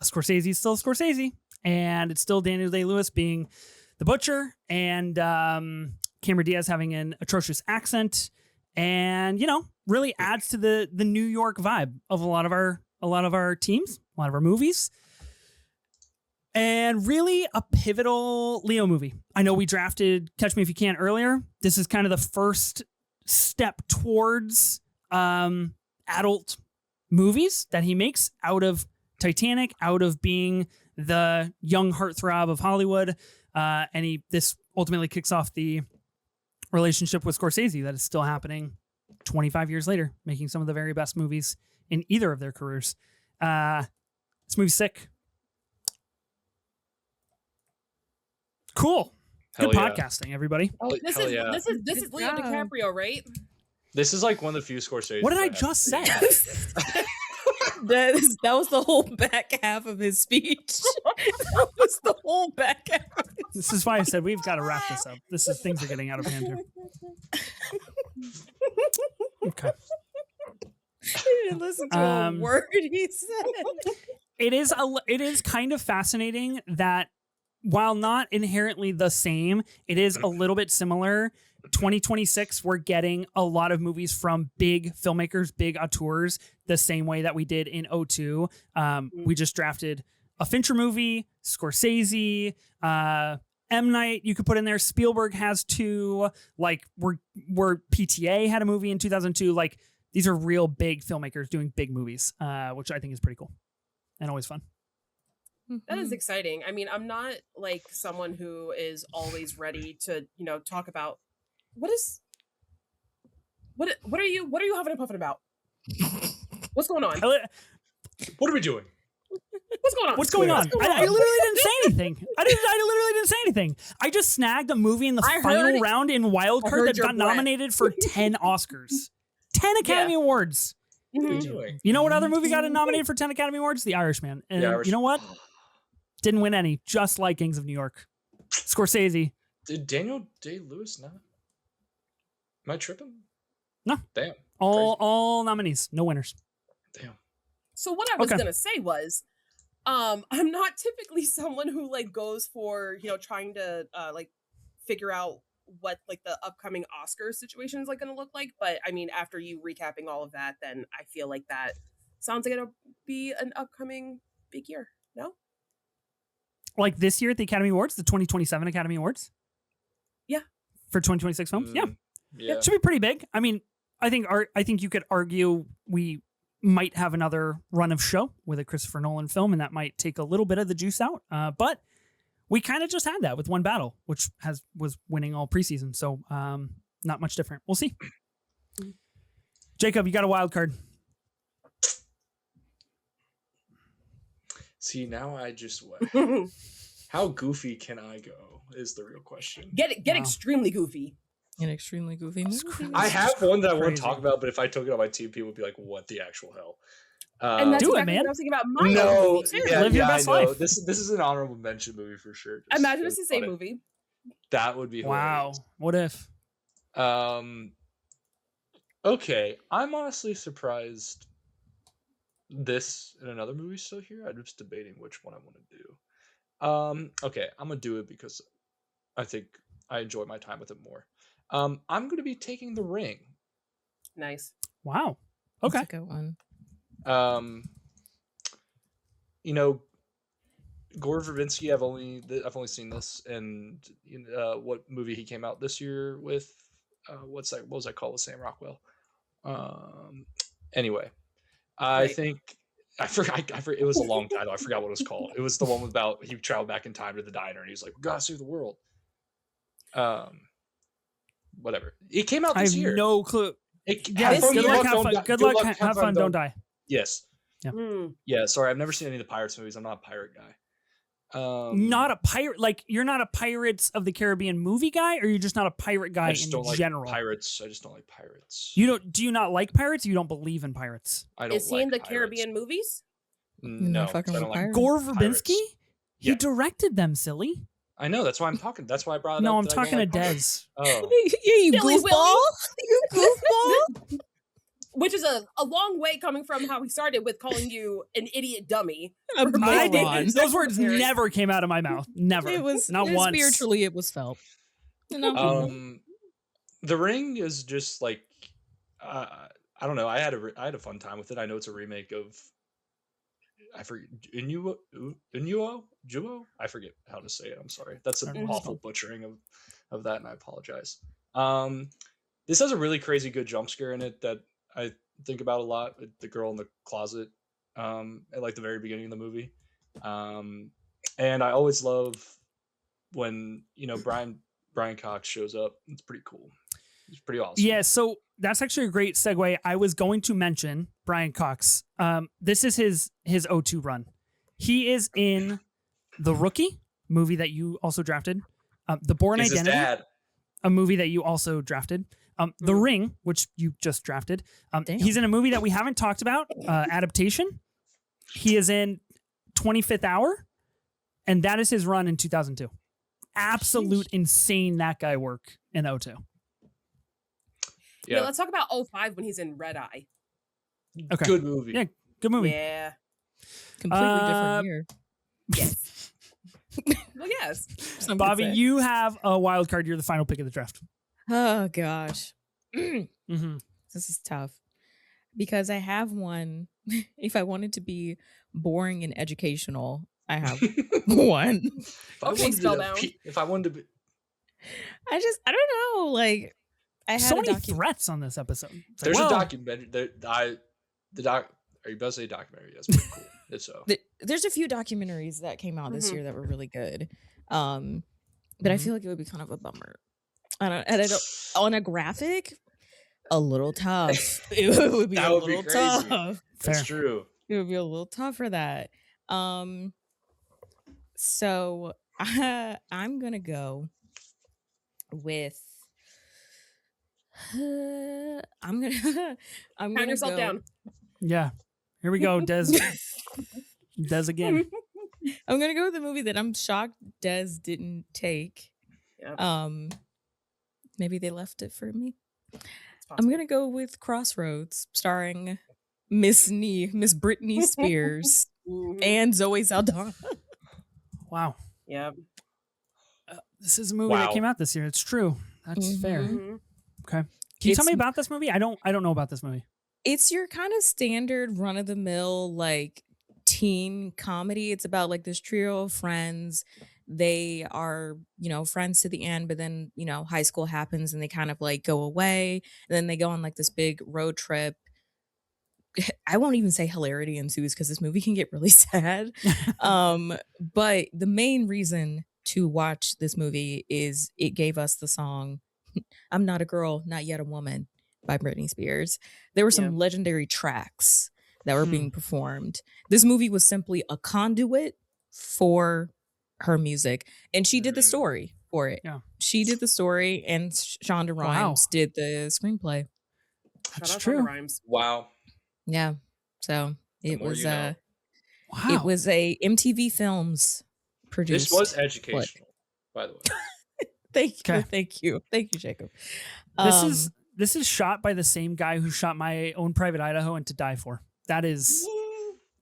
A Scorsese is still a Scorsese, and it's still Daniel Day-Lewis being the butcher, and Cameron Diaz having an atrocious accent, and really adds to the New York vibe of a lot of our teams, a lot of our movies, and really a pivotal Leo movie. I know we drafted Catch Me If You Can earlier. This is kind of the first step towards adult movies that he makes out of Titanic, out of being the young heartthrob of Hollywood, and this ultimately kicks off the relationship with Scorsese that is still happening 25 years later, making some of the very best movies in either of their careers. This movie's sick. Cool. Hell Good yeah. podcasting, everybody. This Hell is yeah. this is Good Leo job. DiCaprio, right? This is like one of the few Scorsese. What did I have just seen. say? That was the whole back half of his speech. That was the whole back half. This is why I said we've got to wrap this up. Things are getting out of hand here. Okay. You didn't listen to a word he said. It is kind of fascinating that while not inherently the same, it is a little bit similar. 2026, we're getting a lot of movies from big filmmakers, big auteurs, the same way that we did in 02. We just drafted a Fincher movie, Scorsese, M. Night you could put in there. Spielberg has 2. Like we're PTA had a movie in 2002. Like these are real big filmmakers doing big movies, which I think is pretty cool and always fun. That is exciting. I mean, I'm not like someone who is always ready to, talk about what are you huffing and puffing about? What's going on? What are we doing? What's going on? What's going on? I literally didn't say anything. I literally didn't say anything. I just snagged a movie in the final round in Wildcard that got nominated for 10 Oscars. 10 Academy Awards. What are you doing? You know what other movie got nominated for 10 Academy Awards? The Irishman. And you know what? Didn't win any, just like Gangs of New York. Scorsese. Did Daniel Day-Lewis not? Am I tripping? No. Damn. All nominees, no winners. Damn. So what I was gonna say was, I'm not typically someone who like goes for trying to figure out what like the upcoming Oscar situation is like going to look like. But I mean, after you recapping all of that, then I feel like that sounds like it'll be an upcoming big year. No, like this year at the Academy Awards, the 2027 Academy Awards. Yeah. For 2026 films, yeah, Yeah. should be pretty big. I mean, I think you could argue we might have another run of show with a Christopher Nolan film, and that might take a little bit of the juice out. But we kind of just had that with One Battle, which was winning all preseason. So not much different. We'll see. Jacob, you got a wild card. See, now I just how goofy can I go is the real question. Get extremely goofy. An extremely goofy movie. I have one that I want Crazy. to talk about, but if I took it on my team, people would be like, "What the actual hell?" And that's Do it, exactly man. what I was thinking about my No, movie too. yeah, Live your yeah, best I know. life. This is an honorable mention movie for sure. Just Imagine it's the same fun. movie. That would be Wow. hilarious. What if? Okay, I'm honestly surprised this and another movie still here. I'm just debating which one I want to do. Okay, I'm gonna do it because I think I enjoy my time with it more. I'm gonna be taking The Ring. Nice. Wow. That's Okay. a good one. Um, you know, Gore Verbinski. I've only seen this, and what movie he came out this year with? What was that called with Sam Rockwell? Anyway, I Right. think I forgot. It was a long title. I forgot what it was called. It was the one about he traveled back in time to the diner, and he's like, "We gotta save the world." Whatever. It came out I this have year. no clue. Have fun, Good good luck, luck, have don't fun. die. Good luck, have fun, don't die. Yes. Yeah. Yeah. Sorry, I've never seen any of the Pirates movies. I'm not a pirate guy. Not a pirate. Like, you're not a Pirates of the Caribbean movie guy, or you're just not a pirate guy I just in don't general? like pirates. I just don't like pirates. Do you not like pirates? Or you don't believe in pirates? I don't Is he like in the pirates. Caribbean movies? No, fucking 'cause I don't with like pirates. Gore pirates. Verbinski? He Yeah. directed them, silly. I know. That's why I'm talking. That's why I brought it No, up. I'm that I don't talking to like pirates. Des. Oh, Yeah, you Silly goofball. You goofball. Which is a long way coming from how he started with calling you an idiot dummy. A for I being moron. did. Those words secretary. never came out of my mouth. Never. It was not once. spiritually. It was felt. The Ring is just like I don't know. I had a fun time with it. I know it's a remake of I forget Juo. I forget how to say it. I'm sorry. That's an awful butchering of that, and I apologize. This has a really crazy good jump scare in it that I think about a lot. The girl in the closet, at like the very beginning of the movie, and I always love when Brian Cox shows up. It's pretty cool. It's pretty awesome. Yeah, so that's actually a great segue. I was going to mention Brian Cox. This is his O2 run. He is in The Rookie, movie that you also drafted. The Born He's his Identity, dad. a movie that you also drafted. The Ring, which you just drafted. He's in a movie that we haven't talked about, adaptation. He is in 25th Hour, and that is his run in 2002. Absolute insane that guy work in O2. Yeah, let's talk about 05 when he's in Red Eye. Okay. Good movie. Yeah, good movie. Yeah. Completely different year. Yes. Well, yes. Some could Bobby, say. you have a wild card. You're the final pick of the draft. Oh gosh. Mm-hmm. This is tough because I have one. If I wanted to be boring and educational, I have one. If I wanted to be, I don't know. Like, I had So a many threats on this episode. It's like, there's well, a documentary. Are you about to say documentary? That's pretty cool. It's so. There's a few documentaries that came out this year that were really good. But I feel like it would be kind of a bummer. I don't on a graphic, a little tough. It would be That a would be little crazy. tough. That's Fair. true. It would be a little tough for that. So I'm gonna go with. I'm gonna Count yourself go, down. Yeah. Here we go, Des. Des again. I'm gonna go with the movie that I'm shocked Des didn't take. Yep. Maybe they left it for me. I'm gonna go with Crossroads, starring Miss Britney Spears and Zoe Saldana. Wow. Yeah. This is a movie that came out this year. It's true. That's fair. Mhm. Okay. Can you tell me about this movie? I don't know about this movie. It's your kind of standard run of the mill like teen comedy. It's about like this trio of friends. They are, friends to the end, but then, high school happens and they kind of like go away. And then they go on like this big road trip. I won't even say hilarity ensues because this movie can get really sad. But the main reason to watch this movie is it gave us the song I'm Not a Girl, Not Yet a Woman by Britney Spears. There were some legendary tracks that were being performed. This movie was simply a conduit for her music, and she did the story for it. Yeah. She did the story, and Shonda Rhimes did the screenplay. That's Shout out true. Shonda Rhimes. Wow. Yeah. So it more was you know. Wow. it was a MTV Films produced. This was educational, by the way. Thank you, Jacob. This is shot by the same guy who shot My Own Private Idaho and To Die For. That is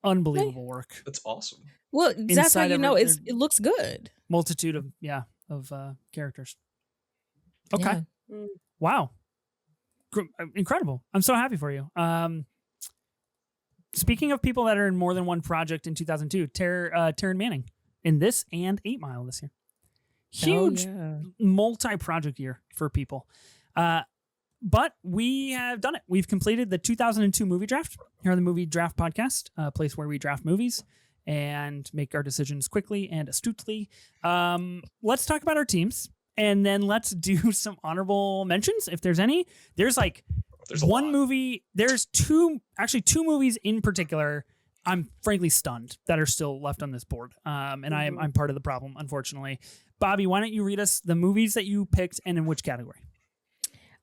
unbelievable work. That's awesome. Well, that's how Inside you of know their it looks good. multitude of characters. Okay. Yeah. Mm. Wow. Incredible. I'm so happy for you. Speaking of people that are in more than one project in 2002, Taryn Manning in this and 8 Mile this year. Huge multi-project year for people. But we have done it. We've completed the 2002 movie draft here on the Movie Draft Podcast, a place where we draft movies and make our decisions quickly and astutely. Let's talk about our teams, and then let's do some honorable mentions if there's any. There's one movie. There's two movies in particular I'm frankly stunned that are still left on this board. And I'm part of the problem, unfortunately. Bobbi, why don't you read us the movies that you picked and in which category?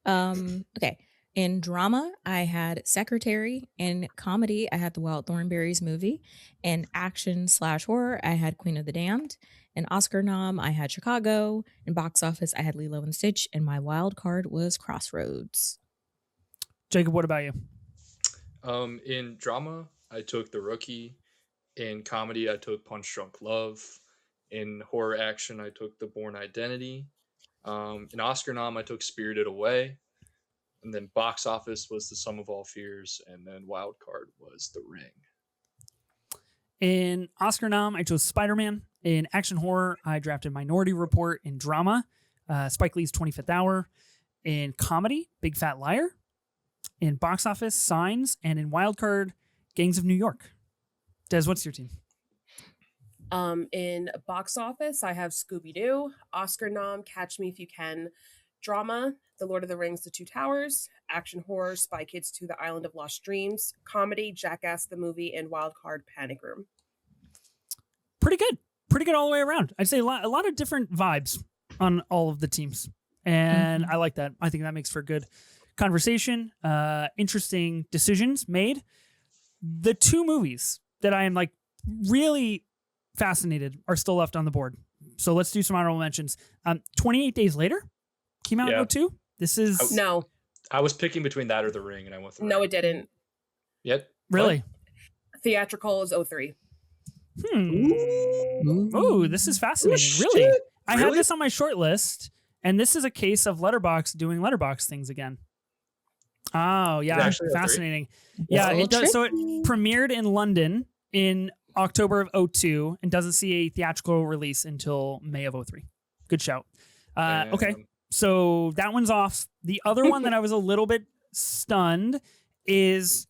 Okay. In drama, I had Secretary. In comedy, I had the Wild Thornberrys movie. In action/horror, I had Queen of the Damned. In Oscar nom, I had Chicago. In box office, I had Lilo and Stitch. And my wild card was Crossroads. Jacob, what about you? In drama, I took The Rookie. In comedy, I took Punch Drunk Love. In horror action, I took The Bourne Identity. In Oscar nom, I took Spirited Away. And then box office was The Sum of All Fears. And then wild card was The Ring. In Oscar nom, I chose Spider-Man. In action horror, I drafted Minority Report. In drama, Spike Lee's 25th Hour. In comedy, Big Fat Liar. In box office, Signs. And in wild card, Gangs of New York. Des, what's your team? In box office, I have Scooby-Doo. Oscar nom, Catch Me If You Can. Drama, The Lord of the Rings, The Two Towers. Action horror, Spy Kids 2, The Island of Lost Dreams. Comedy, Jackass the Movie. And wild card, Panic Room. Pretty good all the way around. I'd say a lot of different vibes on all of the teams. And I like that. I think that makes for good conversation, interesting decisions made. The two movies that I am like really fascinated are still left on the board. So let's do some honorable mentions. 28 Days Later came out in 2002. This is... No. I was picking between that or The Ring, and I went with The Ring. No, it didn't. Yep. Really? Theatrical is 03. Oh, this is fascinating. Oh, really? shit. I had this on my short list, and this is a case of Letterboxd doing Letterboxd things again. Oh, yeah. Fascinating. Yeah, it does. So it premiered in London in October of 2002 and doesn't see a theatrical release until May of 2003. Good shout. Okay, so that one's off. The other one that I was a little bit stunned is,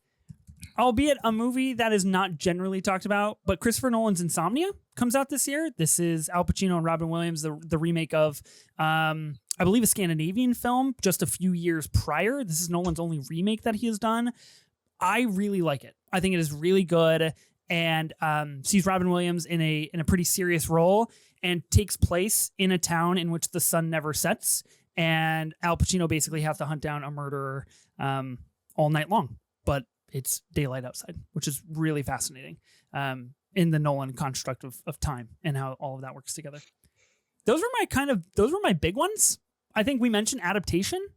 albeit a movie that is not generally talked about, but Christopher Nolan's Insomnia comes out this year. This is Al Pacino and Robin Williams, the remake of, I believe, a Scandinavian film just a few years prior. This is Nolan's only remake that he has done. I really like it. I think it is really good, and sees Robin Williams in a pretty serious role, and takes place in a town in which the sun never sets, and Al Pacino basically has to hunt down a murderer all night long, but it's daylight outside, which is really fascinating in the Nolan construct of time and how all of that works together. Those were my big ones. I think we mentioned adaptation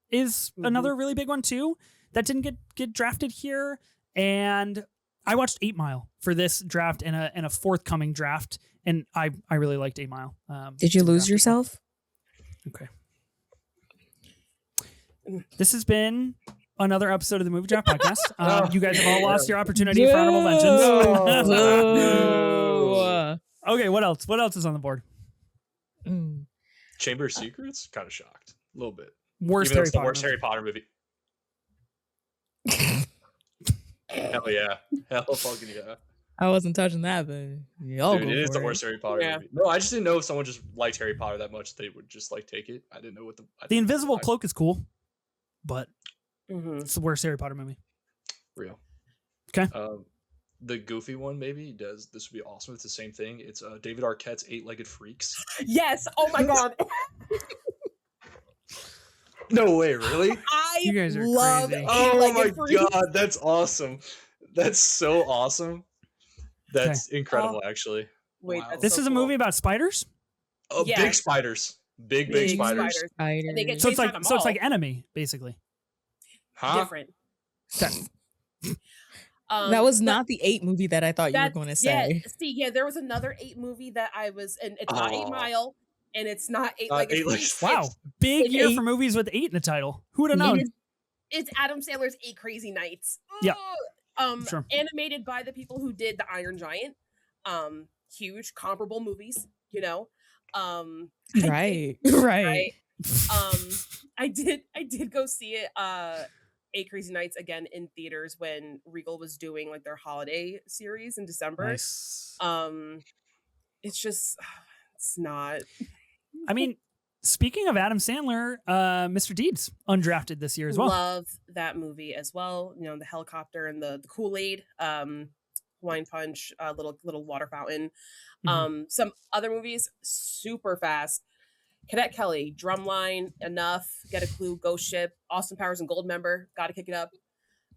is another really big one too that didn't get drafted here. And I watched 8 Mile for this draft and a forthcoming draft, and I really liked 8 Mile. Did you lose yourself? Okay. This has been another episode of the Movie Draft Podcast. You guys have all lost your opportunity for honorable mentions. Okay, what else? What else is on the board? Chamber of Secrets? Kind of shocked. A little bit. Worst Harry Potter movie. Hell yeah. Hell fucking yeah. I wasn't touching that, but y'all Dude, it is the worst Harry Potter movie. No, I just didn't know if someone just liked Harry Potter that much they would just like take it. I didn't know what the Invisible Cloak is cool, but it's the worst Harry Potter movie. Real. Okay. The Goofy one, maybe this would be awesome. It's the same thing. It's David Arquette's 8-Legged Freaks. Yes. Oh my god. No way, really? You guys are love crazy. Oh my god, that's awesome. That's so awesome. That's incredible, actually. Wait, wow. This is a movie about spiders? Oh, yeah. Big spiders. Big spiders. And they get So it's chased like Enemy, basically. Huh? Different. That was But not the 8 movie that I thought you were that's gonna yeah. say. See, yeah, there was another 8 movie that I was, and it's not Eight Oh, Mile, and it's not eight not like eight like Wow, big it's year for Eight. movies with 8 in the title. Who would have it known? is it's Adam Sandler's Eight Crazy Nights. Yeah, Ugh. sure. Animated by the people who did The Iron Giant. Huge comparable movies, you know. I did Right. Right. right. I did go see it Eight Crazy Nights again in theaters when Regal was doing like their holiday series in December. Nice. It's just it's not I mean, speaking of Adam Sandler, Mr. Deeds undrafted this year as well. love that movie as well. You know, the helicopter and the Kool-Aid, Hawaiian Punch, little water fountain. Some other movies, super fast. Cadet Kelly, Drumline, Enough, Get a Clue, Ghost Ship, Austin Powers and Goldmember, Gotta Kick It Up,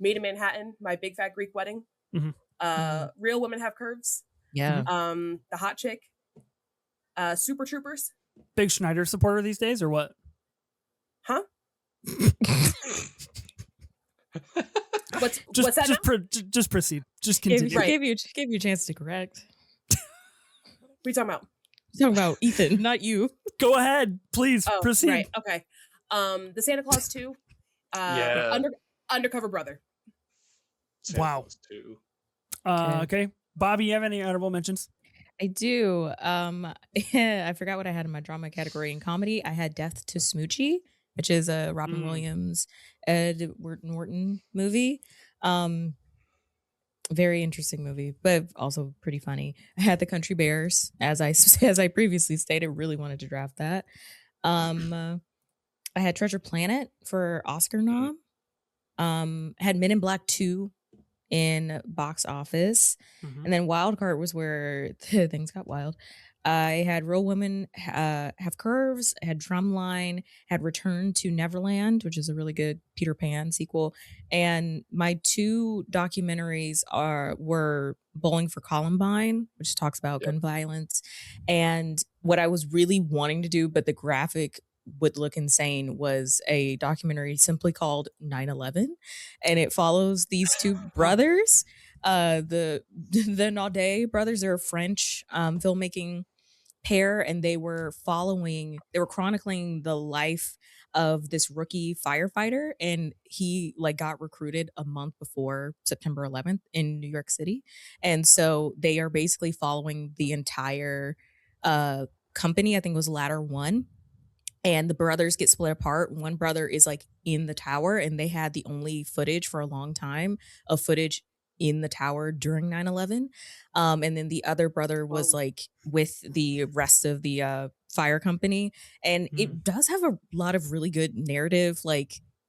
Made in Manhattan, My Big Fat Greek Wedding, Real Women Have Curves, Yeah. The Hot Chick, Super Troopers. Big Schneider supporter these days, or what? Huh? What's that? Just proceed. Just Gave, continue. Right. gave you a chance to correct. What are you talking about? Talking about Ethan, not you. Go ahead, please proceed. Right. Okay. The Santa Claus 2. Yeah. Undercover Brother. Santa Wow. Claus 2. Okay. Bobby, you have any honorable mentions? I do. I forgot what I had in my drama category. In comedy, I had Death to Smoochie, which is a Robin Williams, Edward Norton movie. Very interesting movie, but also pretty funny. I had The Country Bears, as I previously stated, really wanted to draft that. I had Treasure Planet for Oscar nom. Had Men in Black 2 in box office. And then Wild Card was where things got wild. I had Real Women Have Curves, I had Drumline, had Return to Neverland, which is a really good Peter Pan sequel. And my 2 documentaries were Bowling for Columbine, which talks about gun violence. And what I was really wanting to do, but the graphic would look insane, was a documentary simply called 9/11, and it follows these 2 brothers, the Naudet brothers. They're a French filmmaking pair, and they were chronicling the life of this rookie firefighter, and he got recruited a month before September 11th in New York City. And so they are basically following the entire company. I think it was Ladder One. And the brothers get split apart. One brother is in the tower, and they had the only footage for a long time of footage in the tower during 9/11. And then the other brother was with the rest of the fire company. And it does have a lot of really good narrative,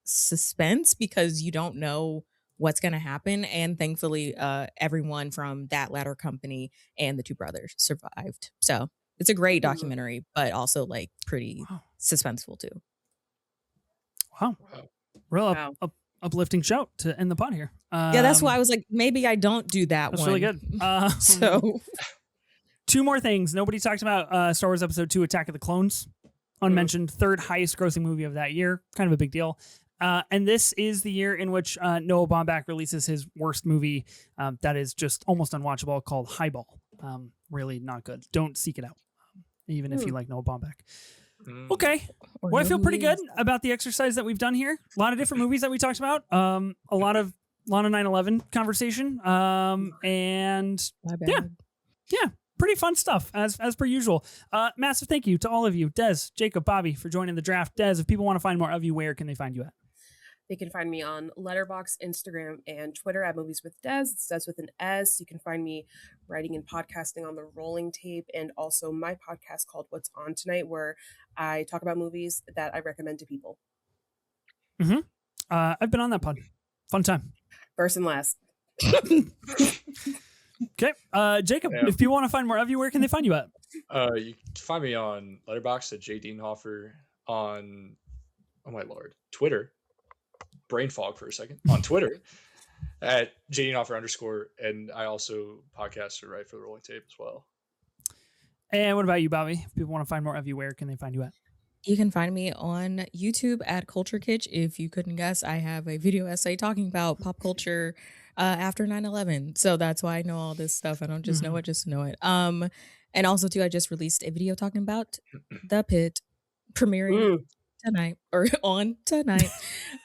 suspense, because you don't know what's going to happen. And thankfully, everyone from that latter company and the 2 brothers survived. So it's a great documentary, but also pretty suspenseful too. Wow. Real uplifting shout to end the pod here. Yeah, that's why I was like, maybe I don't do that that's one. really good. So 2 more things. Nobody talked about Star Wars Episode 2 Attack of the Clones. Unmentioned, 3rd highest grossing movie of that year. Kind of a big deal. And this is the year in which Noah Baumbach releases his worst movie that is just almost unwatchable, called Highball. Really not good. Don't seek it out, even if you like Noah Baumbach. Okay. Well, I feel pretty good about the exercise that we've done here. A lot of different movies that we talked about. A lot of 9/11 conversation. And yeah, pretty fun stuff as per usual. Massive thank you to all of you, Des, Jacob, Bobby, for joining the draft. Des, if people want to find more of you, where can they find you at? They can find me on Letterboxd, Instagram, and Twitter at Movies with Des. It's Des with an S. You can find me writing and podcasting on The Rolling Tape, and also my podcast called What's On Tonight, where I talk about movies that I recommend to people. I've been on that pod. Fun time. First and last. Okay. Jacob, if people want to find more of you, where can they find you at? You can find me on Letterboxd at J. Dienhofer, on, oh my lord, Twitter. Brain fog for a second. On Twitter at J. Dienhofer _, and I also podcast or write for The Rolling Tape as well. And what about you, Bobby? If people want to find more of you, where can they find you at? You can find me on YouTube at Culture Kitsch. If you couldn't guess, I have a video essay talking about pop culture after 9/11. So that's why I know all this stuff. I don't just know Mhm. it, just know it. And also too, I just released a video talking about The Pit premiering Mm. tonight or on tonight.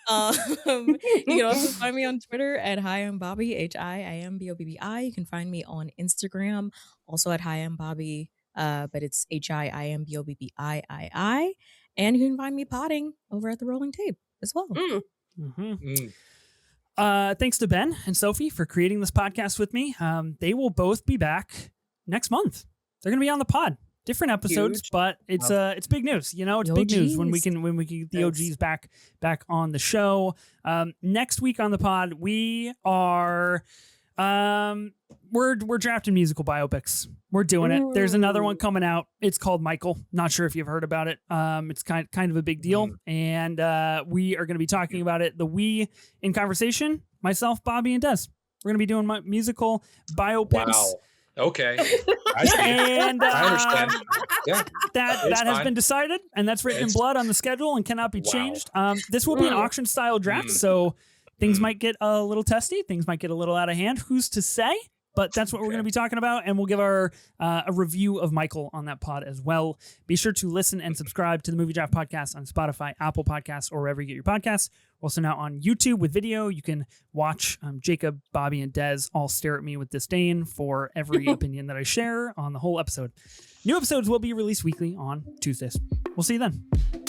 You can also find me on Twitter at Hi I'm Bobby, HIIMBOBBI. You can find me on Instagram also at Hi I'm Bobby, but it's HIIMBOBBIII. And you can find me potting over at the Rolling Tape as well. Mm. Mm. Thanks to Ben and Sophie for creating this podcast with me. They will both be back next month. They're going to be on the pod. Different episodes, Huge. but it's big news. You know, it's The big news when we OGs. can get the Yes. OGs back on the show. Next week on the pod, we are we're drafting musical biopics. We're doing it. There's another one Ooh. coming out. It's called Michael. Not sure if you've heard about it. It's kind of a big deal, and we are going to be talking about it. The we in conversation, myself, Bobby, and Des. We're going to be doing my musical biopics. Wow. Okay. I see. And I understand. Yeah. that It's has fine. been decided, and that's written in It's- blood on the schedule and cannot be Wow. changed. This will be an Mm. auction style draft, Mm. so things Mm. might get a little testy. Things might get a little out of hand. Who's to say? But that's what we're going to Okay. be talking about, and we'll give our a review of Michael on that pod as well. Be sure to listen and subscribe to the Movie Draft Podcast on Spotify, Apple Podcasts, or wherever you get your podcasts. We're also now on YouTube with video. You can watch Jacob, Bobby, and Des all stare at me with disdain for every opinion that I share on the whole episode. New episodes will be released weekly on Tuesdays. We'll see you then.